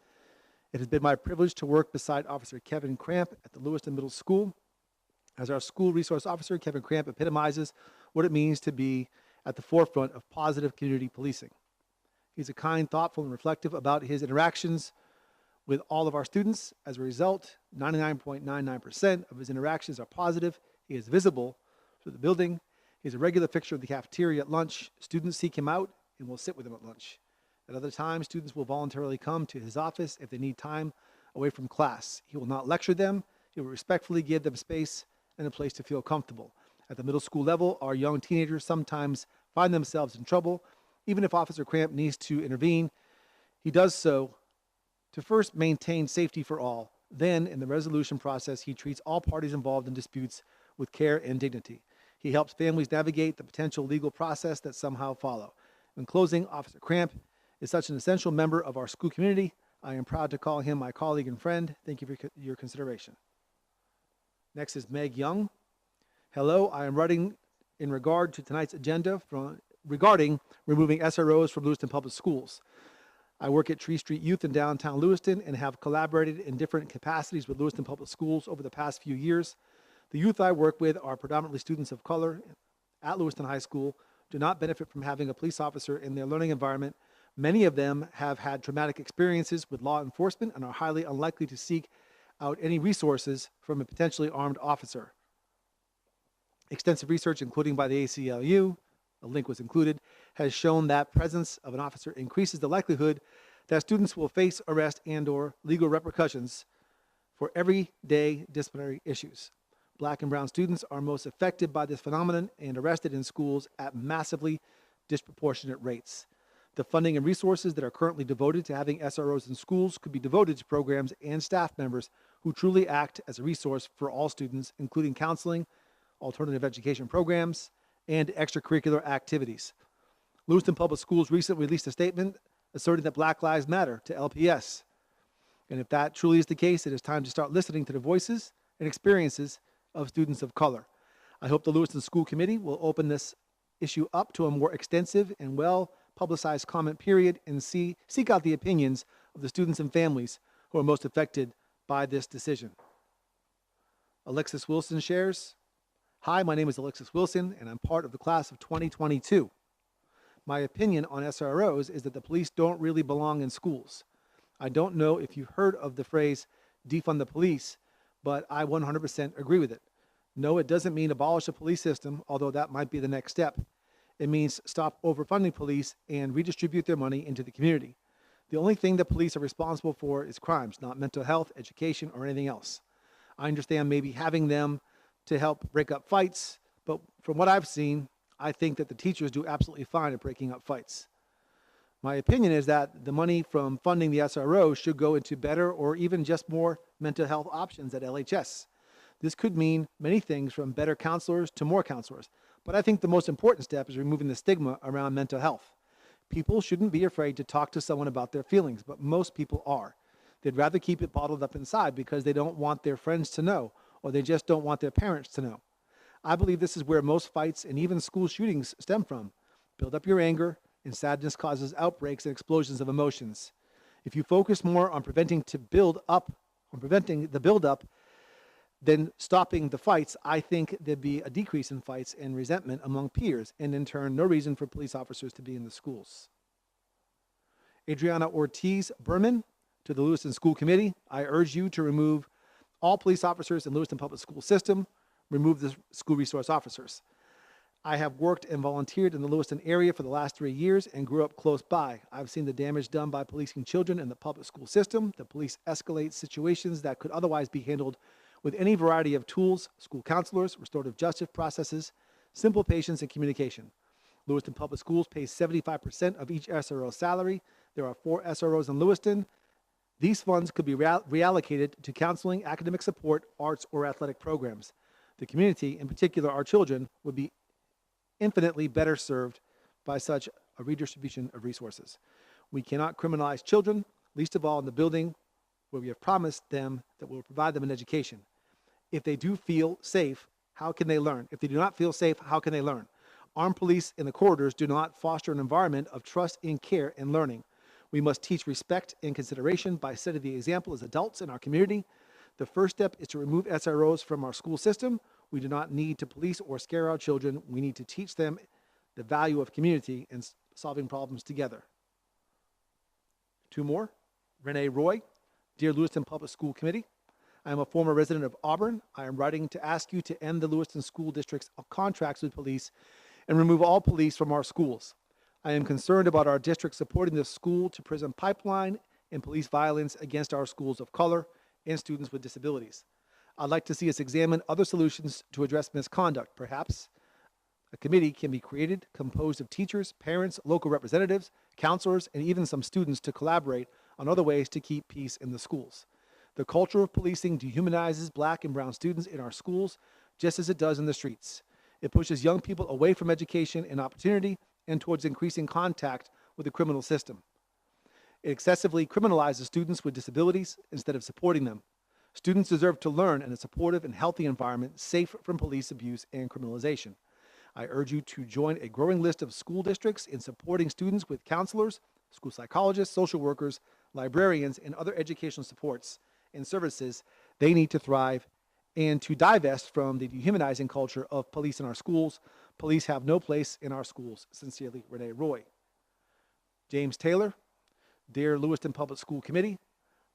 It has been my privilege to work beside Officer Kevin Cramp at the Lewiston Middle School. As our school resource officer, Kevin Cramp epitomizes what it means to be at the forefront of positive community policing. He's a kind, thoughtful, and reflective about his interactions with all of our students. As a result, 99.99% of his interactions are positive. He is visible through the building. He's a regular fixture of the cafeteria at lunch. Students seek him out and will sit with him at lunch. At other times, students will voluntarily come to his office if they need time away from class. He will not lecture them. He will respectfully give them space and a place to feel comfortable. At the middle school level, our young teenagers sometimes find themselves in trouble. Even if Officer Cramp needs to intervene, he does so to first maintain safety for all. Then, in the resolution process, he treats all parties involved in disputes with care and dignity. He helps families navigate the potential legal process that somehow follow. In closing, Officer Cramp is such an essential member of our school community. I am proud to call him my colleague and friend. Thank you for your consideration. Next is Meg Young. Hello, I am writing in regard to tonight's agenda regarding removing SROs from Lewiston Public Schools. I work at Tree Street Youth in downtown Lewiston and have collaborated in different capacities with Lewiston Public Schools over the past few years. The youth I work with are predominantly students of color at Lewiston High School, do not benefit from having a police officer in their learning environment. Many of them have had traumatic experiences with law enforcement and are highly unlikely to seek out any resources from a potentially armed officer. Extensive research, including by the ACLU, a link was included, has shown that presence of an officer increases the likelihood that students will face arrest and/or legal repercussions for everyday disciplinary issues. Black and brown students are most affected by this phenomenon and arrested in schools at massively disproportionate rates. The funding and resources that are currently devoted to having SROs in schools could be devoted to programs and staff members who truly act as a resource for all students, including counseling, alternative education programs, and extracurricular activities. Lewiston Public Schools recently released a statement asserting that Black Lives Matter to LPS. And if that truly is the case, it is time to start listening to the voices and experiences of students of color. I hope the Lewiston School Committee will open this issue up to a more extensive and well-publicized comment period and seek out the opinions of the students and families who are most affected by this decision. Alexis Wilson shares, "Hi, my name is Alexis Wilson, and I'm part of the class of 2022. My opinion on SROs is that the police don't really belong in schools. I don't know if you've heard of the phrase defund the police, but I 100% agree with it. No, it doesn't mean abolish the police system, although that might be the next step. It means stop overfunding police and redistribute their money into the community. The only thing that police are responsible for is crimes, not mental health, education, or anything else. I understand maybe having them to help break up fights, but from what I've seen, I think that the teachers do absolutely fine at breaking up fights. My opinion is that the money from funding the SRO should go into better or even just more mental health options at LHS. This could mean many things from better counselors to more counselors, but I think the most important step is removing the stigma around mental health. People shouldn't be afraid to talk to someone about their feelings, but most people are. They'd rather keep it bottled up inside because they don't want their friends to know, or they just don't want their parents to know. I believe this is where most fights and even school shootings stem from. Build up your anger, and sadness causes outbreaks and explosions of emotions. If you focus more on preventing the buildup than stopping the fights, I think there'd be a decrease in fights and resentment among peers, and in turn, no reason for police officers to be in the schools. Adriana Ortiz Berman, to the Lewiston School Committee, I urge you to remove all police officers in Lewiston Public School System, remove the school resource officers. I have worked and volunteered in the Lewiston area for the last 3 years and grew up close by. I've seen the damage done by policing children in the public school system. The police escalate situations that could otherwise be handled with any variety of tools, school counselors, restorative justice processes, simple patience, and communication. Lewiston Public Schools pays 75% of each SRO salary. There are 4 SROs in Lewiston. These funds could be reallocated to counseling, academic support, arts, or athletic programs. The community, in particular our children, would be infinitely better served by such a redistribution of resources. We cannot criminalize children, least of all in the building where we have promised them that we will provide them an education. If they do feel safe, how can they learn? If they do not feel safe, how can they learn? Armed police in the corridors do not foster an environment of trust and care and learning. We must teach respect and consideration by setting the example as adults in our community. The first step is to remove SROs from our school system. We do not need to police or scare our children. We need to teach them the value of community and solving problems together. Two more. Renee Roy, dear Lewiston Public School Committee. I am a former resident of Auburn. I am writing to ask you to end the Lewiston School District's contracts with police and remove all police from our schools. I am concerned about our district supporting the school-to-prison pipeline and police violence against our schools of color and students with disabilities. I'd like to see us examine other solutions to address misconduct. Perhaps a committee can be created composed of teachers, parents, local representatives, counselors, and even some students to collaborate on other ways to keep peace in the schools. The culture of policing dehumanizes black and brown students in our schools just as it does in the streets. It pushes young people away from education and opportunity and towards increasing contact with the criminal system. It excessively criminalizes students with disabilities instead of supporting them. Students deserve to learn in a supportive and healthy environment, safe from police abuse and criminalization. I urge you to join a growing list of school districts in supporting students with counselors, school psychologists, social workers, librarians, and other educational supports and services they need to thrive, and to divest from the dehumanizing culture of police in our schools. Police have no place in our schools. Sincerely, Renee Roy. James Taylor, dear Lewiston Public School Committee,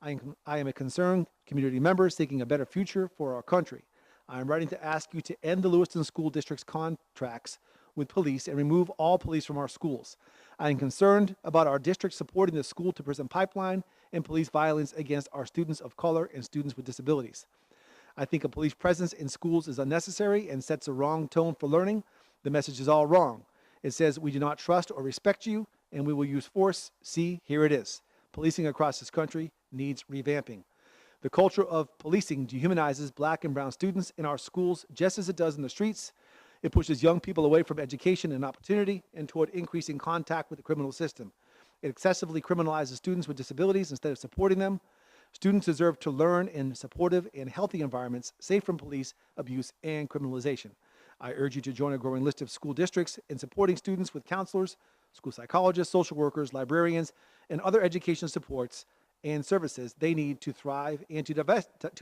I am a concerned community member seeking a better future for our country. I am writing to ask you to end the Lewiston School District's contracts with police and remove all police from our schools. I am concerned about our district supporting the school-to-prison pipeline and police violence against our students of color and students with disabilities. I think a police presence in schools is unnecessary and sets a wrong tone for learning. The message is all wrong. It says we do not trust or respect you and we will use force. See, here it is. Policing across this country needs revamping. The culture of policing dehumanizes black and brown students in our schools just as it does in the streets. It pushes young people away from education and opportunity and toward increasing contact with the criminal system. It excessively criminalizes students with disabilities instead of supporting them. Students deserve to learn in supportive and healthy environments, safe from police abuse and criminalization. I urge you to join a growing list of school districts in supporting students with counselors, school psychologists, social workers, librarians, and other education supports and services they need to thrive and to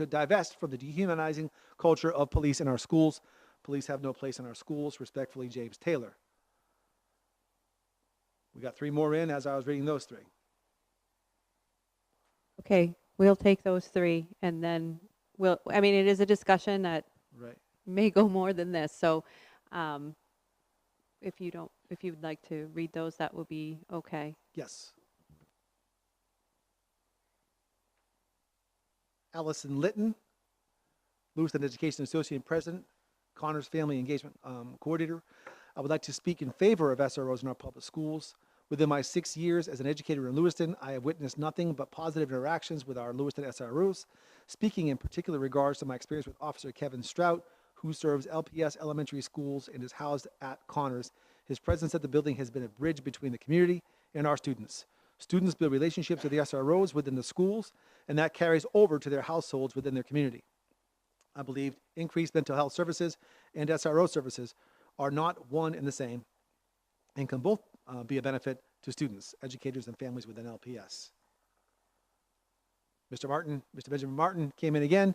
divest from the dehumanizing culture of police in our schools. Police have no place in our schools. Respectfully, James Taylor. We got three more in as I was reading those three. Okay, we'll take those three and then I mean, it is a discussion that Right. may go more than this. So if you'd like to read those, that would be okay. Yes. Allison Litton, Lewiston Education Association President, Connors Family Engagement Coordinator. I would like to speak in favor of SROs in our public schools. Within my 6 years as an educator in Lewiston, I have witnessed nothing but positive interactions with our Lewiston SROs. Speaking in particular regards to my experience with Officer Kevin Strout, who serves LPS elementary schools and is housed at Connors, his presence at the building has been a bridge between the community and our students. Students build relationships with the SROs within the schools, and that carries over to their households within their community. I believe increased mental health services and SRO services are not one and the same and can both be a benefit to students, educators, and families within LPS. Mr. Benjamin Martin came in again.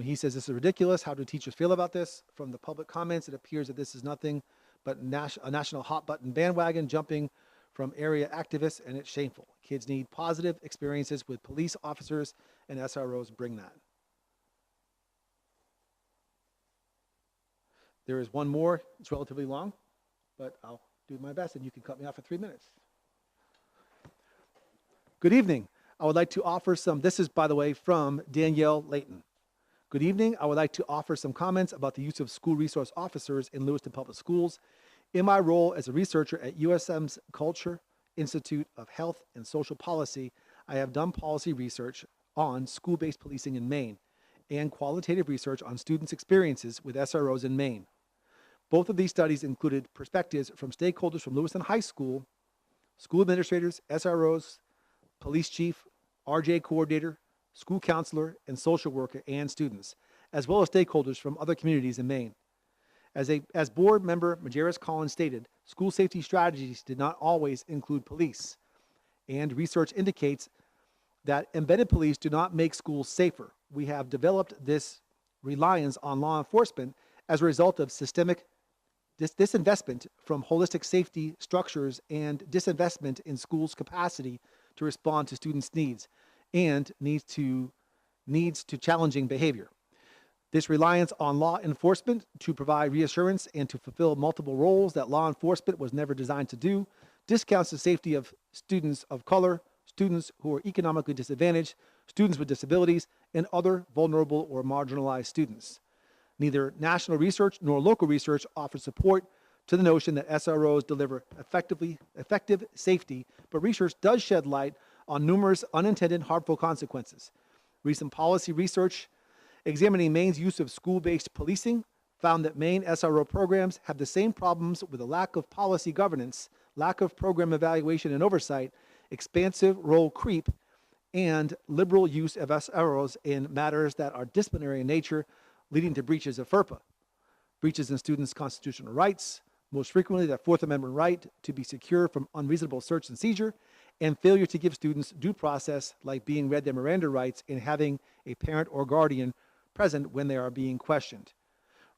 He says this is ridiculous. How do teachers feel about this? From the public comments, it appears that this is nothing but a national hot button bandwagon jumping from area activists, and it's shameful. Kids need positive experiences with police officers, and SROs bring that. There is one more. It's relatively long, but I'll do my best, and you can cut me off for 3 minutes. Good evening. I would like to offer some, this is, by the way, from Danielle Layton. Good evening. I would like to offer some comments about the use of school resource officers in Lewiston Public Schools. In my role as a researcher at USM's Culture Institute of Health and Social Policy, I have done policy research on school-based policing in Maine and qualitative research on students' experiences with SROs in Maine. Both of these studies included perspectives from stakeholders from Lewiston High School, school administrators, SROs, police chief, RJ coordinator, school counselor, and social worker, and students, as well as stakeholders from other communities in Maine. As board member Majerus Collins stated, school safety strategies did not always include police, and research indicates that embedded police do not make schools safer. We have developed this reliance on law enforcement as a result of systemic disinvestment from holistic safety structures and disinvestment in schools' capacity to respond to students' needs and needs to challenging behavior. This reliance on law enforcement to provide reassurance and to fulfill multiple roles that law enforcement was never designed to do discounts the safety of students of color, students who are economically disadvantaged, students with disabilities, and other vulnerable or marginalized students. Neither national research nor local research offers support to the notion that SROs deliver effective safety, but research does shed light on numerous unintended harmful consequences. Recent policy research examining Maine's use of school-based policing found that Maine SRO programs have the same problems with a lack of policy governance, lack of program evaluation and oversight, expansive role creep, and liberal use of SROs in matters that are disciplinary in nature, leading to breaches of FERPA, breaches in students' constitutional rights, most frequently the Fourth Amendment right to be secure from unreasonable search and seizure, and failure to give students due process like being read their Miranda rights and having a parent or guardian present when they are being questioned.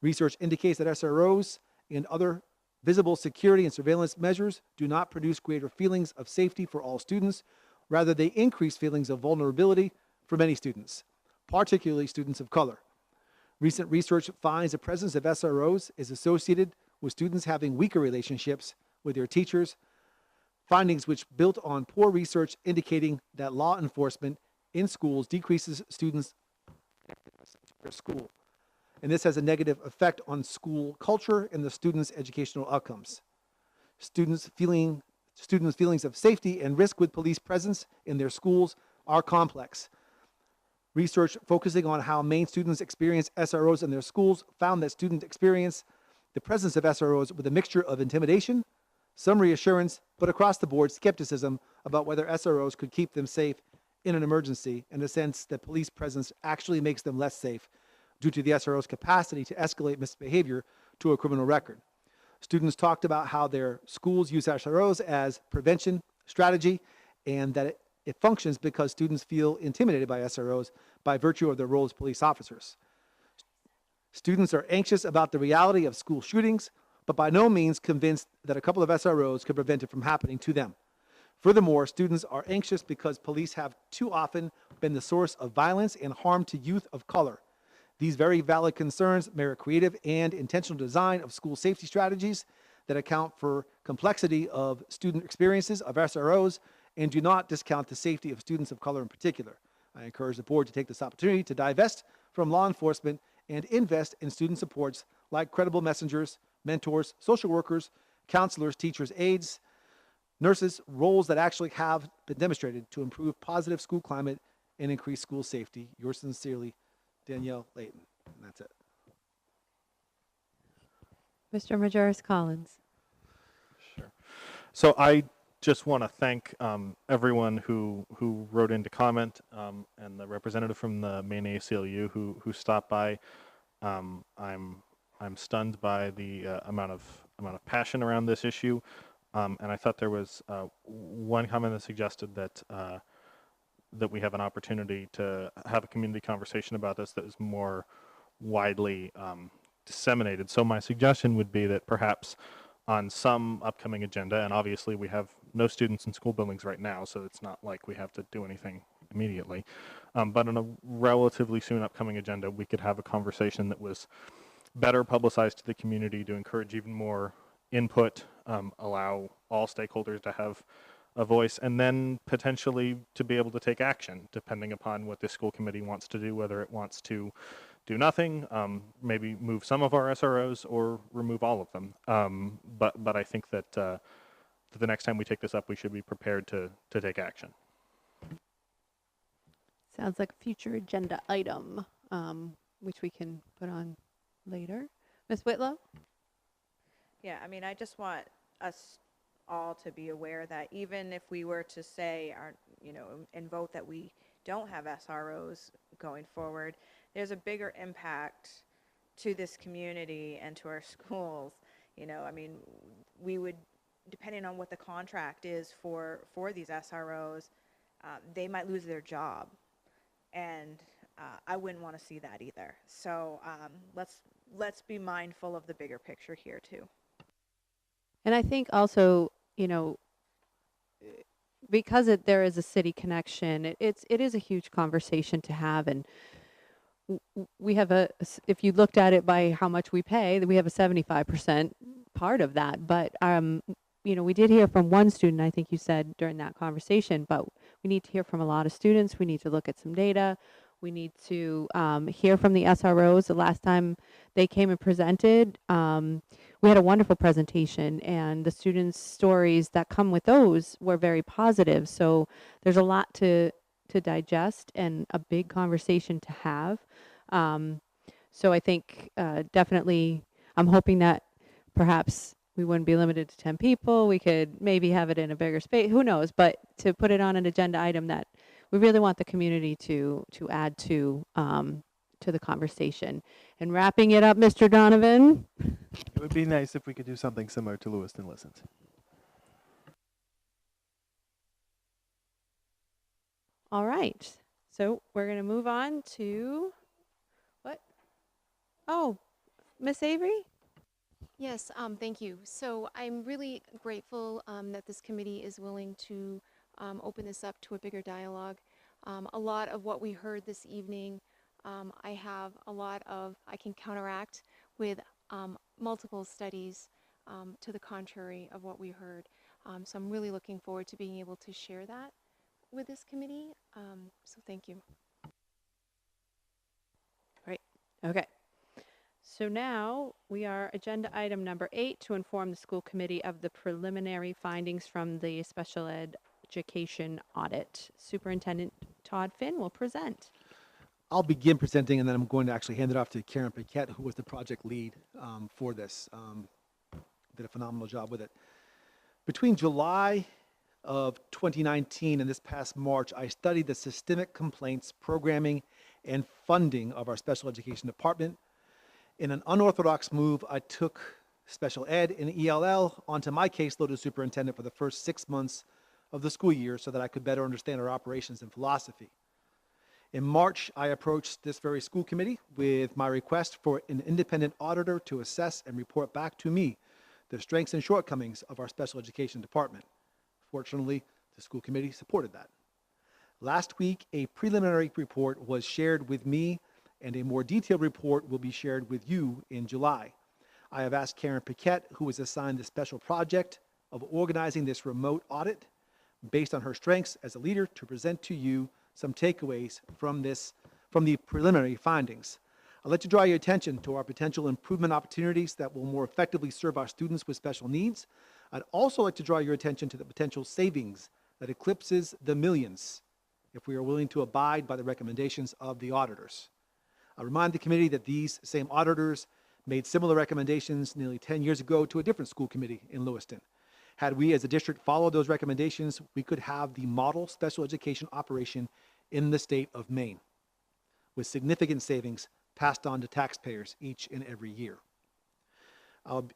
Research indicates that SROs and other visible security and surveillance measures do not produce greater feelings of safety for all students. Rather, they increase feelings of vulnerability for many students, particularly students of color. Recent research finds the presence of SROs is associated with students having weaker relationships with their teachers, findings which built on poor research indicating that law enforcement in schools decreases students' school. And this has a negative effect on school culture and the students' educational outcomes. Students' feelings of safety and risk with police presence in their schools are complex. Research focusing on how Maine students experience SROs in their schools found that students experience the presence of SROs with a mixture of intimidation, some reassurance, but across the board skepticism about whether SROs could keep them safe in an emergency, in the sense that police presence actually makes them less safe due to the SRO's capacity to escalate misbehavior to a criminal record. Students talked about how their schools use SROs as prevention strategy and that it functions because students feel intimidated by SROs by virtue of their role as police officers. Students are anxious about the reality of school shootings, but by no means convinced that a couple of SROs could prevent it from happening to them. Furthermore, students are anxious because police have too often been the source of violence and harm to youth of color. These very valid concerns merit creative and intentional design of school safety strategies that account for complexity of student experiences of SROs and do not discount the safety of students of color in particular. I encourage the board to take this opportunity to divest from law enforcement and invest in student supports like credible messengers, mentors, social workers, counselors, teachers, aides, nurses, roles that actually have been demonstrated to improve positive school climate and increase school safety. Yours sincerely, Danielle Layton. And that's it. Mr. Majerus Collins. Sure. So I just want to thank everyone who wrote in to comment and the representative from the Maine ACLU who stopped by. I'm stunned by the amount of passion around this issue, and I thought there was one comment that suggested that that we have an opportunity to have a community conversation about this that is more widely disseminated. So my suggestion would be that perhaps on some upcoming agenda, and obviously we have no students in school buildings right now, so it's not like we have to do anything immediately, but on a relatively soon upcoming agenda, we could have a conversation that was better publicized to the community to encourage even more input, allow all stakeholders to have a voice, and then potentially to be able to take action depending upon what the school committee wants to do, whether it wants to do nothing, maybe move some of our SROs or remove all of them. But I think that the next time we take this up, we should be prepared to take action. Sounds like a future agenda item, which we can put on later. Ms. Whitlow? Yeah, I mean, I just want us all to be aware that even if we were to say, and vote that we don't have SROs going forward, there's a bigger impact to this community and to our schools. I mean, we would, depending on what the contract is for these SROs, they might lose their job. And I wouldn't want to see that either. So let's be mindful of the bigger picture here too. And I think also, because there is a city connection, it is a huge conversation to have. And we have if you looked at it by how much we pay, we have a 75% part of that. But, we did hear from one student, I think you said during that conversation, but we need to hear from a lot of students. We need to look at some data. We need to hear from the SROs. The last time they came and presented, we had a wonderful presentation, and the students' stories that come with those were very positive. So there's a lot to digest and a big conversation to have. So I think definitely I'm hoping that perhaps we wouldn't be limited to 10 people. We could maybe have it in a bigger space. Who knows? But to put it on an agenda item that we really want the community to add to the conversation. And wrapping it up, Mr. Donovan. It would be nice if we could do something similar to Lewiston Listens. All right. So we're going to move on to what? Oh, Miss Avery? Yes, thank you. So I'm really grateful that this committee is willing to open this up to a bigger dialogue. A lot of what we heard this evening, I can counteract with multiple studies to the contrary of what we heard. So I'm really looking forward to being able to share that with this committee. So thank you. Great. Okay. So now we are agenda item number 8 to inform the school committee of the preliminary findings from the special education audit. Superintendent Todd Finn will present. I'll begin presenting, and then I'm going to actually hand it off to Karen Paquette, who was the project lead for this. Did a phenomenal job with it. Between July of 2019 and this past March, I studied the systemic complaints, programming, and funding of our special education department. In an unorthodox move, I took special ed and ELL onto my caseload as superintendent for the first 6 months of the school year so that I could better understand our operations and philosophy. In March, I approached this very school committee with my request for an independent auditor to assess and report back to me the strengths and shortcomings of our special education department. Fortunately, the school committee supported that. Last week, a preliminary report was shared with me, and a more detailed report will be shared with you in July. I have asked Karen Paquette, who was assigned the special project of organizing this remote audit, based on her strengths as a leader, to present to you some takeaways from the preliminary findings. I'd like to draw your attention to our potential improvement opportunities that will more effectively serve our students with special needs. I'd also like to draw your attention to the potential savings that eclipses the millions if we are willing to abide by the recommendations of the auditors. I remind the committee that these same auditors made similar recommendations nearly 10 years ago to a different school committee in Lewiston. Had we as a district followed those recommendations, we could have the model special education operation in the state of Maine, with significant savings passed on to taxpayers each and every year.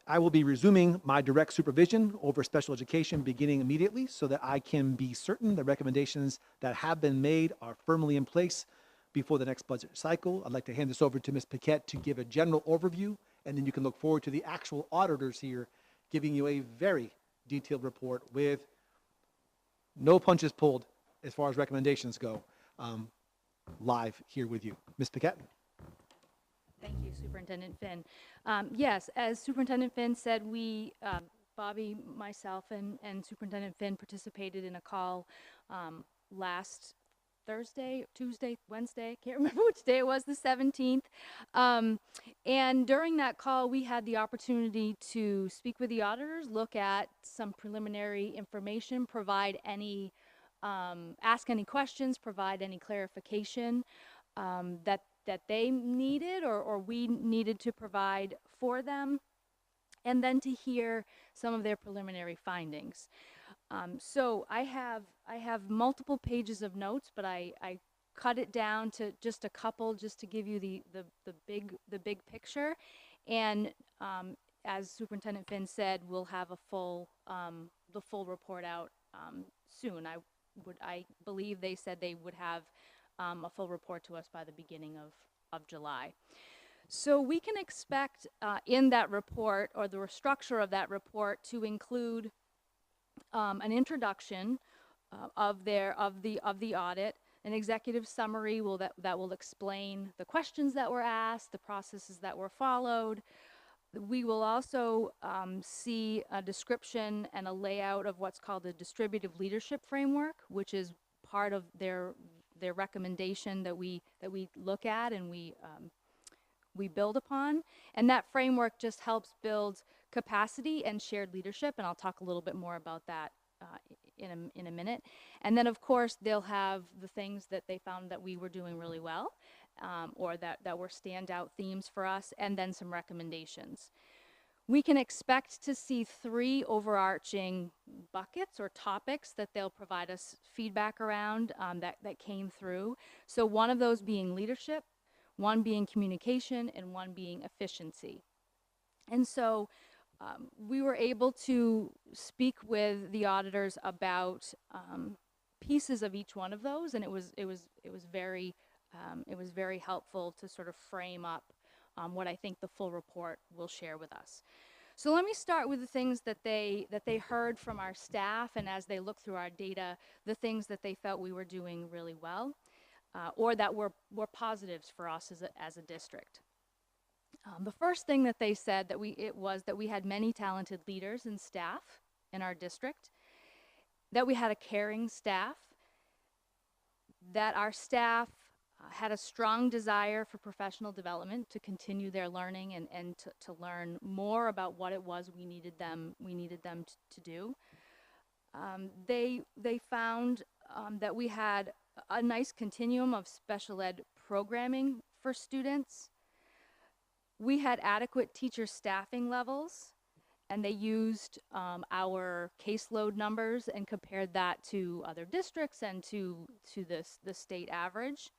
I will be resuming my direct supervision over special education beginning immediately so that I can be certain the recommendations that have been made are firmly in place before the next budget cycle. I'd like to hand this over to Ms. Paquette to give a general overview, and then you can look forward to the actual auditors here giving you a very detailed report with no punches pulled as far as recommendations go, live here with you. Ms. Paquette? Thank you, Superintendent Finn. Yes, as Superintendent Finn said, we, Bobby, myself, and Superintendent Finn participated in a call last Thursday, Tuesday, Wednesday, can't remember which day it was, the 17th. And during that call, we had the opportunity to speak with the auditors, look at some preliminary information, provide any ask any questions, provide any clarification that they needed or we needed to provide for them, and then to hear some of their preliminary findings. So I have multiple pages of notes, but I cut it down to just a couple, just to give you the big picture. And as Superintendent Finn said, we'll have a the full report out soon. I believe they said they would have a full report to us by the beginning of July. So we can expect in that report, or the structure of that report, to include an introduction of the audit, an executive summary that will explain the questions that were asked, the processes that were followed. We will also see a description and a layout of what's called the distributive leadership framework, which is part of their recommendation that we look at and we build upon. And that framework just helps build capacity and shared leadership, and I'll talk a little bit more about that in a minute. And then, of course, they'll have the things that they found that we were doing really well, or that were standout themes for us, and then some recommendations. We can expect to see 3 overarching buckets or topics that they'll provide us feedback around that came through. So one of those being leadership, one being communication, and one being efficiency. And so we were able to speak with the auditors about pieces of each one of those, and it was very helpful to sort of frame up what I think the full report will share with us. So let me start with the things that they heard from our staff, and as they looked through our data, the things that they felt we were doing really well, or that were positives for us as a district. The first thing that they said that we had many talented leaders and staff in our district, that we had a caring staff, that our staff had a strong desire for professional development, to continue their learning and to learn more about what it was we needed them to do. They found that we had a nice continuum of special ed programming for students. We had adequate teacher staffing levels, and they used our caseload numbers and compared that to other districts and to the state average.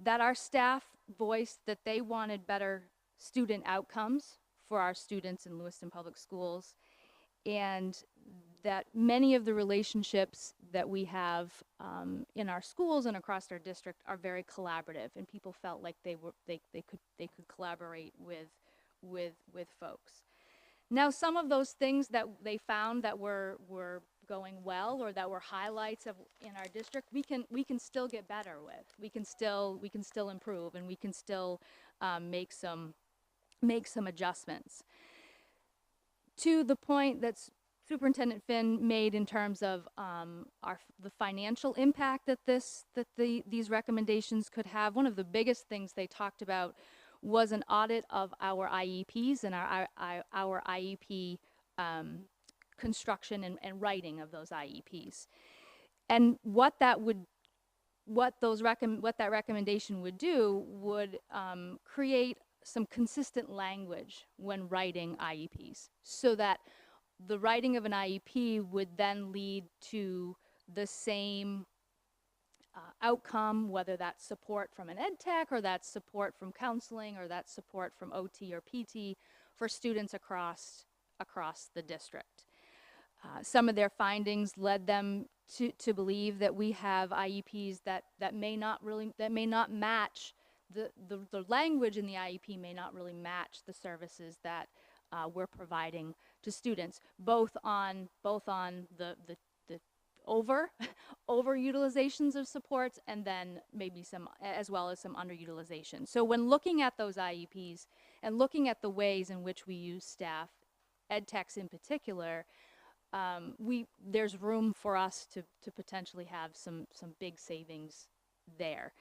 That our staff voiced that they wanted better student outcomes for our students in Lewiston Public Schools, and that many of the relationships that we have in our schools and across our district are very collaborative, and people felt like they could collaborate with folks. Now, some of those things that they found that were going well, or that were highlights in our district, we can still get better with. We can still improve, and we can still make some adjustments. To the point that Superintendent Finn made in terms of the financial impact that these recommendations could have, one of the biggest things they talked about was an audit of our IEPs and our IEP construction and writing of those IEPs, and what that recommendation would do would create some consistent language when writing IEPs, so that the writing of an IEP would then lead to the same outcome, whether that's support from an ed tech, or that's support from counseling, or that's support from OT or PT for students across the district. Some of their findings led them to believe that we have IEPs that may not match the language in the IEP may not really match the services that we're providing to students, both on the over-utilizations of supports, and then maybe as well as some underutilization. So when looking at those IEPs and looking at the ways in which we use staff, ed techs in particular, there's room for us to potentially have some big savings there,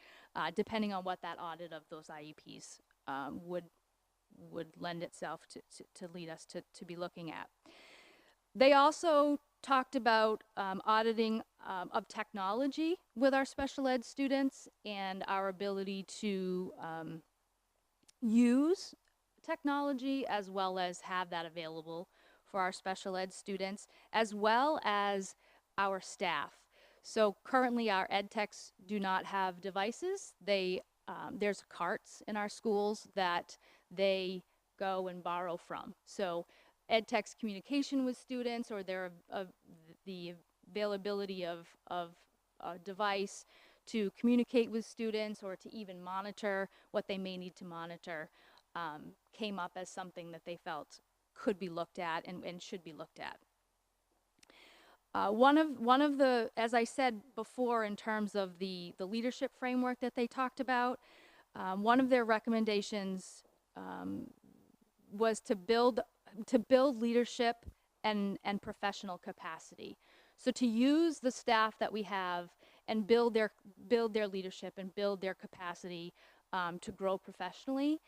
depending on what that audit of those IEPs would lend itself to lead us to be looking at. They also talked about auditing of technology with our special ed students and our ability to use technology as well as have that available for our special ed students, as well as our staff. So currently our ed techs do not have devices. There's carts in our schools that they go and borrow from. So ed tech's communication with students or the availability of a device to communicate with students or to even monitor what they may need to monitor came up as something that they felt could be looked at and should be looked at. One of the, as I said before, in terms of the leadership framework that they talked about, one of their recommendations was to build leadership and professional capacity. So to use the staff that we have and build their leadership and build their capacity to grow professionally,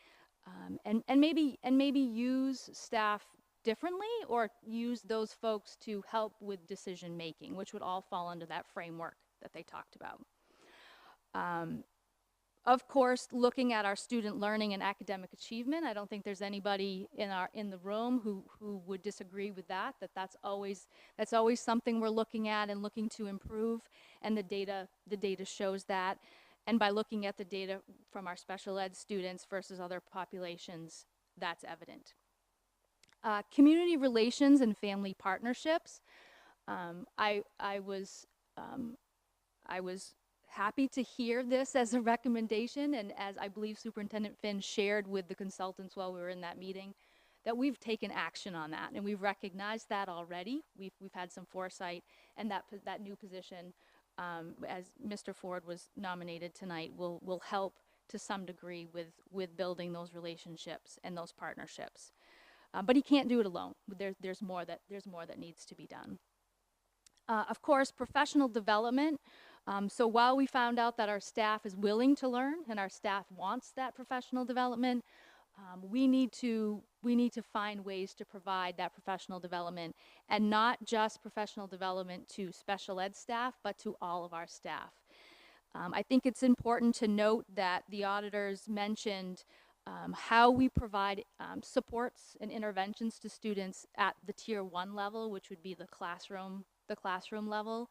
and maybe use staff differently or use those folks to help with decision making, which would all fall under that framework that they talked about. Of course, looking at our student learning and academic achievement, I don't think there's anybody in the room who would disagree with that. That's always something we're looking at and looking to improve, and the data shows that. And by looking at the data from our special ed students versus other populations, that's evident. Community relations and family partnerships. I was happy to hear this as a recommendation, and as I believe Superintendent Finn shared with the consultants while we were in that meeting, that we've taken action on that, and we've recognized that already. We've had some foresight, and that new position, as Mr. Ford was nominated tonight, will help to some degree with building those relationships and those partnerships. But he can't do it alone. There's more that needs to be done. Of course, professional development. So while we found out that our staff is willing to learn and our staff wants that professional development, we need to find ways to provide that professional development, and not just professional development to special ed staff, but to all of our staff. I think it's important to note that the auditors mentioned how we provide supports and interventions to students at the Tier 1 level, which would be the classroom level.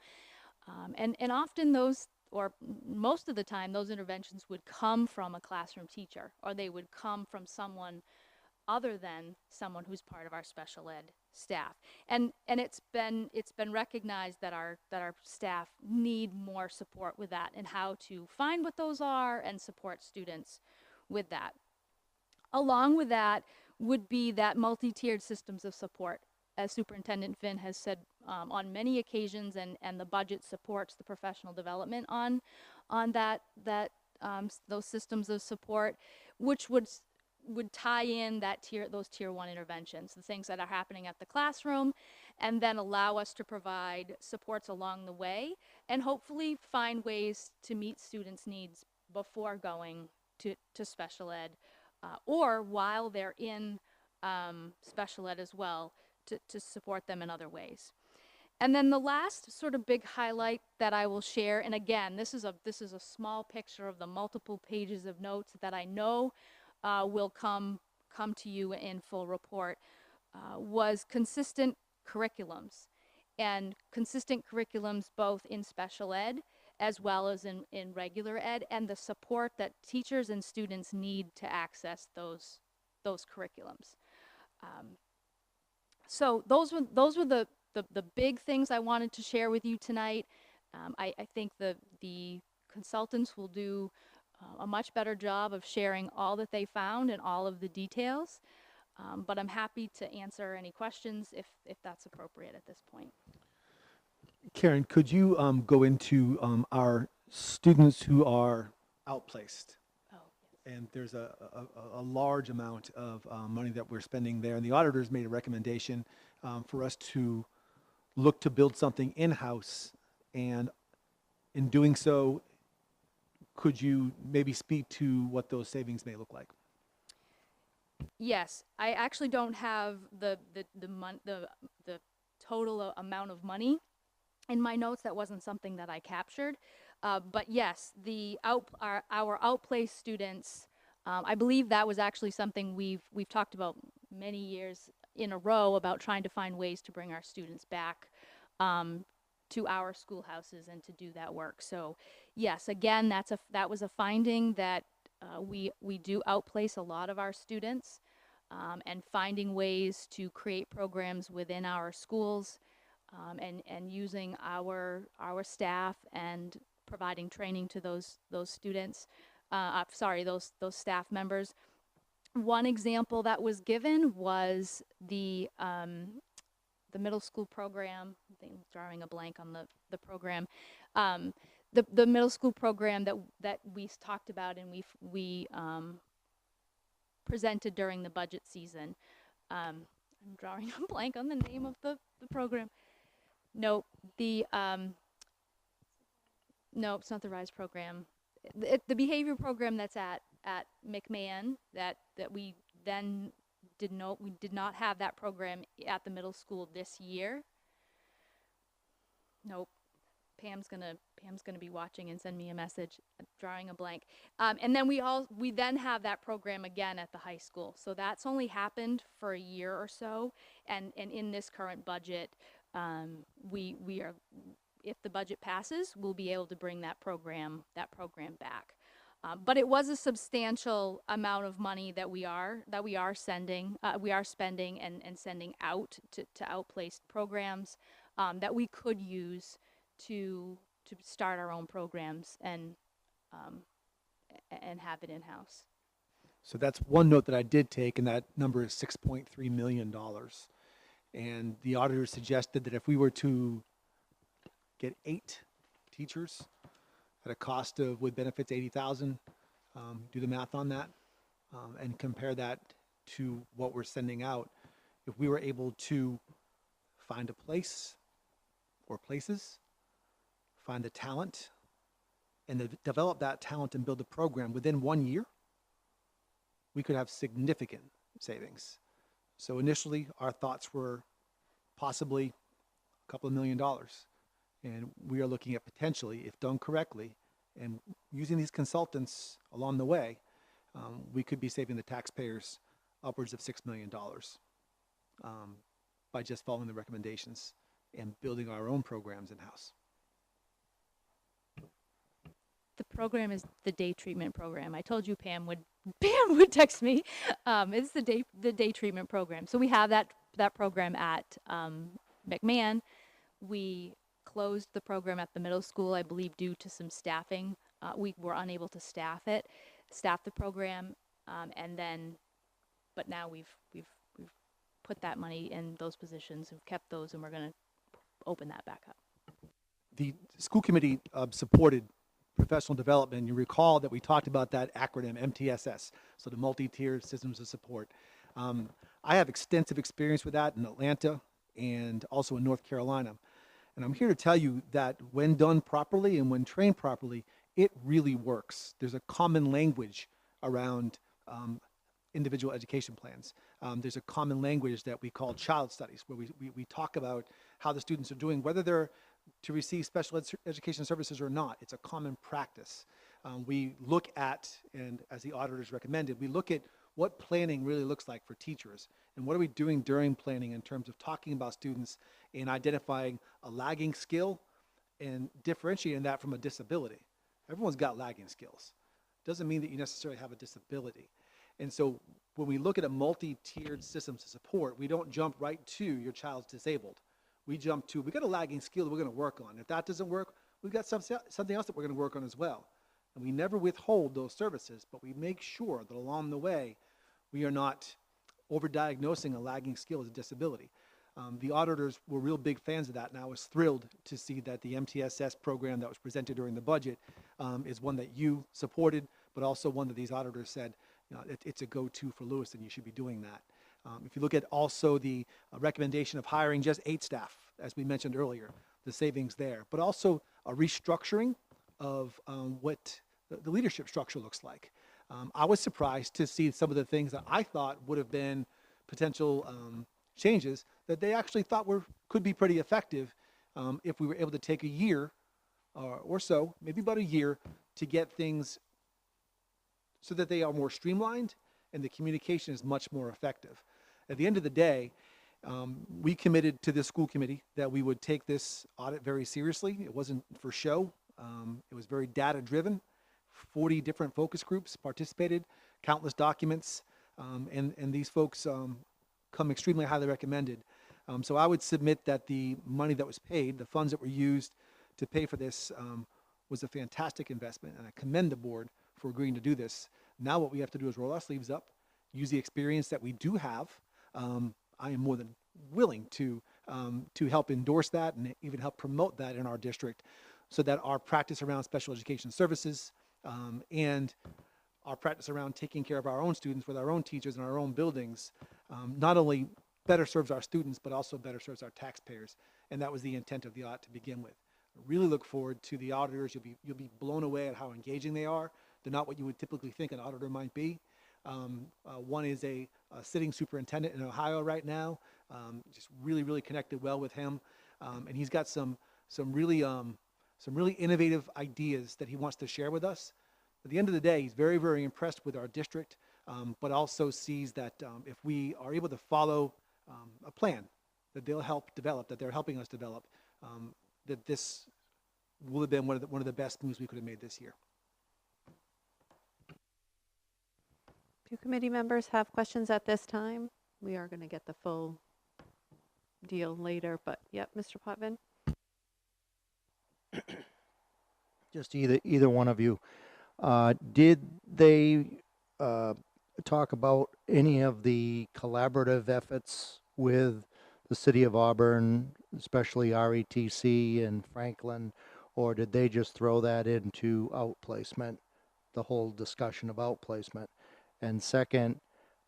And often those, or most of the time, those interventions would come from a classroom teacher, or they would come from someone other than someone who's part of our special ed staff. And it's been recognized that our staff need more support with that and how to find what those are and support students with that. Along with that would be that multi-tiered systems of support. As Superintendent Finn has said on many occasions, and the budget supports the professional development on those systems of support, which would tie in those tier 1 interventions, the things that are happening at the classroom, and then allow us to provide supports along the way, and hopefully find ways to meet students' needs before going to special ed, or while they're in special ed as well, to support them in other ways. And then the last sort of big highlight that I will share, and again, this is a small picture of the multiple pages of notes that I know will come to you in full report, was consistent curriculums. And consistent curriculums both in special ed as well as in regular ed, and the support that teachers and students need to access those curriculums. So those were the big things I wanted to share with you tonight. I think the consultants will do a much better job of sharing all that they found and all of the details. But I'm happy to answer any questions if that's appropriate at this point. Karen, could you go into our students who are outplaced? And there's a large amount of money that we're spending there. And the auditors made a recommendation for us to look to build something in-house. And in doing so, could you maybe speak to what those savings may look like? Yes, I actually don't have the total amount of money. In my notes, that wasn't something that I captured. But yes, our outplaced students, I believe that was actually something we've talked about many years in a row about trying to find ways to bring our students back to our schoolhouses and to do that work. So yes, again, that was a finding that we do outplace a lot of our students, and finding ways to create programs within our schools, and using our staff and providing training to those students, those staff members. One example that was given was the middle school program. I think I'm drawing a blank on the program. The middle school program that we talked about and we presented during the budget season. I'm drawing a blank on the name of the program. Nope, nope, it's not the RISE program. The behavior program that's at McMahon that we then we did not have that program at the middle school this year. Nope. Pam's gonna be watching and send me a message. I'm drawing a blank. And then we then have that program again at the high school. So that's only happened for a year or so. And in this current budget, we are, if the budget passes, we'll be able to bring that program back. But it was a substantial amount of money that we are spending and sending out to outplaced programs that we could use to start our own programs and have it in-house. So that's one note that I did take, and that number is $6.3 million. And the auditor suggested that if we were to get 8 teachers at a cost of, with benefits, $80,000, do the math on that, and compare that to what we're sending out. If we were able to find a place or places, find the talent, and develop that talent and build a program within 1 year, we could have significant savings. So initially, our thoughts were possibly a couple of $1 million. And we are looking at potentially, if done correctly, and using these consultants along the way, we could be saving the taxpayers upwards of $6 million by just following the recommendations and building our own programs in-house. The program is the day treatment program. I told you Pam would text me. It's the day treatment program. So we have that program at McMahon. We closed the program at the middle school, I believe, due to some staffing. We were unable to staff the program, but now we've put that money in those positions. We've kept those, and we're going to open that back up. The school committee supported professional development. You recall that we talked about that acronym, MTSS, so the multi-tiered systems of support. I have extensive experience with that in Atlanta and also in North Carolina. And I'm here to tell you that when done properly and when trained properly, it really works. There's a common language around individual education plans. There's a common language that we call child studies, where we talk about how the students are doing, whether they're to receive special education services or not. It's a common practice. We look at, and as the auditors recommended, we look at what planning really looks like for teachers, and what are we doing during planning in terms of talking about students and identifying a lagging skill and differentiating that from a disability. Everyone's got lagging skills. Doesn't mean that you necessarily have a disability. And so when we look at a multi-tiered systems of support, we don't jump right to your child's disabled. We jump to, we got a lagging skill that we're going to work on. If that doesn't work, we've got something else that we're going to work on as well. And we never withhold those services, but we make sure that along the way, we are not overdiagnosing a lagging skill as a disability. The auditors were real big fans of that, and I was thrilled to see that the MTSS program that was presented during the budget is one that you supported, but also one that these auditors said, it's a go-to for Lewiston, you should be doing that. If you look at also the recommendation of hiring just 8 staff, as we mentioned earlier, the savings there, but also a restructuring of what the leadership structure looks like. I was surprised to see some of the things that I thought would have been potential changes that they actually thought could be pretty effective if we were able to take a year or so, maybe about a year, to get things so that they are more streamlined and the communication is much more effective. At the end of the day, we committed to this school committee that we would take this audit very seriously. It wasn't for show. It was very data driven. 40 different focus groups participated, countless documents, and these folks come extremely highly recommended. So I would submit that the money that was paid, the funds that were used to pay for this, was a fantastic investment, and I commend the board for agreeing to do this. Now what we have to do is roll our sleeves up, use the experience that we do have. I am more than willing to help endorse that and even help promote that in our district, so that our practice around special education services and our practice around taking care of our own students with our own teachers in our own buildings not only better serves our students, but also better serves our taxpayers. And that was the intent of the audit to begin with. I really look forward to the auditors. You'll be blown away at how engaging they are. They're not what you would typically think an auditor might be. One is a sitting superintendent in Ohio right now. Just really connected well with him, and he's got some really innovative ideas that he wants to share with us. At the end of the day, he's very impressed with our district, but also sees that if we are able to follow a plan that they'll help develop, that they're helping us develop, that this will have been one of the best moves we could have made this year. Do committee members have questions at this time? We are going to get the full deal later, but yep, Mr. Potvin. Just either one of you. Did they talk about any of the collaborative efforts with the city of Auburn, especially RETC and Franklin, or did they just throw that into outplacement, the whole discussion of outplacement? And second,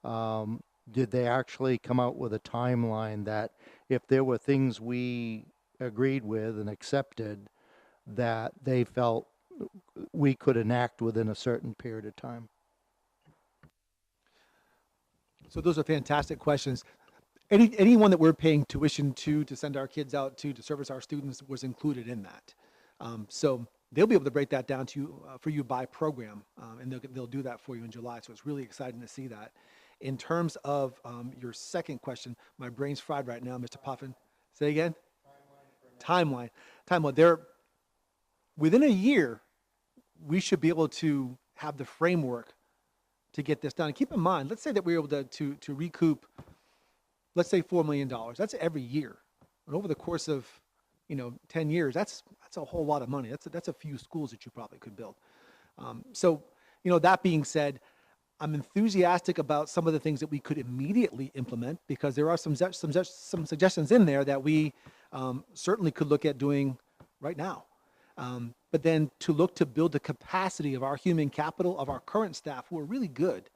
did they actually come out with a timeline that if there were things we agreed with and accepted, that they felt we could enact within a certain period of time? So those are fantastic questions. Anyone that we're paying tuition to send our kids out to service our students was included in that. So they'll be able to break that down to you, for you by program, and they'll do that for you in July. So it's really exciting to see that. In terms of your second question, my brain's fried right now, Mr. Potvin. Say again? Timeline. They're, within a year, we should be able to have the framework to get this done. And keep in mind, let's say that we're able to recoup, let's say $4 million. That's every year. And over the course of 10 years, that's a whole lot of money. That's a few schools that you probably could build. So, that being said, I'm enthusiastic about some of the things that we could immediately implement, because there are some suggestions in there that we certainly could look at doing right now. But then to look to build the capacity of our human capital, of our current staff who are really good,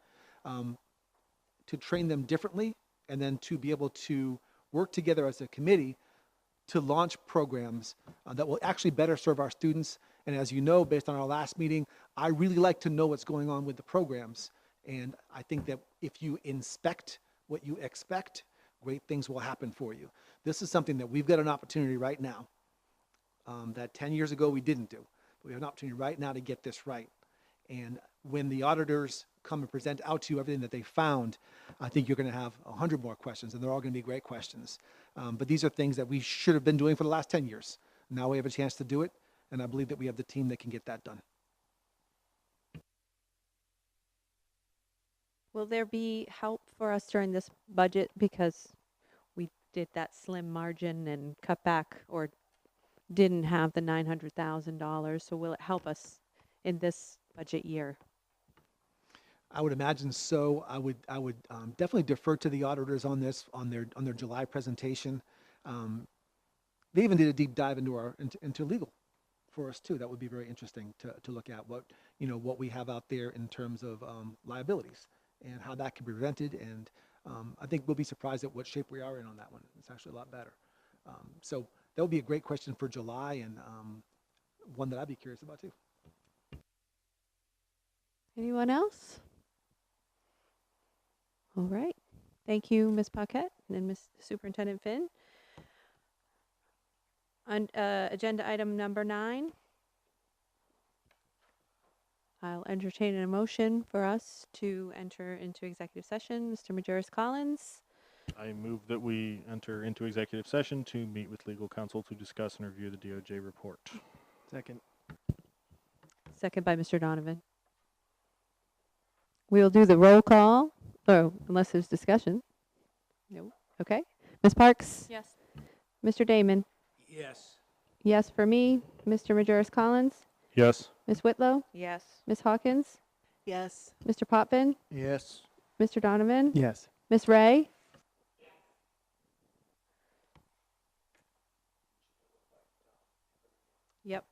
to train them differently, and then to be able to work together as a committee to launch programs that will actually better serve our students. And as you know, based on our last meeting, I really like to know what's going on with the programs. And I think that if you inspect what you expect, great things will happen for you. This is something that we've got an opportunity right now that 10 years ago we didn't do. But we have an opportunity right now to get this right. And when the auditors come and present out to you everything that they found, I think you're going to have 100 more questions, and they're all going to be great questions. But these are things that we should have been doing for the last 10 years. Now we have a chance to do it, and I believe that we have the team that can get that done. Will there be help for us during this budget, because we did that slim margin and cut back, or didn't have the $900,000? So will it help us in this budget year? I would imagine so. I would definitely defer to the auditors on this, on their July presentation. They even did a deep dive into legal for us too. That would be very interesting to look at what we have out there in terms of liabilities and how that can be prevented. And I think we'll be surprised at what shape we are in on that one. It's actually a lot better. So that would be a great question for July, and one that I'd be curious about too. Anyone else? All right. Thank you, Ms. Paquette and Ms. Superintendent Finn. On agenda item number 9, I'll entertain a motion for us to enter into executive session. Mr. Majerus Collins. I move that we enter into executive session to meet with legal counsel to discuss and review the DOJ report. Second. Second by Mr. Donovan. We'll do the roll call. Oh, unless there's discussion. No. Okay. Ms. Parks? Yes. Mr. Damon? Yes. Yes for me. Mr. Majerus Collins? Yes. Ms. Whitlow? Yes. Ms. Hawkins? Yes. Mr. Potvin? Yes. Mr. Donovan? Yes. Ms. Ray? Yep.